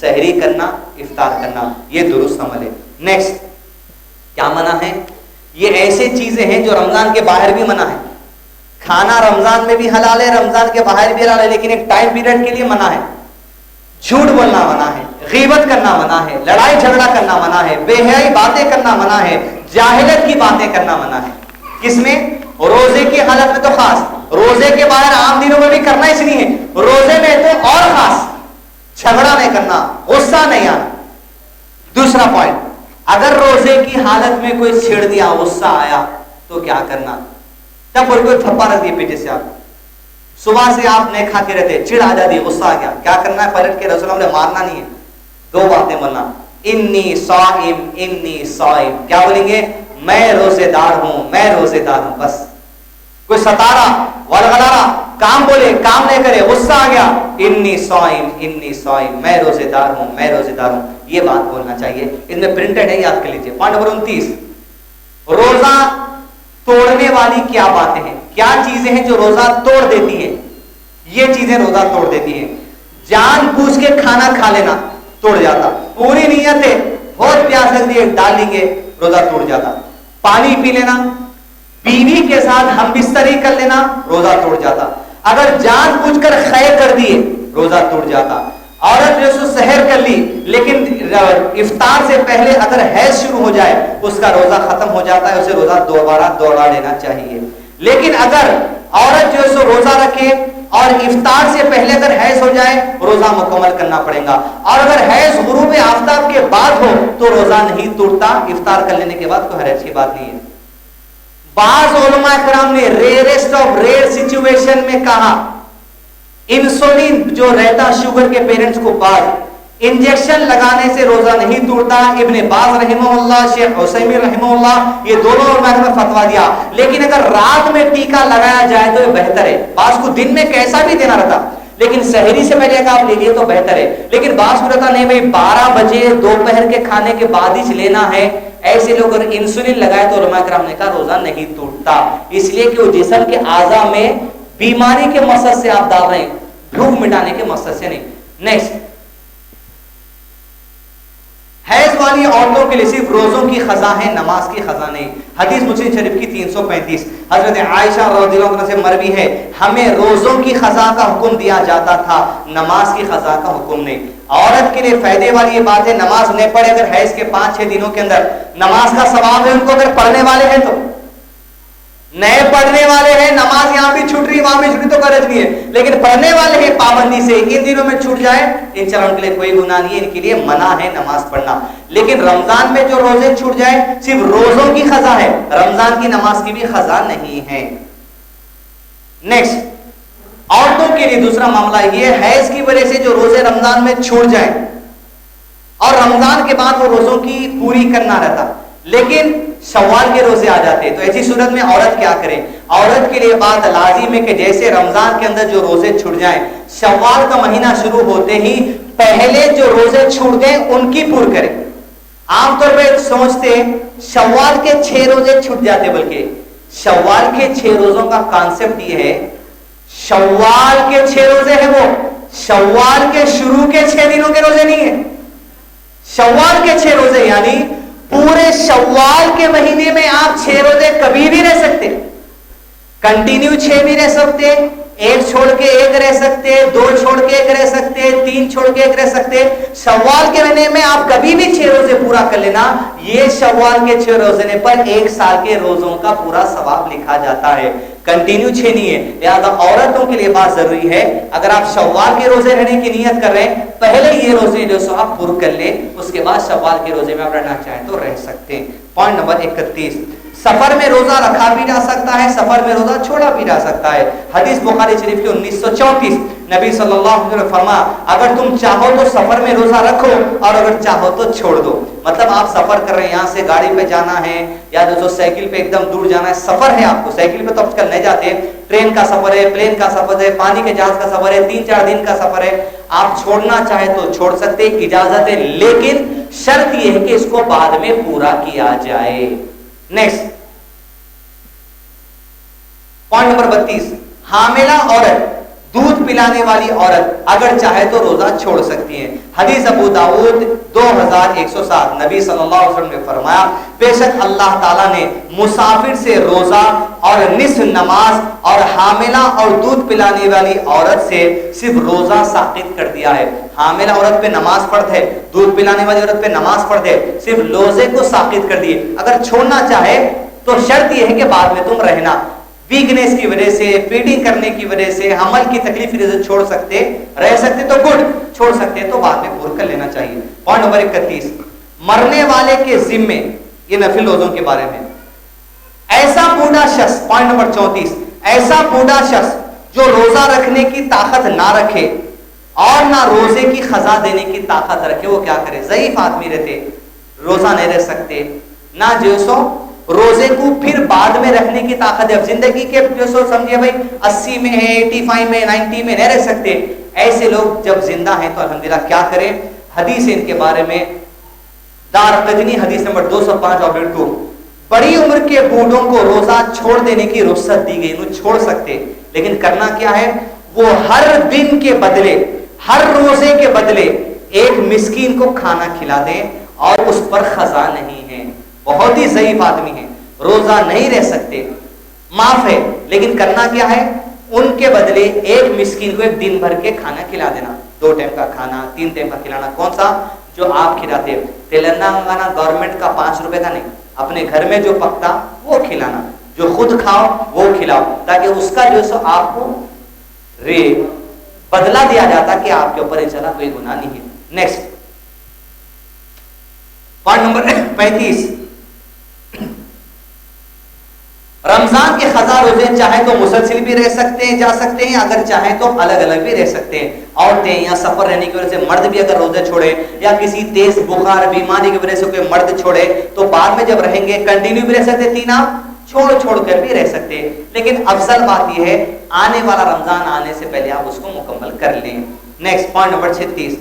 سحری کرنا، افطار کرنا، یہ درست عمل ہے۔ نیکسٹ کیا منع ہے؟ یہ ایسے چیزیں ہیں جو رمضان کے باہر بھی منع ہے۔ کھانا رمضان میں بھی حلال ہے، رمضان کے باہر بھی حلال ہے، لیکن ایک ٹائم پیریڈ کے لیے منع ہے۔ جھوٹ بولنا منع ہے، غیبت کرنا منع ہے، لڑائی جھگڑا کرنا منع ہے، بے حیائی باتیں کرنا منع ہے، جاہلیت کی باتیں کرنا منع ہے۔ کس میں؟ روزے کی حالت میں تو خاص، روزے کے باہر عام دنوں میں بھی کرنا اس لیے ہے، روزے میں تو اور خاص، جھگڑا نہیں کرنا، غصہ نہیں آنا۔ دوسرا پوائنٹ، اگر روزے کی حالت میں کوئی چھیڑ دیا، غصہ آیا تو کیا کرنا؟ تب کوئی تھپا رکھ دیا پیچھے سے، آپ صبح سے آپ نہیں کھا کے رہتے، چڑ آ جاتی، غصہ آ گیا، کیا کرنا ہے؟ پلٹ کے رسول نے مارنا نہیں ہے، دو باتیں بولنا، انی صائم، انی صائم، کیا بولیں گے؟ میں روزے دار ہوں، میں روزے دار ہوں، بس۔ کوئی ستارا ولغلارا کام بولے، کام نہیں کرے، غصہ آ گیا، انی صائم، انی صائم، میں روزے دار ہوں، میں روزے دار ہوں، یہ بات بولنا چاہیے۔ اس میں پرنٹڈ ہے، یاد کر لیجیے۔ پوائنٹ نمبر 29، روزہ توڑنے والی کیا باتیں ہیں، کیا چیزیں ہیں جو روزہ توڑ دیتی ہیں؟ یہ چیزیں روزہ توڑ دیتی ہیں۔ جان بوجھ کے کھانا کھا لینا توڑ جاتا، پوری نیت ہے، بہت پیاس لگ رہی ہے، ڈال لیں گے، روزہ توڑ جاتا۔ پانی پی لینا، بیوی کے ساتھ ہم بستری کر لینا، روزہ توڑ جاتا۔ اگر جان بوجھ کر خے کر دیے، روزہ توڑ جاتا۔ عورت جو سو سحر کر لی، لیکن افطار سے پہلے اگر حیض شروع ہو جائے، اس کا روزہ ختم ہو جاتا ہے، اسے روزہ دوبارہ دوہرا لینا چاہیے۔ لیکن اگر عورت جو سو روزہ رکھے اور افطار سے پہلے اگر حیض ہو جائے، روزہ مکمل کرنا پڑے گا۔ اور اگر حیض غروب آفتاب کے بعد ہو تو روزہ نہیں ٹوٹتا، افطار کر لینے کے بعد کوئی حرج کی بات نہیں ہے۔ بعض علماء کرام نے ریئرسٹ آف ریئر سچویشن میں کہا، انسولین جو رہتا شوگر کے پیرنٹس کو، بعد انجیکشن لگانے سے روزہ نہیں ٹوٹتا۔ ابن باز رحمہ اللہ، شیخ عثیمین رحمہ اللہ، یہ دونوں علماء نے فتوا دیا۔ لیکن اگر رات میں ٹیکا لگایا جائے تو یہ بہتر ہے۔ بعض کو دن میں کیسا بھی دینا رہتا، لیکن سحری سے پہلے اگر آپ لے لیے تو بہتر ہے۔ لیکن بعض کو رہتا نہیں بھائی 12 بجے دوپہر کے کھانے کے بعد ہی لینا ہے، ایسے لوگ اگر انسولین لگائے تو علماء کرام نے کہا روزہ نہیں ٹوٹتا، اس لیے کہ وہ جسم کے اعضاء میں بیماری کے مقصد سے آپ ڈال رہے ہیں، بھوک مٹانے کے مقصد سے نہیں۔ نیکسٹ، حیض والی عورتوں کے لیے صرف روزوں کی قضا ہے، نماز کی قضا نہیں۔ حدیث مسلم شریف کی 335، حضرت عائشہ رضی اللہ عنہ سے مروی ہے، ہمیں روزوں کی قضا کا حکم دیا جاتا تھا، نماز کی قضا کا حکم نہیں۔ عورت کے لیے فائدے والی یہ بات ہے، نماز نہیں پڑھے اگر حیض کے 5-6 دنوں کے اندر، نماز کا ثواب ہے ان کو۔ اگر پڑھنے والے ہیں تو، نئے پڑھنے والے ہیں، نماز یہاں بھی چھوٹ رہی وہاں بھی چھوٹ رہی تو غرض نہیں ہے، لیکن پڑھنے والے ہیں پابندی سے، ان دنوں میں چھوٹ جائے انشاءاللہ ان کے لیے کوئی گناہ نہیں ہے، ان کے لیے منع ہے نماز پڑھنا۔ لیکن رمضان میں جو روزے چھوٹ جائے صرف روزوں کی قضا ہے، رمضان کی نماز کی بھی قضا نہیں ہے۔ نیکسٹ، عورتوں کے لیے دوسرا معاملہ یہ، حیض کی وجہ سے جو روزے رمضان میں چھوٹ جائیں اور رمضان کے بعد وہ روزوں کی پوری کرنا رہتا، لیکن شوال کے روزے آ جاتے، تو ایسی صورت میں عورت کیا کرے؟ عورت کے لیے بات لازم ہے کہ جیسے رمضان کے اندر جو روزے چھوٹ جائیں، شوال کا مہینہ شروع ہوتے ہی پہلے جو روزے چھوٹ گئے ان کی پور کرے۔ عام طور پہ سوچتے شوال کے 6 روزے چھوٹ جاتے، بلکہ شوال کے 6 روزوں کا کانسیپٹ یہ ہے، شوال کے 6 روزے ہیں وہ شوال کے شروع کے 6 دنوں کے روزے نہیں ہیں، شوال کے 6 روزے، یعنی پورے شوال کے مہینے میں آپ 6 روزے کبھی بھی رہ سکتے، کنٹینیو 6 بھی رہ سکتے، 1 چھوڑ کے 1 رہ سکتے، 2 چھوڑ کے 1 رہ سکتے، 3 چھوڑ کے 1 رہ سکتے۔ شوال کے مہینے میں آپ کبھی بھی 6 روزے پورا کر لینا، یہ شوال کے 6 روزے پر 1 سال کے روزوں کا پورا ثواب لکھا جاتا ہے، کنٹینیو 6 نہیں ہے۔ لہذا عورتوں کے لیے بات ضروری ہے، اگر آپ شوال کے روزے رہنے کی نیت کر رہے ہیں، پہلے یہ روزے جو سو آپ پور کر لیں، اس کے بعد شوال کے روزے میں آپ رہنا چاہیں تو رہ سکتے ہیں۔ پوائنٹ نمبر 31، سفر میں روزہ رکھا بھی جا سکتا ہے، سفر میں روزہ چھوڑا بھی جا سکتا ہے۔ حدیث بخاری شریف کی 1934، نبی صلی اللہ علیہ وسلم نے فرمایا، اگر تم چاہو تو سفر میں روزہ رکھو اور اگر چاہو تو چھوڑ دو۔ مطلب آپ سفر کر رہے ہیں، یہاں سے گاڑی پہ جانا ہے یا جو سائیکل پہ ایک دم دور جانا ہے، سفر ہے آپ کو، سائیکل پہ تو آج کل نہیں جاتے، ٹرین کا سفر ہے، پلین کا سفر ہے، پانی کے جہاز کا سفر ہے، 3-4 دن کا سفر ہے، آپ چھوڑنا چاہے تو چھوڑ سکتے، اجازت ہے، لیکن شرط یہ ہے کہ اس کو بعد میں پورا کیا جائے۔ نیکسٹ، پوائنٹ نمبر 32، حاملہ عورت دودھ پلانے والی عورت اگر چاہے تو روزہ چھوڑ سکتی ہیں. حدیث ابو داؤد 2107 نبی صلی اللہ علیہ وسلم نے فرمایا بے شک اللہ تعالیٰ نے مسافر سے روزہ اور نصف نماز اور حاملہ اور دودھ پلانے والی عورت سے صرف روزہ ساقط کر دیا ہے. حاملہ عورت پہ نماز فرض ہے, دودھ پلانے والی عورت پہ نماز فرض ہے, صرف روزے کو ساقط کر دیے. اگر چھوڑنا چاہے تو شرط یہ ہے کہ بعد میں تم رہنا, ویکنیس کی وجہ سے, فیڈنگ کرنے کی وجہ سے, حمل کی تکلیف کی وجہ سے چھوڑ سکتے, رہ سکتے تو گڈ, چھوڑ سکتے تو بعد میں پورا کر لینا چاہیے. پوائنٹ نمبر 31, مرنے والے کے ذمے, یہ نفل روزوں کے بارے میں, ایسا بوڑھا شخص, پوائنٹ نمبر 34, ایسا بوڑھا شخص جو روزہ رکھنے کی طاقت نہ رکھے اور نہ روزے کی قضا دینے کی طاقت رکھے, وہ کیا کرے؟ ضعیف آدمی رہتے, روزہ نہیں رکھ سکتے, نہ جو سو روزے کو پھر بعد میں رکھنے کی طاقت ہے. اب زندگی کے جو سو سمجھے بھائی 80 میں ہے, 85 میں, 90 میں نہیں رہ سکتے, ایسے لوگ جب زندہ ہیں تو الحمدللہ کیا کریں؟ حدیث ان کے بارے میں دارقطنی حدیث نمبر 205/2, بڑی عمر کے بوڑھوں کو روزہ چھوڑ دینے کی رخصت دی گئی, وہ چھوڑ سکتے, لیکن کرنا کیا ہے؟ وہ ہر دن کے بدلے, ہر روزے کے بدلے ایک مسکین کو کھانا کھلا دیں اور اس پر قضا نہیں ہے. بہت ہی ضعیف آدمی ہیں, روزہ نہیں رہ سکتے, معاف ہے, لیکن کرنا کیا ہے؟ ان کے بدلے ایک مسکین کو ایک دن بھر کے کھانا کھلا دینا, 2 ٹائم کا کھانا, 3 ٹائم کا کھلانا. کون سا؟ جو آپ کھلاتے ہیں. تلنگانہ گورنمنٹ کا 5 روپے کا نہیں, اپنے گھر میں جو پکتا وہ کھلانا, جو خود کھاؤ وہ کھلاؤ, تاکہ اس کا جو سو آپ کو بدلہ دیا جاتا کہ آپ کے اوپر انشاءاللہ کوئی گناہ نہیں ہے. نیکسٹ پوائنٹ نمبر 35, رمضان کے قضا روزے چاہے تو مسلسل بھی رہ سکتے ہیں, جا سکتے ہیں, اگر چاہیں تو الگ الگ بھی رہ سکتے ہیں. عورتیں یا سفر رہنے کی وجہ سے مرد بھی اگر روزے چھوڑے, یا کسی تیز بخار بیماری کی وجہ سے کوئی مرد چھوڑے, تو بعد میں جب رہیں گے کنٹینیو بھی رہ سکتے, 3 آپ چھوڑ کر بھی رہ سکتے ہیں. لیکن افضل بات یہ ہے آنے والا رمضان آنے سے پہلے آپ اس کو مکمل کر لیں. نیکسٹ پوائنٹ نمبر 36,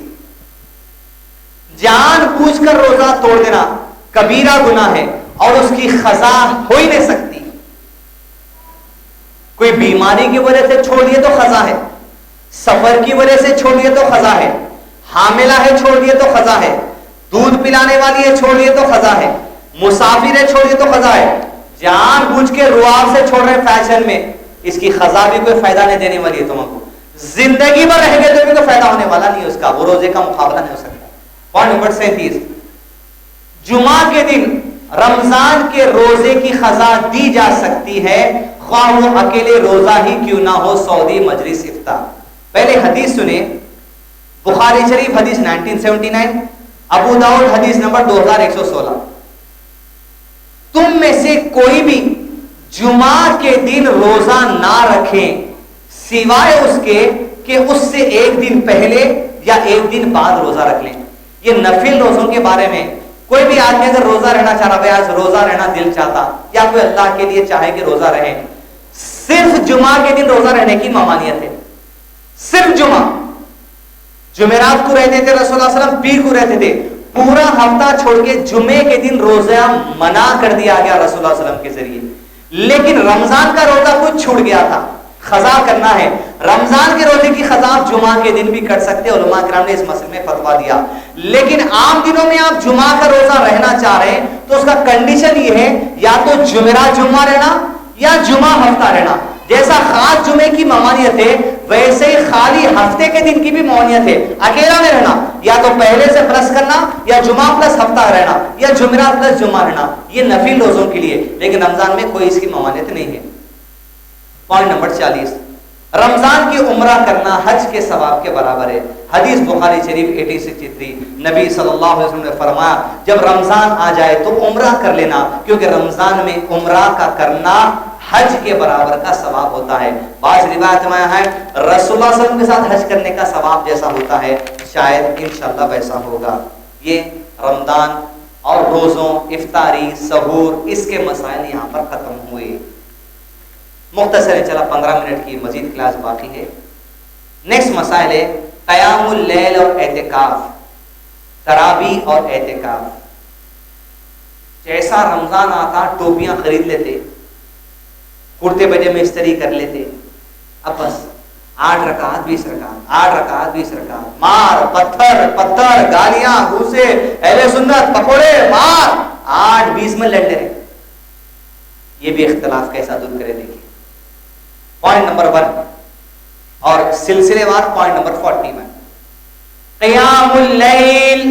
جان بوجھ کر روزہ توڑ دینا کبیرہ گناہ ہے اور اس کی قضا ہو ہی نہیں سکتی. کوئی بیماری کی وجہ سے چھوڑ دیے تو قضا ہے, سفر کی وجہ سے چھوڑ دیے تو قضا ہے, حاملہ ہے چھوڑ دیے تو قضا ہے, دودھ پلانے والی ہے چھوڑ دیے تو قضا ہے, مسافر ہے چھوڑ دیے تو قضا ہے. جان بوجھ کے رواب سے چھوڑ رہے فیشن میں, اس کی قضا بھی کوئی فائدہ نہیں دینے والی ہے تم کو, زندگی بھر رہیں گے تو بھی کوئی فائدہ ہونے والا نہیں اس کا, وہ روزے کا مقابلہ نہیں ہو سکتا. پوائنٹ نمبر 37, جمعہ کے دن رمضان کے روزے کی قضا دی جا سکتی ہے, خواہ وہ اکیلے روزہ ہی کیوں نہ ہو. سعودی مجلس افتاء. پہلے حدیث سنیں, بخاری شریف حدیث 1979, ابو داؤد حدیث نمبر 2116, تم میں سے کوئی بھی جمعہ کے دن روزہ نہ رکھے سوائے اس کے کہ اس سے ایک دن پہلے یا ایک دن بعد روزہ رکھ لیں. یہ نفل روزوں کے بارے میں, کوئی بھی آدمی اگر روزہ رہنا چاہ رہا, بھائی آج روزہ رہنا دل چاہتا, یا کوئی اللہ کے لیے چاہے کہ روزہ رہے, صرف جمعہ کے دن روزہ رہنے کی ممانعت ہے. صرف جمعرات کو رہتے تھے رسول اللہ صلی اللہ علیہ وسلم, پیر کو رہتے تھے, پورا ہفتہ چھوڑ کے جمعے کے دن روزہ منع کر دیا گیا رسول اللہ صلی اللہ علیہ وسلم کے ذریعے. لیکن رمضان کا روزہ کچھ چھوٹ گیا تھا, قضا کرنا ہے. رمضان کے روزے کی قضا آپ جمعہ کے دن بھی کر سکتے, علماء کرام نے اس مسئلے میں فتویٰ دیا. لیکن عام دنوں میں آپ جمعہ کا روزہ رہنا چاہ رہے ہیں تو اس کا کنڈیشن یہ ہے یا تو جمعہ رہنا یا جمعہ ہفتہ رہنا. جیسا خاص جمعے کی ممانعت ہے ویسے ہی خالی ہفتے کے دن کی بھی ممانعت ہے. اکیلا میں رہنا, یا تو پہلے سے پلس کرنا, یا جمعہ پلس ہفتہ رہنا, یا جمعرات پلس جمعہ رہنا, یہ نفل روزوں کے لیے. لیکن رمضان میں کوئی اس کی ممانعت نہیں ہے. پوائنٹ نمبر 40, رمضان کی عمرہ کرنا حج کے ثواب کے برابر ہے. حدیث بخاری شریف 8063, نبی صلی اللہ علیہ وسلم نے فرمایا جب رمضان آ جائے تو عمرہ کر لینا, کیونکہ رمضان میں عمرہ کا کرنا حج کے برابر کا ثواب ہوتا ہے. بعض روایت میں ہے رسول اللہ صلی اللہ علیہ وسلم کے ساتھ حج کرنے کا ثواب جیسا ہوتا ہے شاید انشاءاللہ ویسا ہوگا. یہ رمضان اور روزوں, افطاری, سحور, اس کے مسائل یہاں پر ختم ہوئے. مختصر چلا 15 منٹ کی مزید کلاس باقی ہے. نیکسٹ مسائل ہے قیام اللیل اور اعتکاف, تراویح اور اعتکاف. جیسا رمضان آتا ٹوپیاں خرید لیتے, کرتے پاجامے استری کر لیتے, اب بس 8 رکعت 20 رکعت 8 رکعت 20 رکعت، مار پتھر گالیاں گھوسے، اہل سنت پکوڑے مار، 8-20 میں لڑتے رہے. یہ بھی اختلاف کیسا دور کرے دیکھیے. پوائنٹ نمبر 1 اور سلسلے وار پوائنٹ نمبر 41. قیام اللیل.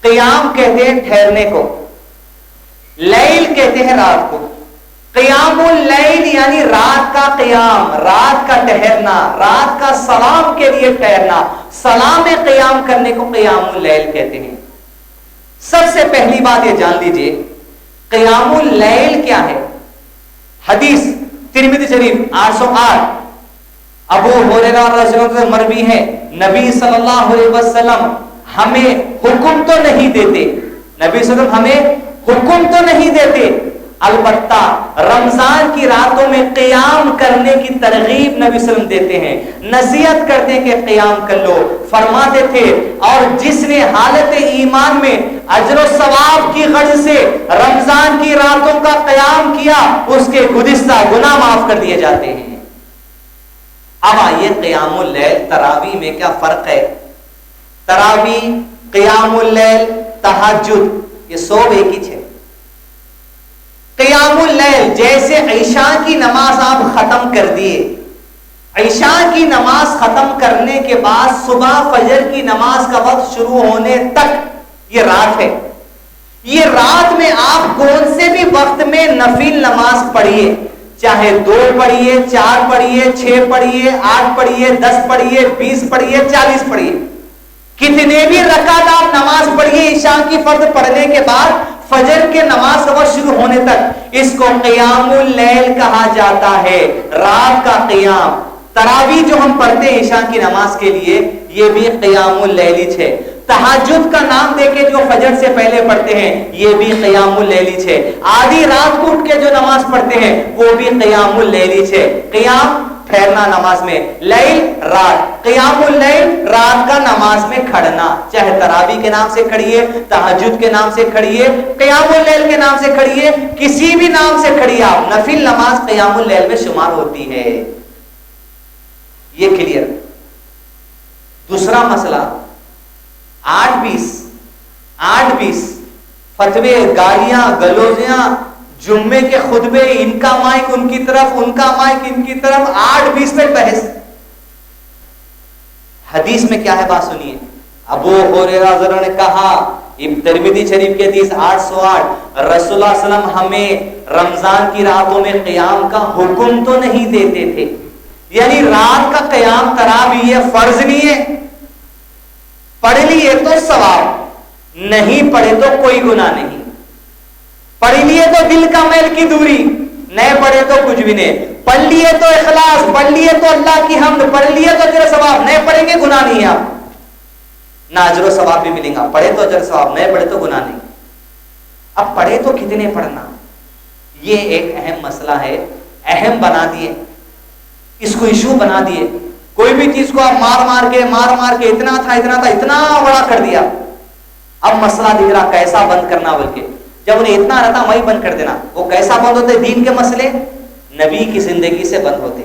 قیام کہتے ہیں ٹھہرنے کو، لیل کہتے ہیں رات کو. قیام اللیل یعنی رات کا قیام، رات کا ٹھہرنا، رات کا سلام کے لیے ٹھہرنا، سلام قیام کرنے کو قیام اللیل کہتے ہیں. سب سے پہلی بات یہ جان لیجئے قیام اللیل کیا ہے. حدیث ترمذی شریف 808 ابو ہریرہ رضی اللہ عنہ سے مروی ہے، نبی صلی اللہ علیہ وسلم ہمیں حکم تو نہیں دیتے، نبی صلی اللہ علیہ وسلم ہمیں حکم تو نہیں دیتے، البتہ رمضان کی راتوں میں قیام کرنے کی ترغیب نبی صلی اللہ علیہ وسلم دیتے ہیں، نصیحت کرتے ہیں کہ قیام کر لو. فرماتے تھے اور جس نے حالت ایمان میں اجر و ثواب کی غرض سے رمضان کی راتوں کا قیام کیا اس کے گزشتہ گناہ معاف کر دیے جاتے ہیں. اب آئیے قیام اللیل تراویح میں کیا فرق ہے. تراویح، قیام اللیل، تہجد یہ سب ایک ہی ہے. قیام اللیل جیسے عشاء کی نماز آپ ختم کر دیے، عشاء کی نماز ختم کرنے کے بعد صبح فجر کی نماز کا وقت شروع ہونے تک یہ رات ہے. یہ رات میں آپ کون سے بھی وقت میں نفل نماز پڑھیے، چاہے 2 پڑھیے، 4 پڑھیے، 6 پڑھیے، 8 پڑھیے، 10 پڑھیے، 20 پڑھیے، 40 پڑھیے، کتنے بھی رکعت آپ نماز پڑھیے عشاء کی فرض پڑھنے کے بعد فجر کے نماز کا وقت شروع ہونے تک، اس کو قیام اللیل کہا جاتا ہے، رات کا قیام. تراویح جو ہم پڑھتے ہیں عشاء کی نماز کے لیے یہ بھی قیام اللیل ہے. تہجد کا نام دے کے جو فجر سے پہلے پڑھتے ہیں یہ بھی قیام اللیل ہے. آدھی رات کو اٹھ کے جو نماز پڑھتے ہیں وہ بھی قیام اللیل ہے. قیام ٹھہرنا نماز میں، لیل رات، قیام اللیل رات کا نماز میں کھڑنا، چاہے تراویح کے نام سے کھڑیے، تہجد کے نام سے کھڑیے، قیام اللیل کے نام سے کھڑیے، کسی بھی نام سے کھڑیے آپ، نفل نماز قیام اللیل میں شمار ہوتی ہے. یہ کلیئر. دوسرا مسئلہ 8-20 فتوے، گالیاں گلوزیاں، جمعے کے خطبے، ان کا مائک ان کی طرف، ان کا مائک ان کی طرف، 8-20 میں بحث. حدیث میں کیا ہے بات سنیے. ابو ہریرہ رضی اللہ عنہ نے کہا، ترمذی شریف کی حدیث 808 رسول اللہ صلی اللہ علیہ وسلم ہمیں رمضان کی راتوں میں قیام کا حکم تو نہیں دیتے تھے، یعنی رات کا قیام تراویح فرض نہیں ہے، پڑھ لیے تو ثواب، نہیں پڑھے تو کوئی گناہ نہیں. پڑھ لیے تو دل کا میل کی دوری، نہیں پڑھے تو کچھ بھی نہیں. پڑھ لیے تو اخلاص، پڑھ لیے تو اللہ کی حمد، پڑھ لیے تو اجر ثواب، نہیں پڑھیں گے گناہ نہیں ہے. آپ نہ اجر و ثواب بھی ملیں گا، پڑھے تو اجر ثواب، نہیں پڑھے تو گناہ نہیں. اب پڑھے تو کتنے پڑھنا، یہ ایک اہم مسئلہ ہے. اہم بنا دیے اس کو، ایشو بنا دیے. کوئی بھی چیز کو آپ مار کے اتنا تھا اتنا بڑا کر دیا. اب مسئلہ دکھ رہا کیسا بند کرنا، بلکہ جب انہیں اتنا رہتا وہی بند کر دینا. وہ کیسا بند ہوتے؟ دین کے مسئلے نبی کی زندگی سے بند ہوتے،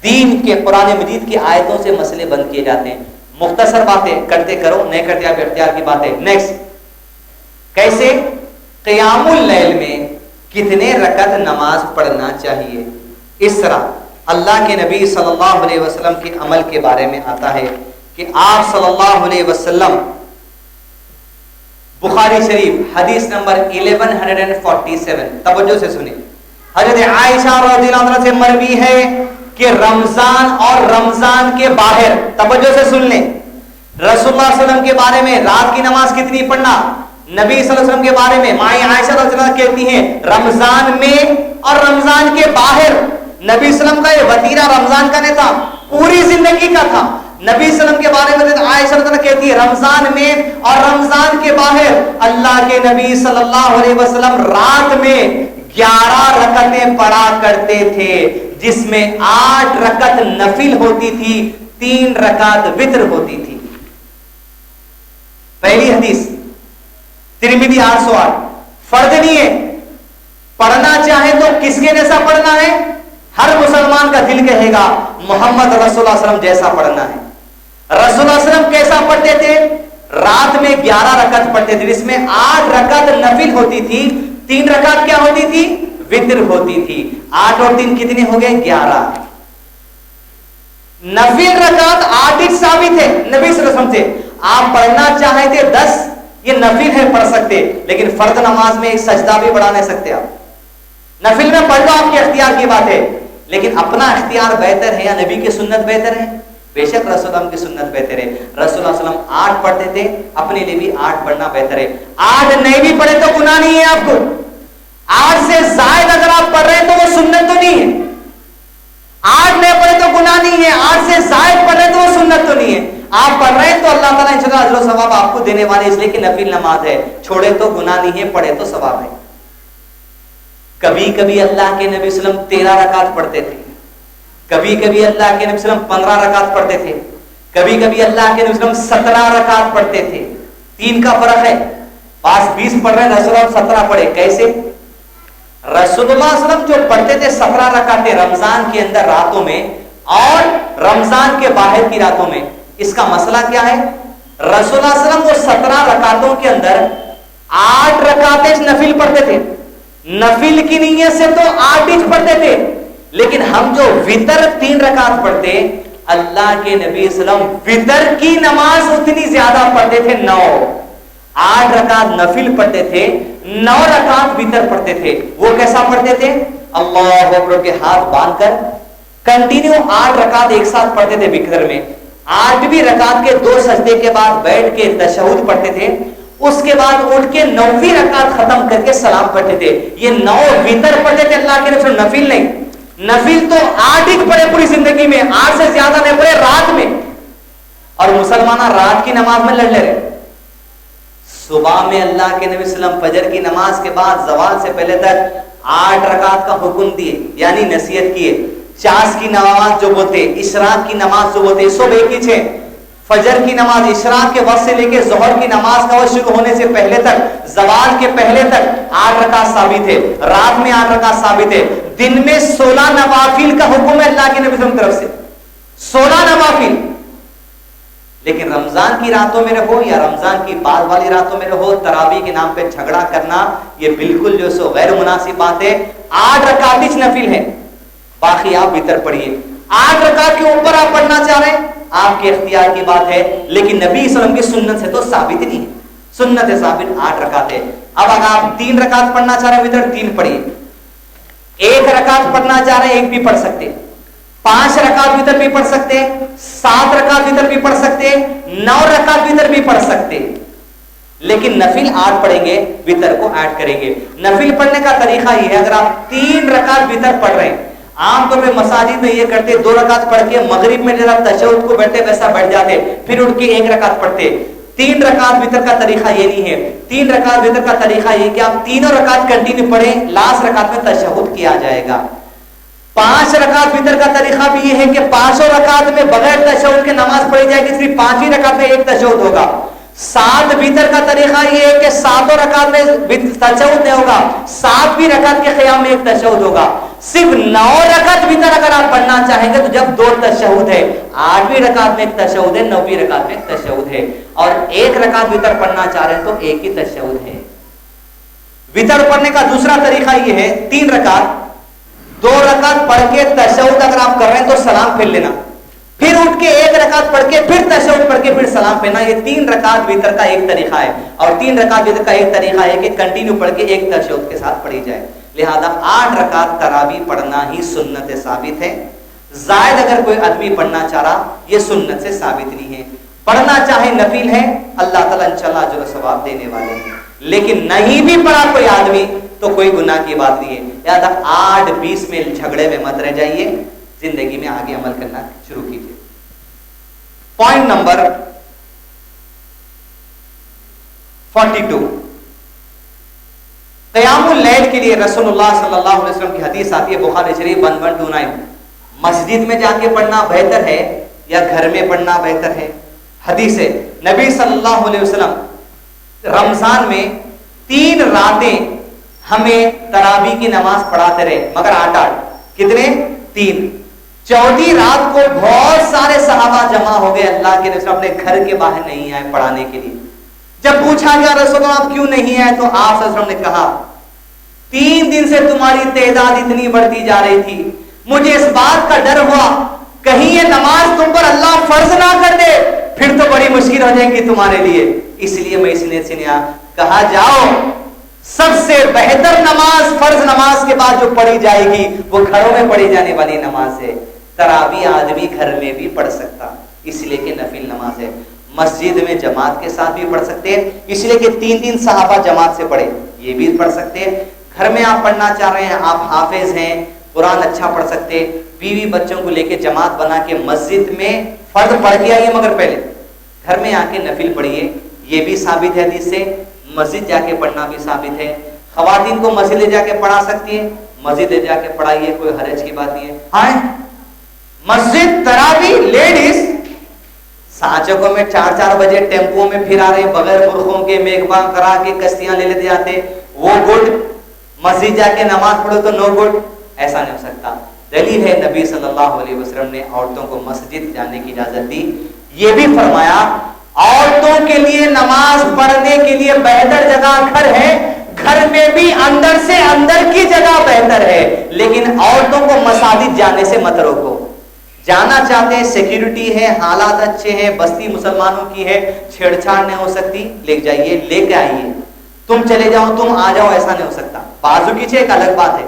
دین کے قرآن مجید کی آیتوں سے مسئلے بند کیے جاتے ہیں. مختصر باتیں کرتے کرو، نہیں کرتے آپ اختیار کی باتیں. نیکسٹ، کیسے قیام اللیل میں کتنے رکعت نماز پڑھنا چاہیے. اس طرح اللہ کے نبی صلی اللہ علیہ وسلم کے عمل کے بارے میں آتا ہے کہ آپ صلی اللہ علیہ وسلم، بخاری شریف حدیث نمبر 1147، توجہ سے سنیں. حضرت عائشہ رضی اللہ عنہا سے مروی ہے کہ رمضان اور رمضان کے باہر، توجہ سے سن لیں، رسول اللہ صلی اللہ علیہ وسلم کے بارے میں رات کی نماز کتنی پڑھنا، نبی صلی اللہ علیہ وسلم کے بارے میں مائی عائشہ رضی اللہ عنہا کہتی ہیں رمضان میں اور رمضان کے باہر. نبی صلی اللہ علیہ وسلم کا یہ وتیرہ رمضان کا نہیں تھا، پوری زندگی کا تھا. نبی صلی اللہ علیہ وسلم کے بارے میں عائشہ رضی اللہ عنہا کہتی ہے رمضان میں اور رمضان کے باہر اللہ کے نبی صلی اللہ علیہ وسلم رات میں 11 رکعتیں پڑھا کرتے تھے، جس میں 8 رکعت نفل ہوتی تھی، 3 رکعت وتر ہوتی تھی. پہلی حدیث ترمذی 808، فرض نہیں ہے، پڑھنا چاہے تو کس کے جیسا پڑھنا ہے، ہر مسلمان کا دل کہے گا محمد رسول اللہ صلی اللہ علیہ وسلم جیسا پڑھنا ہے۔ رسول اللہ صلی اللہ علیہ وسلم کیسا پڑھتے تھے؟ رات میں 11 رکعت پڑھتے تھے، جس میں 8 رکعت نفل ہوتی تھی، 3 رکعت کیا ہوتی تھی؟ وتر ہوتی تھی۔ 8 اور 3 کتنے ہو گئے؟ 11۔ نفل رکعت 8 ہی ثابت ہے نبی صلی اللہ علیہ وسلم سے۔ آپ پڑھنا چاہیں تھے 10، یہ نفل ہے پڑھ سکتے، لیکن فرض نماز میں ایک سجدہ بھی بڑھا نہیں سکتے آپ۔ نفل میں پڑھ لو، آپ کے اختیار کی بات ہے، لیکن اپنا اختیار بہتر ہے یا نبی کی سنت بہتر ہے؟ بے شک رسول اللہ کی سنت بہتر ہے۔ رسول اللہ علیہ وسلم 8 پڑھتے تھے، اپنے لیے بھی 8 پڑھنا بہتر ہے۔ 8 نہیں بھی پڑھے تو گناہ نہیں ہے آپ کو۔ 8 سے زائد اگر آپ پڑھ رہے ہیں تو وہ سنت تو نہیں ہے۔ 8 نہیں پڑھے تو گناہ نہیں ہے، 8 سے زائد پڑھ رہے تو وہ سنت تو نہیں ہے۔ آپ پڑھ رہے ہیں تو اللہ تعالیٰ انشاءاللہ اجر و ثواب آپ کو دینے والے، اس لیے کہ نفل نماز ہے، چھوڑے تو گناہ نہیں ہے، پڑھے تو ثواب ہے۔ کبھی کبھی اللہ کے نبی صلی اللہ علیہ وسلم 13 رکعت پڑھتے تھے، کبھی کبھی اللہ کے نبی صلی اللہ علیہ وسلم 15 رکعت پڑھتے تھے، کبھی کبھی اللہ کے نبی صلی اللہ علیہ وسلم 17 رکعت پڑھتے تھے۔ 3 کا فرق ہے، پاس 20 پڑھ رہے ہیں، رسول اللہ 17 پڑھے۔ کیسے؟ رسول اللہ صلی اللہ علیہ وسلم جو پڑھتے تھے 17 رکعتیں رمضان کے اندر راتوں میں اور رمضان کے باہر کی راتوں میں، اس کا مسئلہ کیا ہے؟ رسول اللہ صلی اللہ علیہ وسلم وہ 17 رکعتوں کے اندر 8 رکعتیں نفل پڑھتے تھے، نفل کی نیت سے تو 8 ہی پڑھتے تھے، لیکن ہم جو وتر 3 رکعت پڑھتے، اللہ کے نبی صلی اللہ علیہ وسلم وتر کی نماز اتنی زیادہ پڑھتے تھے، 9۔ 8 رکعت نفل پڑھتے تھے، 9 رکعت وتر پڑھتے تھے۔ وہ کیسا پڑھتے تھے؟ اللہ اکبر کے ہاتھ باندھ کر کنٹینیو 8 رکعت ایک ساتھ پڑھتے تھے وتر میں۔ 8ویں رکعت کے 2 سجدے کے بعد بیٹھ کے تشہد پڑھتے تھے، اس کے بعد اٹھ کے 9ویں رکعت ختم کر کے سلام پڑھتے تھے۔ یہ 9 وتر پڑھتے تھے اللہ کے نبی، نفل نہیں۔ نفل تو 8 ہی پڑھے پوری زندگی میں، 8 سے زیادہ نہیں پڑھے رات میں، اور مسلمان رات کی نماز میں لڑ لے رہے۔ صبح میں اللہ کے نبی صلی اللہ علیہ وسلم فجر کی نماز کے بعد زوال سے پہلے تک 8 رکعت کا حکم دیے، یعنی نصیحت کیے۔ چاس کی نماز جو بولتے، اشراق کی نماز جو بولتے، سب ایک ہی ہے۔ فجر کی نماز اشراق کے وقت سے لے کے ظہر کی نماز کا وقت شروع ہونے سے پہلے تک، زوال کے پہلے تک 8 رکعت ثابت ہے، رات میں 8 رکعت ثابت ہے۔ دن میں 16 نوافل کا حکم ہے اللہ کے نبی کی طرف سے، 16 نوافل۔ لیکن رمضان کی راتوں میں رہو یا رمضان کی بعد والی راتوں میں رہو، تراویح کے نام پہ جھگڑا کرنا یہ بالکل جو سو غیر مناسب بات ہے۔ 8 رکعت نفل ہے، باقی آپ وتر پڑھیے۔ 8 رکعت کے اوپر آپ پڑھنا چاہ رہے ہیں، آپ کے اختیار کی بات ہے، لیکن نبی صلی اللہ علیہ وسلم کی سنت سے تو ثابت ہی نہیں ہے۔ سنت ثابت 8 رکعت ہے۔ اب اگر آپ 3 رکعت پڑھنا چاہ رہے ہیں وتر 3 پڑھیے، 1 رکعت پڑھنا چاہ رہے ہیں 1 بھی پڑھ سکتے، 5 رکعت وتر بھی پڑھ سکتے، 7 رکعت وتر بھی پڑھ سکتے، 9 رکعت وتر بھی پڑھ سکتے، لیکن نفل 8 پڑھیں گے، وتر کو ایڈ کریں گے۔ نفل پڑھنے کا طریقہ یہ ہے، اگر آپ 3 رکعت وتر پڑھ رہے ہیں، عام طور پہ مساجد میں یہ کرتے 2 رکعت پڑھ کے مغرب میں جب تشہد کو بیٹھتے ویسا بیٹھ جاتے، پھر اٹھ کے 1 رکعت پڑھتے۔ 3 رکعت وتر کا طریقہ یہ نہیں ہے۔ 3 رکعت وتر کا طریقہ یہ کہ آپ تینوں رکعت کنٹینیو پڑھیں، لاسٹ رکعت میں تشہد کیا جائے گا۔ 5 رکعت وتر کا طریقہ بھی یہ ہے کہ 5 رکعت میں بغیر تشہد کے نماز پڑھی جائے گی، صرف 5 رکعت میں 1 تشہد ہوگا۔ 7 وتر کا طریقہ یہ ہے کہ 7 رکعت میں تشہد نہیں ہوگا، 7ویں رکعت کے قیام میں 1 تشہد ہوگا۔ صرف 9 رکعت وتر اگر آپ پڑھنا چاہیں گے تو جب 2 تشہد ہے، 8ویں رکعت میں 1 تشہد ہے، 9ویں رکعت میں 1 تشہد ہے، اور 1 رکعت وتر پڑھنا چاہ رہے ہیں تو 1 ہی تشہد ہے۔ وتر پڑھنے کا دوسرا طریقہ یہ ہے، 3 رکعت 2 رکعت پڑھ کے تشہد اگر آپ کر رہے ہیں تو سلام پھیر لینا، پھر اٹھ کے 1 رکعت پڑھ کے پھر تشہد پڑھ کے پھر سلام پھیرنا۔ یہ 3 رکعت وتر کا ایک طریقہ ہے، اور 3 رکعت وتر کا ایک طریقہ ہے کہ کنٹینیو پڑھ کے 1 تشہد کے ساتھ پڑھی جائے۔ لہذا 8 رکعت تراویح پڑھنا ہی سنت ثابت ہے۔ زائد اگر کوئی آدمی پڑھنا چاہ رہا، یہ سنت سے ثابت نہیں ہے۔ پڑھنا چاہے نفل ہے، اللہ تعالیٰ انشاءاللہ اجر و ثواب دینے والے ہیں، لیکن نہیں بھی پڑھا کوئی آدمی تو کوئی گناہ کی بات نہیں ہے۔ لہذا 8-20 میں جھگڑے میں مت رہ جائیے، زندگی میں آگے عمل کرنا شروع کیجیے۔ پوائنٹ نمبر 42، قیام اللیل کے لیے رسول اللہ صلی اللہ علیہ وسلم کی حدیث آتی ہے، بخاری شریف 1129۔ مسجد میں جا کے پڑھنا بہتر ہے یا گھر میں پڑھنا بہتر ہے؟ حدیث ہے، نبی صلی اللہ علیہ وسلم رمضان میں 3 راتیں ہمیں تراویح کی نماز پڑھاتے رہے، مگر 8-8 کتنے؟ 3 14 رات کو بہت سارے صحابہ جمع ہو گئے, اللہ کے نبی اپنے گھر کے باہر نہیں آئے پڑھانے کے لیے. جب پوچھا گیا رسول اللہ آپ کیوں نہیں آئے, تو آپ صلی اللہ علیہ وسلم نے کہا 3 دن سے تمہاری تعداد اتنی بڑھتی جا رہی تھی, مجھے اس بات کا ڈر ہوا کہیں یہ نماز تم پر اللہ فرض نہ کر دے, پھر تو بڑی مشکل ہو جائے گی تمہارے لیے, اس لیے میں اس نے کہا جاؤ سب سے بہتر نماز فرض نماز کے بعد جو پڑھی جائے گی وہ گھروں میں پڑھی جانے والی نماز ہے. تراویح آدمی گھر میں بھی پڑھ سکتا, اس لیے کہ نفل نماز ہے. مسجد میں جماعت کے ساتھ بھی پڑھ سکتے ہیں, اس لیے کہ 3 صحابہ جماعت سے پڑھے, یہ بھی پڑھ سکتے ہیں. گھر میں آپ پڑھنا چاہ رہے ہیں, آپ حافظ ہیں, قرآن اچھا پڑھ سکتے, بیوی بچوں کو لے کے جماعت بنا کے مسجد میں فرض پڑھ کے آئیے, مگر پہلے گھر میں آ کے نفل پڑھیے, یہ بھی ثابت ہے حدیث سے. مسجد جا کے پڑھنا بھی ثابت ہے. خواتین کو مسجد لے جا کے پڑھا سکتی ہے, مسجد لے جا کے پڑھائیے, کوئی حرج کی بات نہیں ہے. ہاں مسجد تراویح لیڈیز سانچوں میں 4 بجے ٹیمپو میں پھر آ رہے ہیں بغیر برقعوں کے, میگباں کرا کے کشتیاں لے لیتے جاتے, وہ گڈ. مسجد جا کے نماز پڑھو تو نو گڈ, ایسا نہیں ہو سکتا. دلیل ہے نبی صلی اللہ علیہ وسلم نے عورتوں کو مسجد جانے کی اجازت دی. یہ بھی فرمایا عورتوں کے لیے نماز پڑھنے کے لیے بہتر جگہ گھر ہے, گھر میں بھی اندر سے اندر کی جگہ بہتر ہے, لیکن عورتوں کو مساجد جانے سے مت روکو. جانا چاہتے ہیں, سیکیورٹی ہے, حالات اچھے ہیں, بستی مسلمانوں کی ہے, چھیڑ چھاڑ نہیں ہو سکتی, لے جائیے, لے کے آئیے. تم چلے جاؤ تم آ جاؤ ایسا نہیں ہو سکتا. بازو کی ایک الگ بات ہے,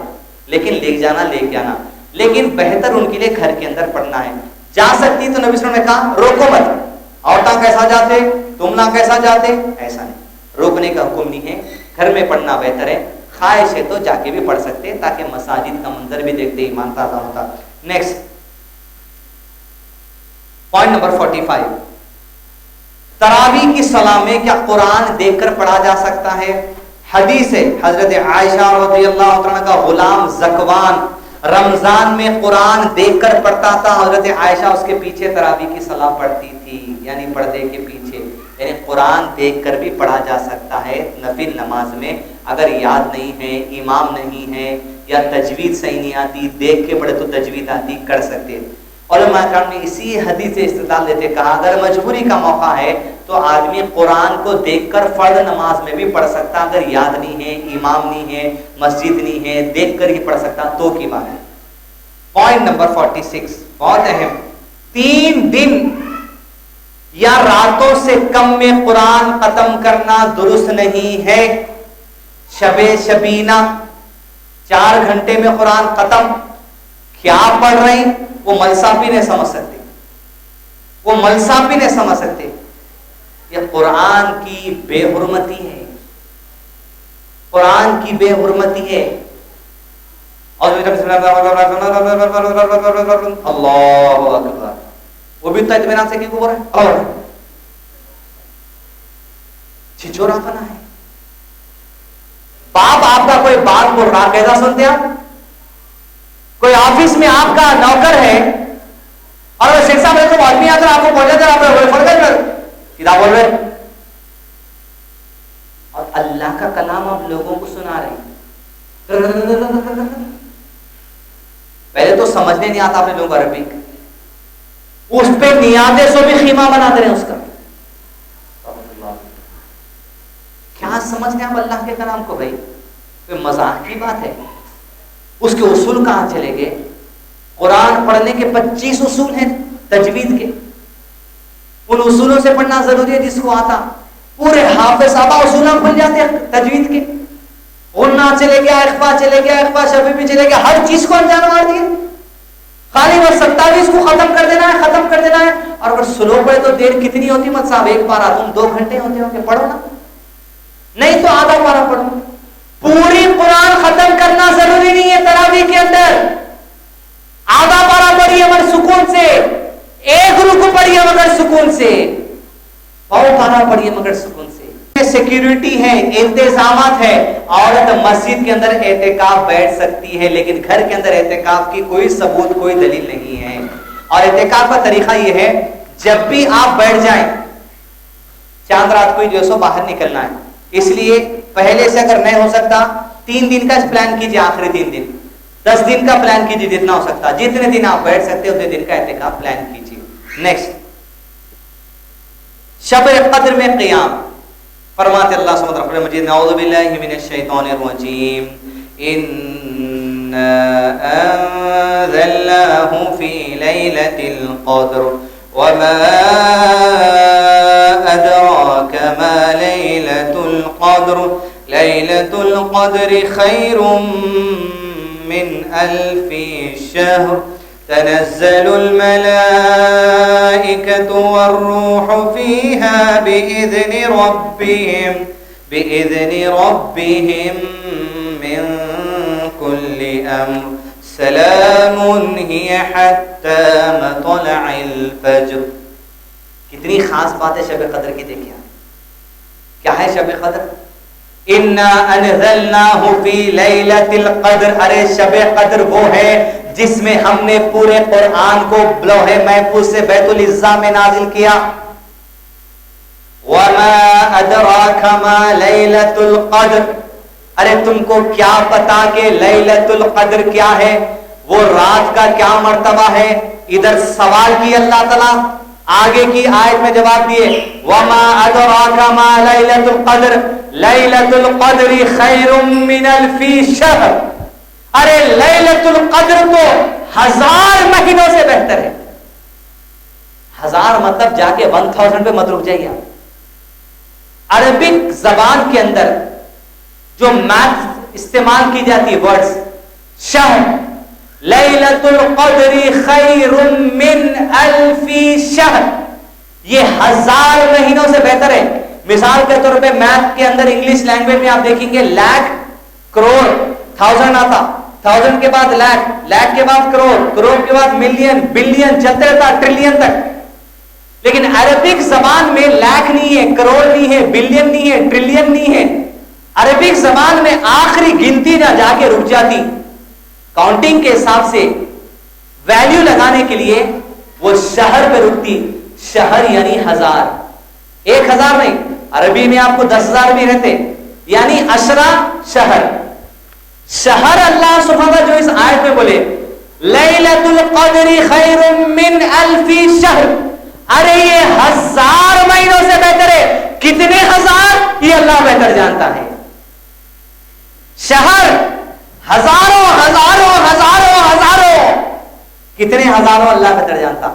لیکن لے جانا لے کے آنا, لیکن بہتر ان کے لیے گھر کے اندر پڑھنا ہے. جا سکتی تو نبی صلی اللہ علیہ وسلم نے کہا روکو مت, عورتیں کیسا جاتے تم نہ کیسا جاتے, ایسا نہیں, روکنے کا حکم نہیں ہے. گھر میں پڑھنا بہتر ہے. خواہش ہے تو جا کے بھی پڑھ سکتے تاکہ مساجد کا منظر بھی دیکھتے ایمان تازہ ہوتا. نیکسٹ پوائنٹ نمبر 45, تراویح کی صلاح میں کیا قرآن دیکھ کر پڑھا جا سکتا ہے؟ حدیث ہے حضرت عائشہ رضی اللہ عنہ کا غلام زکوان رمضان میں قرآن دیکھ کر پڑھتا تھا. حضرت عائشہ اس کے پیچھے تراویح کی صلاح پڑھتی تھی, یعنی پردے کے پیچھے. یعنی قرآن دیکھ کر بھی پڑھا جا سکتا ہے نفل نماز میں. اگر یاد نہیں ہے, امام نہیں ہے, یا تجوید صحیح نہیں آتی, دیکھ کے پڑھے تو تجوید آتی, کر سکتے. علماء کرام نے اسی حدیث سے استدلال دیتے کہا اگر مجبوری کا موقع ہے تو آدمی قرآن کو دیکھ کر فرض نماز میں بھی پڑھ سکتا. اگر یاد نہیں ہے, امام نہیں ہے, مسجد نہیں ہے, دیکھ کر ہی پڑھ سکتا تو کی بات ہے. پوائنٹ نمبر 46 بہت اہم, 3 دن یا راتوں سے کم میں قرآن ختم کرنا درست نہیں ہے. شب شبینہ 4 گھنٹے میں قرآن ختم, کیا پڑھ رہے ہیں وہ ملسافی نہیں سمجھ سکتے, وہ ملسافی نہیں سمجھ سکتے. یہ قرآن کی بے حرمتی ہے, قرآن کی بے حرمتی ہے. اور اللہ اکبر, وہ بھی تو اطمینان سے کیوں بول رہے ہیں, اور چھچورا پنا ہے. باپ آپ کا کوئی بات بول رہا کیسا سنتے آپ؟ کوئی آفس میں آپ کا نوکر ہے اور وہ شیخ صاحب کو آدمی آ کر آپ کو بول جاتا ہے کتاب بول رہے, اور اللہ کا کلام آپ لوگوں کو سنا رہے ہیں. پہلے تو سمجھنے نہیں آتا آپ نے لوگوں کو عربک, اس پہ نیازیں سو بھی خیمہ بنا دے رہے ہیں اس کا. کیا سمجھتے ہیں آپ اللہ کے کلام کو بھائی؟ کوئی مذاق کی بات ہے؟ اس کے اصول کہاں چلے گئے؟ قرآن پڑھنے کے 25 اصول ہیں تجوید کے, ان اصولوں سے پڑھنا ضروری ہے جس کو آتا. پورے حافظ صحابہ اصول بن جاتے ہیں تجوید کے. غنہ چلے گیا, اخفا چلے گیا, اخفا شفیع بھی چلے گیا, ہر چیز کو انجام مار دیا. خالی وہ 27 کو ختم کر دینا ہے, ختم کر دینا ہے. اور اگر سلو پڑے تو دیر کتنی ہوتی مت صاحب, ایک پارا تم 2 گھنٹے ہوتے ہو کہ پڑھو نا, نہیں تو آدھا پارا پڑھو. پوری قرآن ختم کرنا ضروری نہیں ہے تراویح کے اندر. آدھا پارا پڑھیے مگر سکون سے, ایک رکوع پڑھیے مگر سکون سے, پاؤ پارا پڑھیے مگر سکون سے. سیکیورٹی ہے, انتظامات ہے. عورت مسجد کے اندر اعتکاف بیٹھ سکتی ہے, لیکن گھر کے اندر اعتکاف کی کوئی ثبوت, کوئی دلیل نہیں ہے. اور اعتکاف کا طریقہ یہ ہے جب بھی آپ بیٹھ جائیں, چاند رات کو جو سو باہر نکلنا ہے, اس لیے پہلے سے اگر نہیں ہو سکتا 3 دن کا پلان کیجیے, آخری 3 دن 10 دن کا پلان کیجیے جتنا ہو سکتا ہے، جتنے دن آپ بیٹھ سکتے اتنے دن کا اعتکاف پلان کیجیے. نیکسٹ شب قدر میں قیام. فرماتے اللہ سبحانہ وتعالی مجید نعوذ باللہ من الشیطان الرجیم انا انزلناہ فی لیلۃ القدر وما ادراک ما لیلۃ القدر لیلۃ القدر خیر من الف شہر تنزل الملائكة والروح فيها بإذن ربهم من كل أمر سلام هي حتى مطلع الفجر. کتنی خاص بات ہے شب قدر کی. دیکھیں کیا ہے شب قدر. انا انزلناہ فی لیلۃ القدر. ارے شب قدر وہ ہے جس میں ہم نے پورے قرآن کو لوح محفوظ سے بیت العزا میں نازل کیا. وما ادراک ما لیلۃ القدر. ارے تم کو کیا پتا کہ لیلۃ القدر کیا ہے، وہ رات کا کیا مرتبہ ہے. ادھر سوال کی اللہ تعالیٰ، آگے کی آیت میں جواب دیے وما ادراک ما لیلۃ القدر لیلۃ القدر خیر من الف شہر. ارے لیلۃ القدر تو 1000 مہینوں سے بہتر ہے. 1000 مطلب جا کے 1000 پہ مت رک جائیے. عربک زبان کے اندر جو میتھ استعمال کی جاتی ہے ورڈز شہر، لیلۃ القدر خیر من الف شہر، یہ 1000 مہینوں سے بہتر ہے. مثال کے طور پہ میتھ کے اندر انگلش لینگویج میں آپ دیکھیں گے لاکھ کروڑ 1000 آتا، 1000 کے بعد لاکھ، لاکھ کے بعد کروڑ، کروڑ کے بعد ملین، بلین، چلتے رہتا ٹریلین تک. لیکن عربک زبان میں لاکھ نہیں ہے، کروڑ نہیں ہے، بلین نہیں ہے، ٹریلین نہیں ہے. عربک زبان میں آخری گنتی نہ جا کے رک جاتی. کاؤنٹنگ کے حساب سے ویلیو لگانے کے لیے وہ شہر پہ رکتی. شہر یعنی 1000، 1000 نہیں. عربی میں آپ کو 10,000 بھی رہتے، یعنی 10 شہر. شہر اللہ سبحانہ جو اس آیت میں بولے لیلۃ القدر خیر من الف شہر. ارے یہ 1000 مہینوں سے بہتر ہے. کتنے 1000 یہ اللہ بہتر جانتا ہے. شہر ہزاروں ہزاروں ہزاروں ہزاروں، کتنے ہزاروں اللہ بہتر جانتا.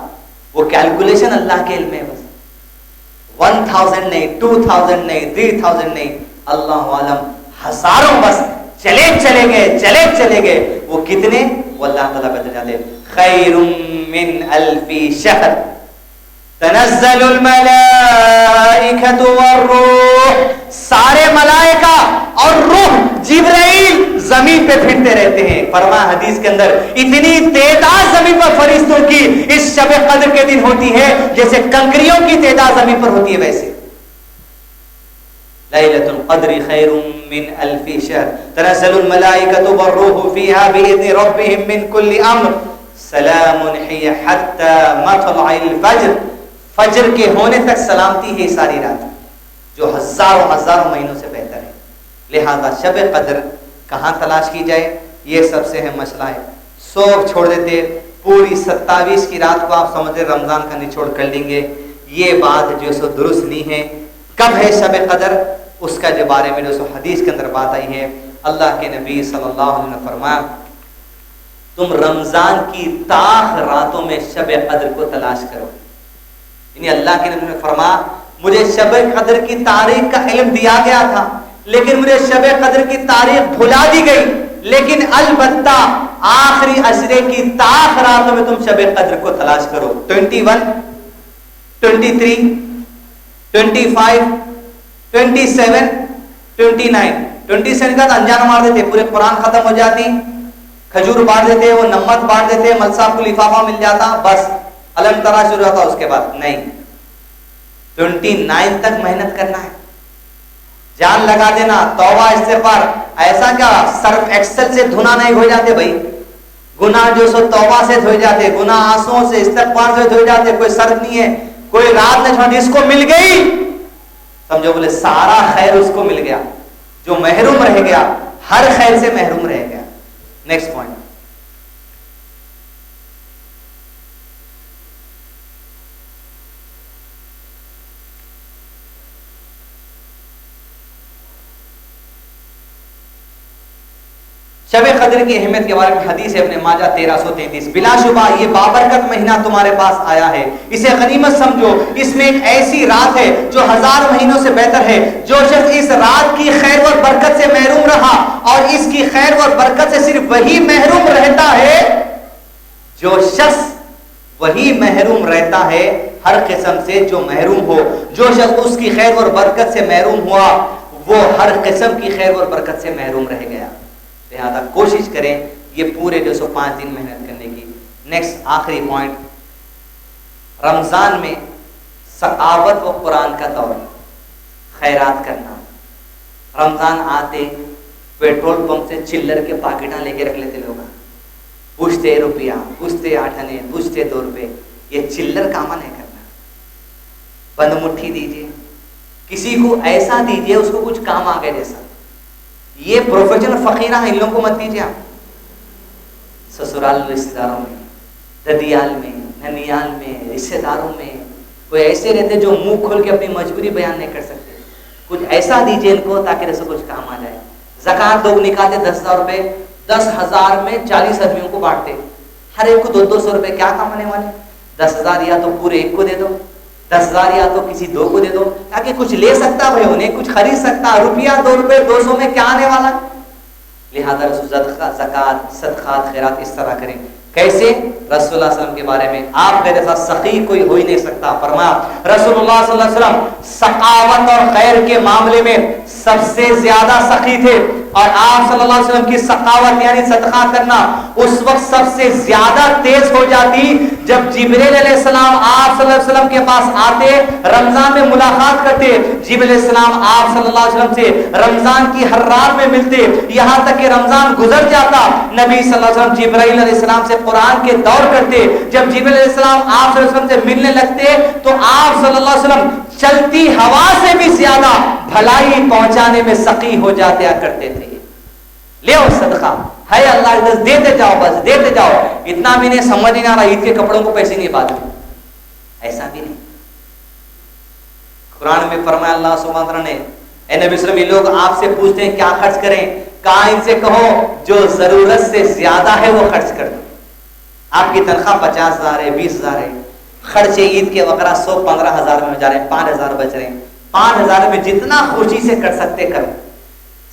وہ کیلکولیشن اللہ کے علم ہے. بس 1000 نہیں، 2000 نہیں، 3000 نہیں، اللہ عالم. ہزاروں بس چلے گئے. وہ کتنے وہ اللہ تعالیٰ بہتر جانتے. خیر من الف شہر تنزل الملائکۃ والروح. سارے ملائکہ اور روح جبرائیل زمین پہ پھرتے رہتے ہیں. فرمایا حدیث کے اندر اتنی تعداد زمین پر فرشتوں کی اس شب قدر کے دن ہوتی ہے جیسے کنکریوں کی تعداد زمین پر ہوتی ہے. ویسے لیلۃ القدر خیر من الف شہر تنزل الملائکۃ والروح فیہا بإذن ربهم من كل امر سلام ہی حتی مطلع الفجر. فجر کے ہونے تک سلامتی ہے ساری رات، جو ہزاروں مہینوں سے بہتر ہے. لہذا شب قدر کہاں تلاش کی جائے، یہ سب سے اہم مسئلہ ہے. سوگ چھوڑ دیتے، پوری 27 کی رات کو آپ سمجھتے رمضان کا نچوڑ کر لیں گے. یہ بات جو سو درست نہیں ہے. کب ہے شب قدر، اس کا جو بارے میں جو سو حدیث کے اندر بات آئی ہے. اللہ کے نبی صلی اللہ علیہ وسلم نے فرمایا تم رمضان کی تاخ راتوں میں شب قدر کو تلاش کرو. یعنی اللہ کے نبی نے فرمایا مجھے شب قدر کی تاریخ کا علم دیا گیا تھا لیکن مجھے شب قدر کی تاریخ بھلا دی گئی، لیکن البتہ آخری عشرے کی تاخ راتوں میں تم شب قدر کو تلاش کرو. 21 23 25 27 29. 27 کا انجان مار دیتے، پورے قرآن ختم ہو جاتی، کھجور بانٹ دیتے، وہ نمت بانٹ دیتے، ملسا کو لفافہ مل جاتا، بس علم ترا شروع ہوتا. اس کے بعد نہیں، 29 تک محنت کرنا ہے، جان لگا دینا، توبہ استغفار. ایسا کیا صرف ایکسل سے دھونا نہیں ہو جاتے بھائی. گناہ جو سو توبہ سے دھوئے جاتے، گناہ آنسوؤں سے استغفار سے دھوئے جاتے. کوئی شرط نہیں ہے، کوئی رات نہیں چھوڑ. جس کو مل گئی سمجھو بولے سارا خیر اس کو مل گیا. جو محروم رہ گیا ہر خیر سے محروم رہ گیا. نیکسٹ پوائنٹ شب قدر کی اہمیت کے بارے میں حدیث ابن ماجہ 1333، بلا شبہ یہ بابرکت مہینہ تمہارے پاس آیا ہے، اسے غنیمت سمجھو، اس میں ایک ایسی رات ہے جو 1000 مہینوں سے بہتر ہے، جو شخص اس رات کی خیر اور برکت سے محروم رہا، اور اس کی خیر اور برکت سے صرف وہی محروم رہتا ہے، جو شخص وہی محروم رہتا ہے ہر قسم سے جو محروم ہو، جو شخص اس کی خیر اور برکت سے محروم ہوا وہ ہر قسم کی خیر اور برکت سے محروم رہ گیا۔ لہذا کوشش کریں یہ پورے 205 دن محنت کرنے کی۔ نیکسٹ آخری پوائنٹ، رمضان میں سخاوت و قرآن کا دور، خیرات کرنا۔ رمضان آتے پیٹرول پمپ سے چلر کے پاکٹاں لے کے رکھ لیتے لوگ، پوچھتے روپیہ، پوچھتے 8 آنے، پوچھتے 2 روپے، یہ چلر کام نہیں کرنا۔ بند مٹھی دیجیے، کسی کو ایسا دیجیے اس کو کچھ کام آگے جیسا۔ یہ پروفیشنل فقیرہ ہیں، ان لوگوں کو مت دیجیے آپ۔ سسرال رشتے داروں میں، ددیال میں، ننیال میں، رشتے داروں میں کوئی ایسے رہتے جو منہ کھول کے اپنی مجبوری بیان نہیں کر سکتے، کچھ ایسا دیجیے ان کو تاکہ رسو کچھ کام آ جائے۔ زکوٰۃ لوگ نکالتے 10,000 روپے، 10,000 میں 40 آدمیوں کو بانٹتے، ہر ایک کو 200 روپے، کیا کام آنے والے؟ 10,000 یا تو پورے ایک کو دے دو، 10,000 یا تو کسی 2 کو دے دو، تاکہ کچھ لے سکتا بھائی، انہیں کچھ خرید سکتا۔ روپیہ 2 روپے 200 میں کیا آنے والا؟ لہذا رسول زکوٰۃ، صدقات، خیرات اس طرح کریں۔ کیسے؟ رسول اللہ صلی اللہ علیہ وسلم کے بارے میں، آپ کے جیسا سخی کوئی ہو ہی نہیں سکتا۔ فرمایا رسول اللہ صلی اللہ علیہ وسلم سخاوت اور خیر کے معاملے میں سب سے زیادہ سخی تھے، اور آپ صلی اللہ علیہ وسلم کی سخاوت یعنی صدقہ کرنا اس وقت سب سے زیادہ تیز ہو جاتی جب جبریل علیہ السلام آپ صلی اللہ علیہ وسلم کے پاس آتے، رمضان میں ملاقات کرتے، جبریل علیہ السلام آپ صلی اللہ علیہ وسلم سے رمضان کی ہر رات میں ملتے، یہاں تک کہ رمضان گزر جاتا، نبی صلی اللہ علیہ وسلم جبرائیل علیہ السلام سے قرآن کے دور کرتے۔ جب جبریل علیہ السلام آپ صلی اللہ علیہ وسلم سے ملنے لگتے تو آپ صلی اللہ علیہ وسلم چلتی ہوا سے بھی زیادہ بھلائی پہنچانے میں سخی ہو جاتے کرتے تھے۔ لے صدقہ ہے اللہ کے دس، دیتے جاؤ، بس دیتے جاؤ، اتنا بھی نہیں سمجھ نہیں آ رہا عید کے کپڑوں کو پیسے نہیں باندھے، ایسا بھی نہیں۔ قرآن میں فرمایا اللہ سبحانہ وتعالیٰ نے، اے نبی صلی اللہ علیہ وسلم، یہ لوگ آپ سے پوچھتے ہیں کیا خرچ کریں، کہا ان سے کہو جو ضرورت سے زیادہ ہے وہ خرچ کر دو۔ آپ کی تنخواہ 50,000 ہے، 20,000 ہے، خرچ عید کے وغیرہ 115,000 میں ہو جا رہے ہیں، 5,000 بچ رہے ہیں، 5,000 میں جتنا خوشی سے کر سکتے کرو۔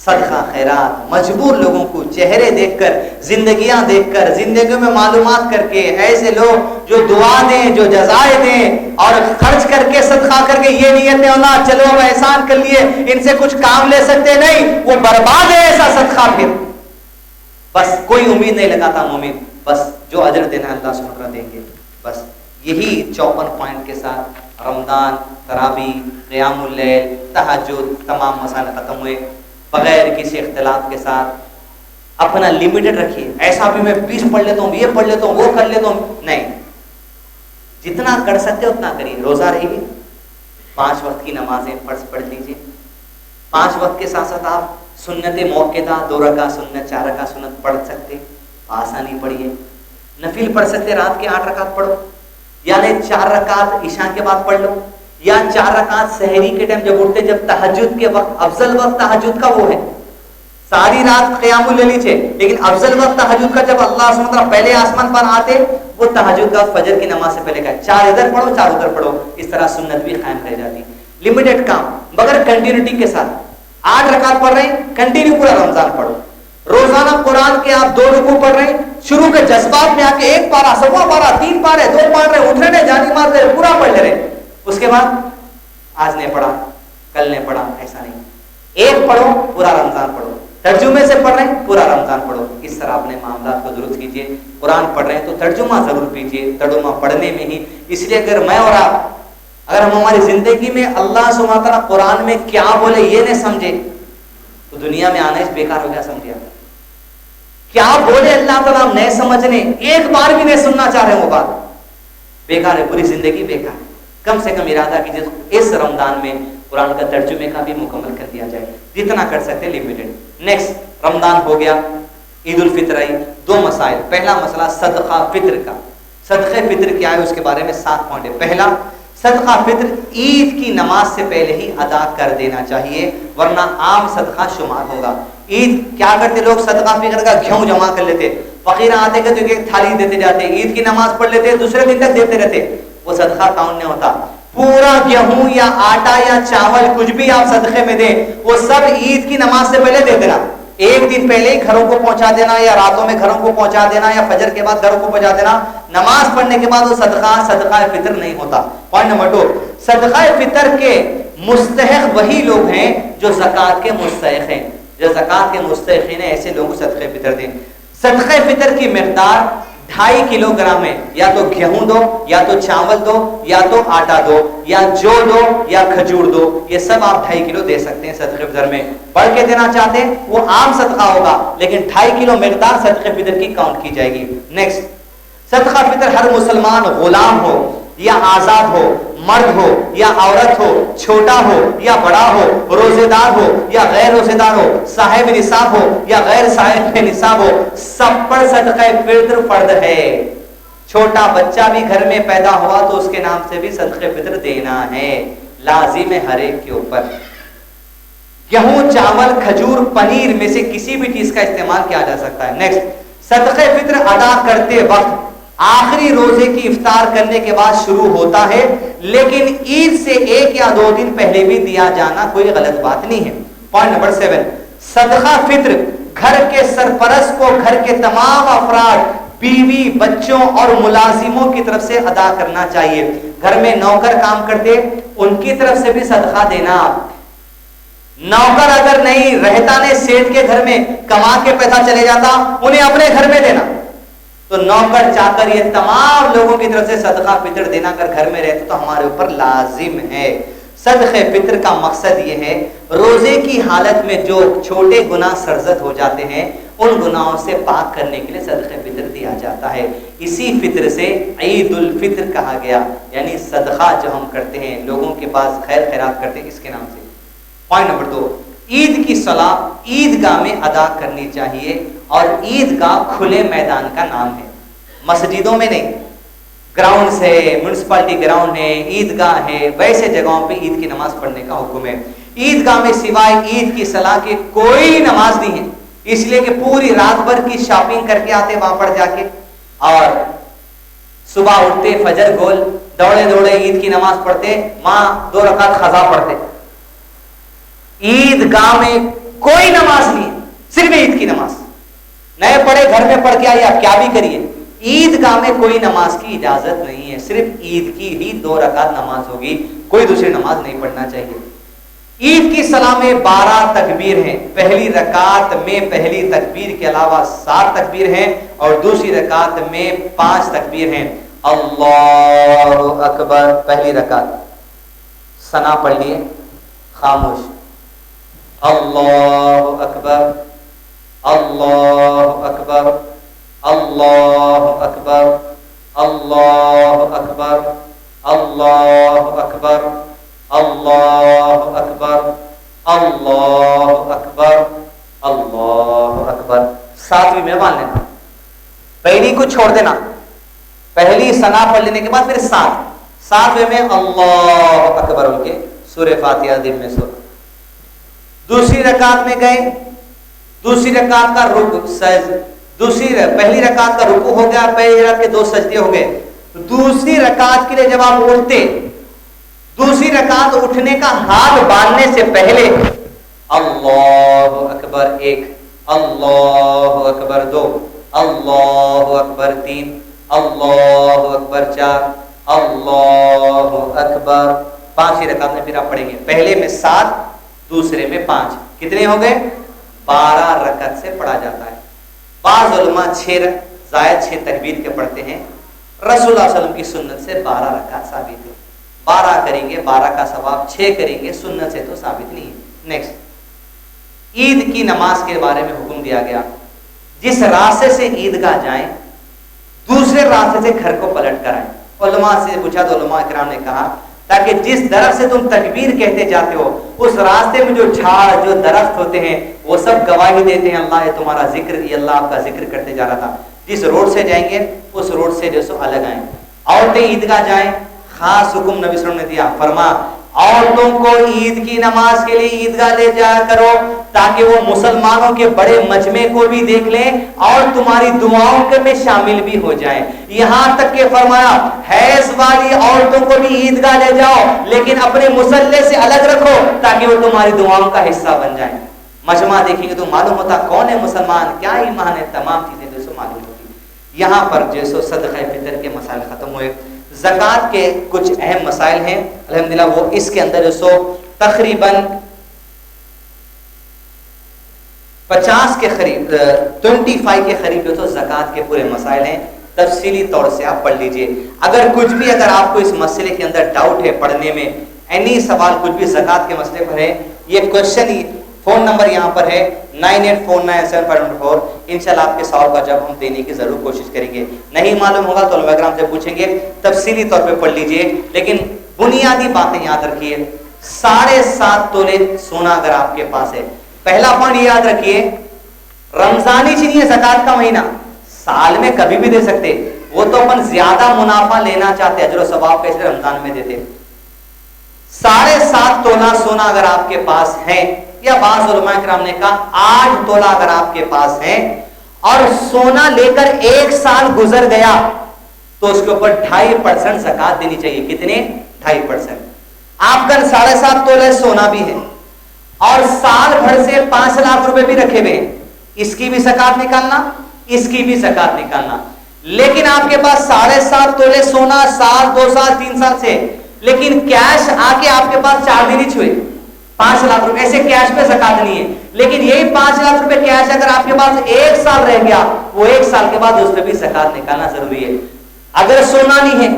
صدقہ خیرات، مجبور لوگوں کو چہرے دیکھ کر، زندگیاں دیکھ کر، زندگیوں میں معلومات کر کے، ایسے لوگ جو دعا دیں، جو جزائے دیں، اور خرچ کر کے صدقہ کر کے یہ نیت ہے اللہ چلو اب احسان کر لیے، ان سے کچھ کام لے سکتے نہیں، وہ برباد ہے ایسا صدقہ۔ پھر بس کوئی امید نہیں لگاتا مومن، بس جو اجر دینا اللہ سبحانہ وتعالیٰ دیں گے۔ بس یہی 54 پوائنٹ کے ساتھ رمضان، تراویح، قیام اللیل، تہجد، تمام مسائل ختم ہوئے، بغیر کسی اختلاف کے ساتھ۔ اپنا لمیٹڈ رکھیے، ایسا بھی میں 20 پڑھ لیتا ہوں، یہ پڑھ لیتا ہوں، وہ کر لیتا ہوں، نہیں، جتنا کر سکتے اتنا کریے۔ روزہ رہیے، 5 وقت کی نمازیں پڑھ لیجیے، 5 وقت کے ساتھ ساتھ آپ سنت موقعہ 2 رکعت سنت، 4 رکعت سنت پڑھ سکتے، آسانی پڑھیے۔ نفل پڑھ سکتے، رات کے 8 رکعت پڑھو، یعنی 4 رکعت عشاء کے بعد پڑھ لو، یا 4 رکعت سحری کے ٹائم جب اٹھتے، جب تہجد کے وقت، افضل وقت تہجد کا وہ ہے، ساری رات قیام اللیل ہے، لیکن افضل وقت تہجد کا جب اللہ سبحانہ وتعالیٰ پہلے آسمان پر آتے، وہ تہجد کا فجر کی نماز سے پہلے کا 4 ادھر پڑھو 4 ادھر پڑھو، اس طرح سنت بھی قائم رہ جاتی۔ لمیٹڈ کام مگر کنٹینیوٹی کے ساتھ، 8 رکعت پڑھ رہے ہیں، کنٹینیو پورا رمضان پڑھو۔ روزانہ قرآن کے آپ 2 رکوع پڑھ رہے ہیں، شروع کے جذبات میں آ کے 1 پارہ، 1.25 پارہ، 3 پارے، 2 پڑھ رہے ہیں، اٹھ رہے ہیں، جانی مار رہے ہیں، پورا پڑھ لے رہے ہیں، اس کے بعد آج نہیں پڑھا، کل نہیں پڑھا، ایسا نہیں، 1 پڑھو پورا رمضان پڑھو، ترجمے سے پڑھ رہے ہیں پورا رمضان پڑھو۔ اس طرح اپنے معاملات کو درست کیجیے۔ قرآن پڑھ رہے ہیں تو ترجمہ ضرور کیجیے، ترجمہ پڑھنے میں ہی، اس لیے اگر میں اور آپ، اگر ہم ہماری زندگی میں اللہ سبحانہ وتعالیٰ قرآن میں کیا بولے یہ نہیں سمجھے تو دنیا میں آنا اس بیکار ہو گیا، سمجھے آپ کیا بولے اللہ تعالیٰ ہم نہیں سمجھنے، ایک بار بھی نہیں سننا چاہ رہے ہیں، وہ بات بیکار ہے، پوری زندگی بیکار ہے۔ کم سے کم ارادہ کیجیے اس رمضان میں قرآن کا ترجمے کا بھی مکمل کر دیا جائے، جتنا کر سکتے لمیٹڈ۔ نیکسٹ رمضان ہو گیا، عید الفطر آئی، 2 مسائل۔ پہلا مسئلہ صدقہ فطر کا، صدقہ فطر کیا ہے اس کے بارے میں 7 پوائنٹ ہے۔ پہلا، صدقہ فطر عید کی نماز سے پہلے ہی ادا کر دینا چاہیے ورنہ عام صدقہ شمار ہوگا۔ عید کیا کرتے لوگ؟ صدقہ فطر کا گھیوں جمع کر لیتے، فقیر آتے کہ تو ایک تھالی دیتے جاتے، عید کی نماز پڑھ لیتے، دوسرے دن تک دیتے رہتے، وہ صدقہ کاؤنٹ نہیں ہوتا۔ پورا گیہوں یا آٹا یا چاول کچھ بھی آپ صدقے میں دیں، وہ سب عید کی نماز سے پہلے دے دینا، ایک دن پہلے ہی گھروں کو پہنچا دینا، یا راتوں میں گھروں کو پہنچا دینا، یا فجر کے بعد گھروں کو پہنچا دینا۔ نماز پڑھنے کے بعد وہ صدقہ فطر نہیں ہوتا۔ پوائنٹ نمبر 2، صدقہ فطر کے مستحق وہی لوگ ہیں جو زکوٰۃ کے مستحق ہیں، جو زکوٰۃ کے مستحقین ہیں، ایسے لوگوں کو صدقہ فطر دیں۔ صدقہ فطر کی مقدار 2.5 کلو گرام ہے، یا تو گیہوں دو، یا تو چاول دو، یا تو آٹا دو، یا جو دو، یا کھجور دو، یہ سب آپ 2.5 کلو دے سکتے ہیں صدقہ فطر میں۔ بڑھ کے دینا چاہتے ہیں وہ عام صدقہ ہوگا، لیکن 2.5 کلو مقدار صدقہ فطر کی کاؤنٹ کی جائے گی۔ نیکسٹ، صدقہ فطر ہر مسلمان غلام ہو یا آزاد ہو، مرد ہو یا عورت ہو، چھوٹا ہو یا بڑا ہو، روزے دار ہو یا غیر روزے دار ہو، صاحب نصاب ہو یا غیر صاحب نصاب ہو، سب پر صدقہ فطر فرض ہے۔ چھوٹا بچہ بھی گھر میں پیدا ہوا تو اس کے نام سے بھی صدقہ فطر دینا ہے، لازم ہے ہر ایک کے اوپر۔ گیہوں، چاول، کھجور، پنیر میں سے کسی بھی چیز کا استعمال کیا جا سکتا ہے۔ نیکسٹ، صدقہ فطر ادا کرتے وقت آخری روزے کی افطار کرنے کے بعد شروع ہوتا ہے، لیکن عید سے 1 یا 2 دن پہلے بھی دیا جانا کوئی غلط بات نہیں ہے۔ پوائنٹ نمبر 7، صدقہ فطر گھر کے سرپرست کو گھر کے تمام افراد، بیوی، بچوں اور ملازموں کی طرف سے ادا کرنا چاہیے۔ گھر میں نوکر کام کرتے، ان کی طرف سے بھی صدقہ دینا۔ نوکر اگر نہیں رہتا نے سیٹ کے گھر میں کما کے پیسہ چلے جاتا، انہیں اپنے گھر میں دینا۔ تو نوکر چاکر یہ تمام لوگوں کی طرف سے صدقہ فطر دینا اگر گھر میں رہتے تو ہمارے اوپر لازم ہے۔ صدقہ فطر کا مقصد یہ ہے روزے کی حالت میں جو چھوٹے گناہ سرزد ہو جاتے ہیں ان گناہوں سے پاک کرنے کے لیے صدقہ فطر دیا جاتا ہے۔ اسی فطر سے عید الفطر کہا گیا، یعنی صدقہ جو ہم کرتے ہیں لوگوں کے پاس خیر خیرات کرتے ہیں، اس کے نام سے۔ پوائنٹ نمبر 2، عید کی صلاۃ عیدگاہ میں ادا کرنی چاہیے، اور عیدگاہ کھلے میدان کا نام ہے، مسجدوں میں نہیں۔ گراؤنڈ ہے، میونسپلٹی گراؤنڈ ہے، عیدگاہ ہے، ویسے جگہوں پہ عید کی نماز پڑھنے کا حکم ہے۔ عیدگاہ میں سوائے عید کی صلاح کے کوئی نماز نہیں ہے، اس لیے کہ پوری رات بھر کی شاپنگ کر کے آتے وہاں پر جا کے، اور صبح اٹھتے فجر گول دوڑے دوڑے عید کی نماز پڑھتے، وہاں 2 رکعت قضا پڑھتے۔ عیدگاہ میں کوئی نماز نہیں ہے، صرف عید کی نماز۔ نئے پڑھے گھر میں پڑھ کے آئیے، آپ کیا بھی کریے، عیدگاہ میں کوئی نماز کی اجازت نہیں ہے، صرف عید کی ہی 2 رکعت نماز ہوگی، کوئی دوسری نماز نہیں پڑھنا چاہیے۔ عید کی صلاح میں 12 تکبیر ہیں، پہلی رکعت میں پہلی تکبیر کے علاوہ 7 تکبیر ہیں، اور دوسری رکعت میں 5 تکبیر ہیں۔ اللہ اکبر پہلی رکعت، ثنا پڑھ لیے، خاموش، اللہ اکبر، اللہ اکبر، اللہ اکبر، اللہ اکبر، اللہ اکبر، اللہ اکبر، اللہ اکبر، اللہ اکبر۔ 7ویں میں مان لینا، پہلی کو چھوڑ دینا، پہلی ثنا پڑھ لینے کے بعد پھر 7ویں میں اللہ اکبر ان کے سورہ فاتحہ دل میں سورہ۔ دوسری رکعت میں گئے، دوسری رکعت کا پہلی رکعت کا رکوع ہو گیا، پہلی رکعت کے 2 سجدے ہو گئے، دوسری رکعت کے لیے جب آپ اٹھتے، دوسری رکعت اٹھنے کا ہاتھ باندھنے سے پہلے اللہ اکبر 1، اللہ اکبر 2، اللہ اکبر 3، اللہ اکبر 4، اللہ اکبر 5 رکعت میں پھر آپ پڑھیں گے، پہلے میں 7، دوسرے میں 5، کتنے ہو گئے؟ 12 رکعت سے پڑھا جاتا ہے۔ بعض علماء 6 تکبیر کے پڑھتے ہیں، رسول اللہ صلی اللہ علیہ وسلم کی سنت سے 12 رکعت ثابت ہے، 12 کریں گے 12 کا ثواب، 6 کریں گے سنت سے تو ثابت نہیں ہے۔ نیکسٹ، عید کی نماز کے بارے میں حکم دیا گیا، جس راستے سے عیدگاہ جائیں دوسرے راستے سے گھر کو پلٹ کر آئیں۔ علماء سے پوچھا تو علماء کرام نے کہا تاکہ جس درخت سے تم تکبیر کہتے جاتے ہو اس راستے میں جو جھاڑ جو درخت ہوتے ہیں وہ سب گواہی دیتے ہیں اللہ یہ تمہارا ذکر، یہ اللہ آپ کا ذکر کرتے جا رہا تھا۔ جس روڈ سے جائیں گے اس روڈ سے جو سو الگ آئیں۔ عورتیں عیدگاہ جائیں، خاص حکم نبی صلی اللہ علیہ وسلم نے دیا، فرما عورتوں کو عید کی نماز کے لیے عیدگاہ لے جایا کرو، تاکہ وہ مسلمانوں کے بڑے مجمع کو بھی دیکھ لیں اور تمہاری دعاؤں کے میں شامل بھی ہو جائیں. یہاں تک کہ فرمایا حیض والی عورتوں کو بھی عیدگاہ لے جاؤ لیکن اپنے مصلی سے الگ رکھو تاکہ وہ تمہاری دعاؤں کا حصہ بن جائیں. مجمع دیکھیں گے تو معلوم ہوتا کون ہے مسلمان, کیا ایمان ہے, تمام چیزیں جو سو معلوم ہوتی. یہاں پر جو سو صدقہ فطر کے مسائل ختم ہوئے. زکوٰۃ کے کچھ اہم مسائل ہیں الحمدللہ, وہ اس کے اندر جو سو تقریباً 50 کے قریب 25 کے قریب جو تو زکوٰۃ کے پورے مسائل ہیں. تفصیلی طور سے آپ پڑھ لیجئے. اگر کچھ بھی اگر آپ کو اس مسئلے کے اندر ڈاؤٹ ہے پڑھنے میں, اینی سوال کچھ بھی زکوٰۃ کے مسئلے پر ہے, یہ کوشچن ہی فون نمبر یہاں پر ہے 98497514. انشاءاللہ آپ کے سوال کا جواب ہم دینے کی ضرور کوشش کریں گے. نہیں معلوم ہوگا تو علماء کرام سے پوچھیں گے, تفصیلی طور پہ پڑھ لیجئے. لیکن بنیادی باتیں یاد رکھیے. 7.5 تولے سونا اگر آپ کے پاس ہے, پہلا پوائنٹ یاد رکھیے, رمضانی چینی زکوٰۃ کا مہینہ سال میں کبھی بھی دے سکتے, وہ تو اپن زیادہ منافع لینا چاہتے, اجر و ثواب کیسے رمضان میں دیتے. 7.5 تولہ سونا اگر آپ کے پاس ہے, یا بعض علماء کرام نے کہا 8 تولہ اگر آپ کے پاس ہے اور سونا لے کر 1 سال گزر گیا تو اس کے اوپر 2.5% زکوٰۃ دینی چاہیے. کتنے؟ 2.5%. آپ کا 7.5 تولہ سونا بھی ہے اور سال بھر سے 5 لاکھ روپے بھی رکھے ہوئے, اس کی بھی زکوٰۃ نکالنا, اس کی بھی زکوٰۃ نکالنا. لیکن آپ کے پاس 7.5 تولے سونا سال 2 سال 3 سال سے, لیکن کیش آ کے آپ کے پاس 4 دن ہی چھوئے 5 لاکھ روپے, ایسے کیش پہ زکوٰۃ نہیں ہے. لیکن یہی 5 لاکھ روپے کیش اگر آپ کے پاس 1 سال رہ گیا, وہ 1 سال کے بعد اس پہ بھی زکوٰۃ نکالنا ضروری ہے. اگر سونا نہیں ہے,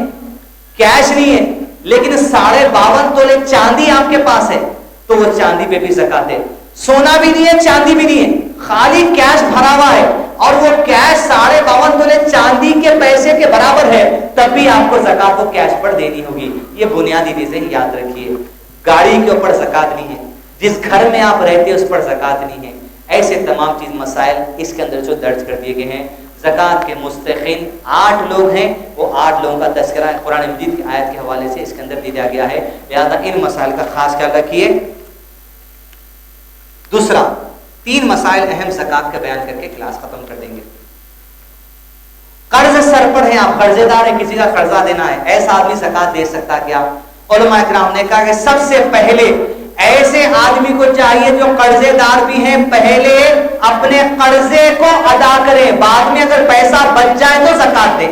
کیش نہیں ہے, لیکن 52.5 تولے چاندی آپ کے پاس ہے تو وہ چاندی پہ بھی زکوٰۃ ہے. سونا بھی نہیں ہے, چاندی بھی نہیں ہے, خالی کیش بھرا ہوا ہے اور وہ کیش 52.5 تولے چاندی کے پیسے کے برابر ہے, تب بھی آپ کو زکوٰۃ کو کیش پر دینی ہوگی. یہ بنیادی چیزیں یاد رکھیے. گاڑی کے اوپر زکوٰۃ نہیں ہے, جس گھر میں آپ رہتے اس پر زکوٰۃ نہیں ہے. ایسے تمام چیز مسائل اس کے اندر جو درج کر دیے گئے ہیں. زکوٰۃ کے مستحقین 8 لوگ ہیں, وہ 8 لوگوں کا تذکرہ قرآن مجید کی آیت کے حوالے سے اس کے اندر دیا گیا ہے. لہذا ان مسائل کا خاص خیال رکھیے. دوسرا 3 مسائل اہم زکوٰۃ کا بیان کر کے کلاس ختم کر دیں گے. قرض سر پر ہے, آپ قرضے دار ہیں, کسی کا قرضہ دینا ہے, ایسا آدمی زکوٰۃ دے سکتا کیا؟ علماء کرام نے کہا کہ سب سے پہلے ایسے آدمی کو چاہیے جو قرضے دار بھی ہیں, پہلے اپنے قرضے کو ادا کریں, بعد میں اگر پیسہ بچ جائے تو زکوٰۃ دیں.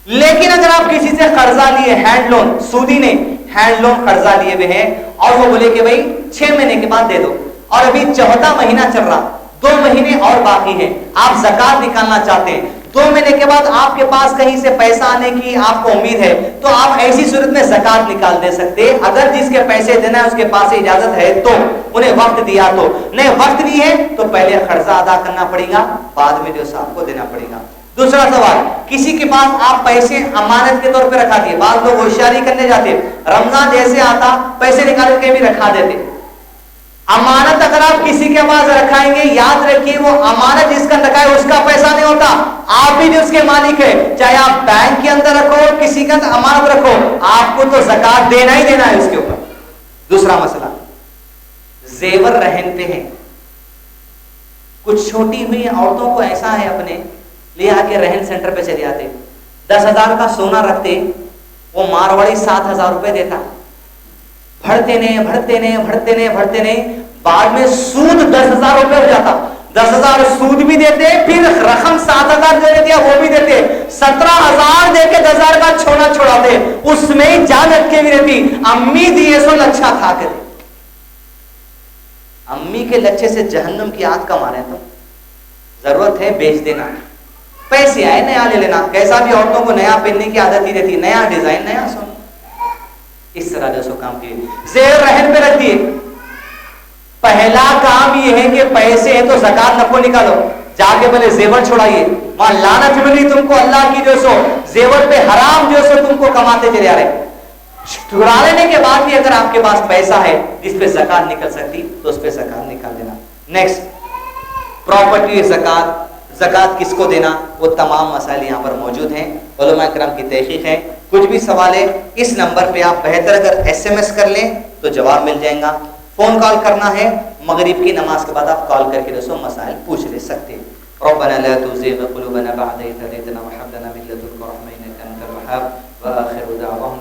لیکن اگر آپ کسی سے قرضہ لیے, ہینڈ لون, سودی نے ہینڈ لون قرضہ لیے ہوئے ہیں اور وہ بولے کہ بھائی 6 مہینے کے بعد دے دو, اور ابھی 4واں مہینہ چل رہا, 2 مہینے اور باقی ہیں, آپ زکوٰۃ نکالنا چاہتے ہیں, 2 مہینے کے بعد آپ کے پاس کہیں سے پیسہ آنے کی آپ کو امید ہے, تو آپ ایسی صورت میں زکوٰۃ نکال دے سکتے. اگر جس کے پیسے دینا ہے اس کے پاس اجازت ہے تو, انہیں وقت دیا تو, نہیں وقت نہیں ہے تو پہلے قرضہ ادا کرنا پڑے گا, بعد میں جو آپ کو دینا پڑے گا. دوسرا سوال, کسی کے پاس آپ پیسے امانت کے طور پہ رکھا دیے. بعض لوگ ہوشیاری کرنے جاتے, رمضان جیسے آتا پیسے نکال کے بھی رکھا دیتے. امانت اگر آپ کسی کے پاس رکھائیں گے, یاد رکھیے وہ امانت جس کا رکھا ہے اس کا پیسہ نہیں ہوتا, آپ بھی جو اس کے مالک ہے. چاہے آپ بینک کے اندر رکھو, کسی کے اندر امانت رکھو, آپ کو تو زکوٰۃ دینا ہی دینا ہے اس کے اوپر. دوسرا مسئلہ, زیور رہن پہ ہیں. کچھ چھوٹی ہوئی عورتوں کو ایسا ہے اپنے لے آ کے رہن سینٹر پہ چلے آتے, 10,000 کا سونا رکھتے, وہ مارواڑی 7,000 روپے دیتا, بڑھتے نہیں, بعد میں سود 10,000 روپے ہو جاتا. 10,000 سود بھی دیتے, پھر رقم 7,000 جو دیا وہ بھی دیتے, 17,000 دے کے 10,000 کا چھوڑا چھوڑاتے, اس میں جان اٹکے بھی رہتی. امی دیے سو لچھا کھا کے دے, امی کے لچھے سے جہنم کی آگ کا مارے. تو ضرورت ہے بیچ دینا, پیسے آئے نیا لے لینا. کیسا بھی عورتوں کو نیا پہننے کی عادت ہی رہتی, نیا ڈیزائن, نیا سونا, اس طرح جو سو کام کیے. زیر رہن پہ رکھ دیے. پہلا کام یہ ہے کہ پیسے ہیں تو زکوٰۃ نہ کو نکالو, جا کے بولے زیور چھوڑائیے, وہاں لعنت ملی تم کو اللہ کی, جو سو زیور پہ حرام جو سو تم کو کماتے چلے آ رہے. چھڑا لینے کے بعد بھی اگر آپ کے پاس پیسہ ہے جس پہ زکوٰۃ نکل سکتی تو اس پہ زکوٰۃ نکال دینا. نیکسٹ, پراپرٹی زکوٰۃ, زکوٰۃ کس کو دینا, وہ تمام مسائل یہاں پر موجود ہیں, علماء کرام کی تحقیق ہے. کچھ بھی سوال ہے اس نمبر پہ آپ بہتر اگر SMS کر لیں تو جواب مل جائے گا. فون کال کرنا ہے مغرب کی نماز کے بعد آپ کال کر کے دوستوں مسائل پوچھ لے سکتے ہیں. ربنا لا تزغ قلوبنا بعد إذ هديتنا وهب لنا من لدنك رحمة إنك أنت الوهاب. وآخر دعواهم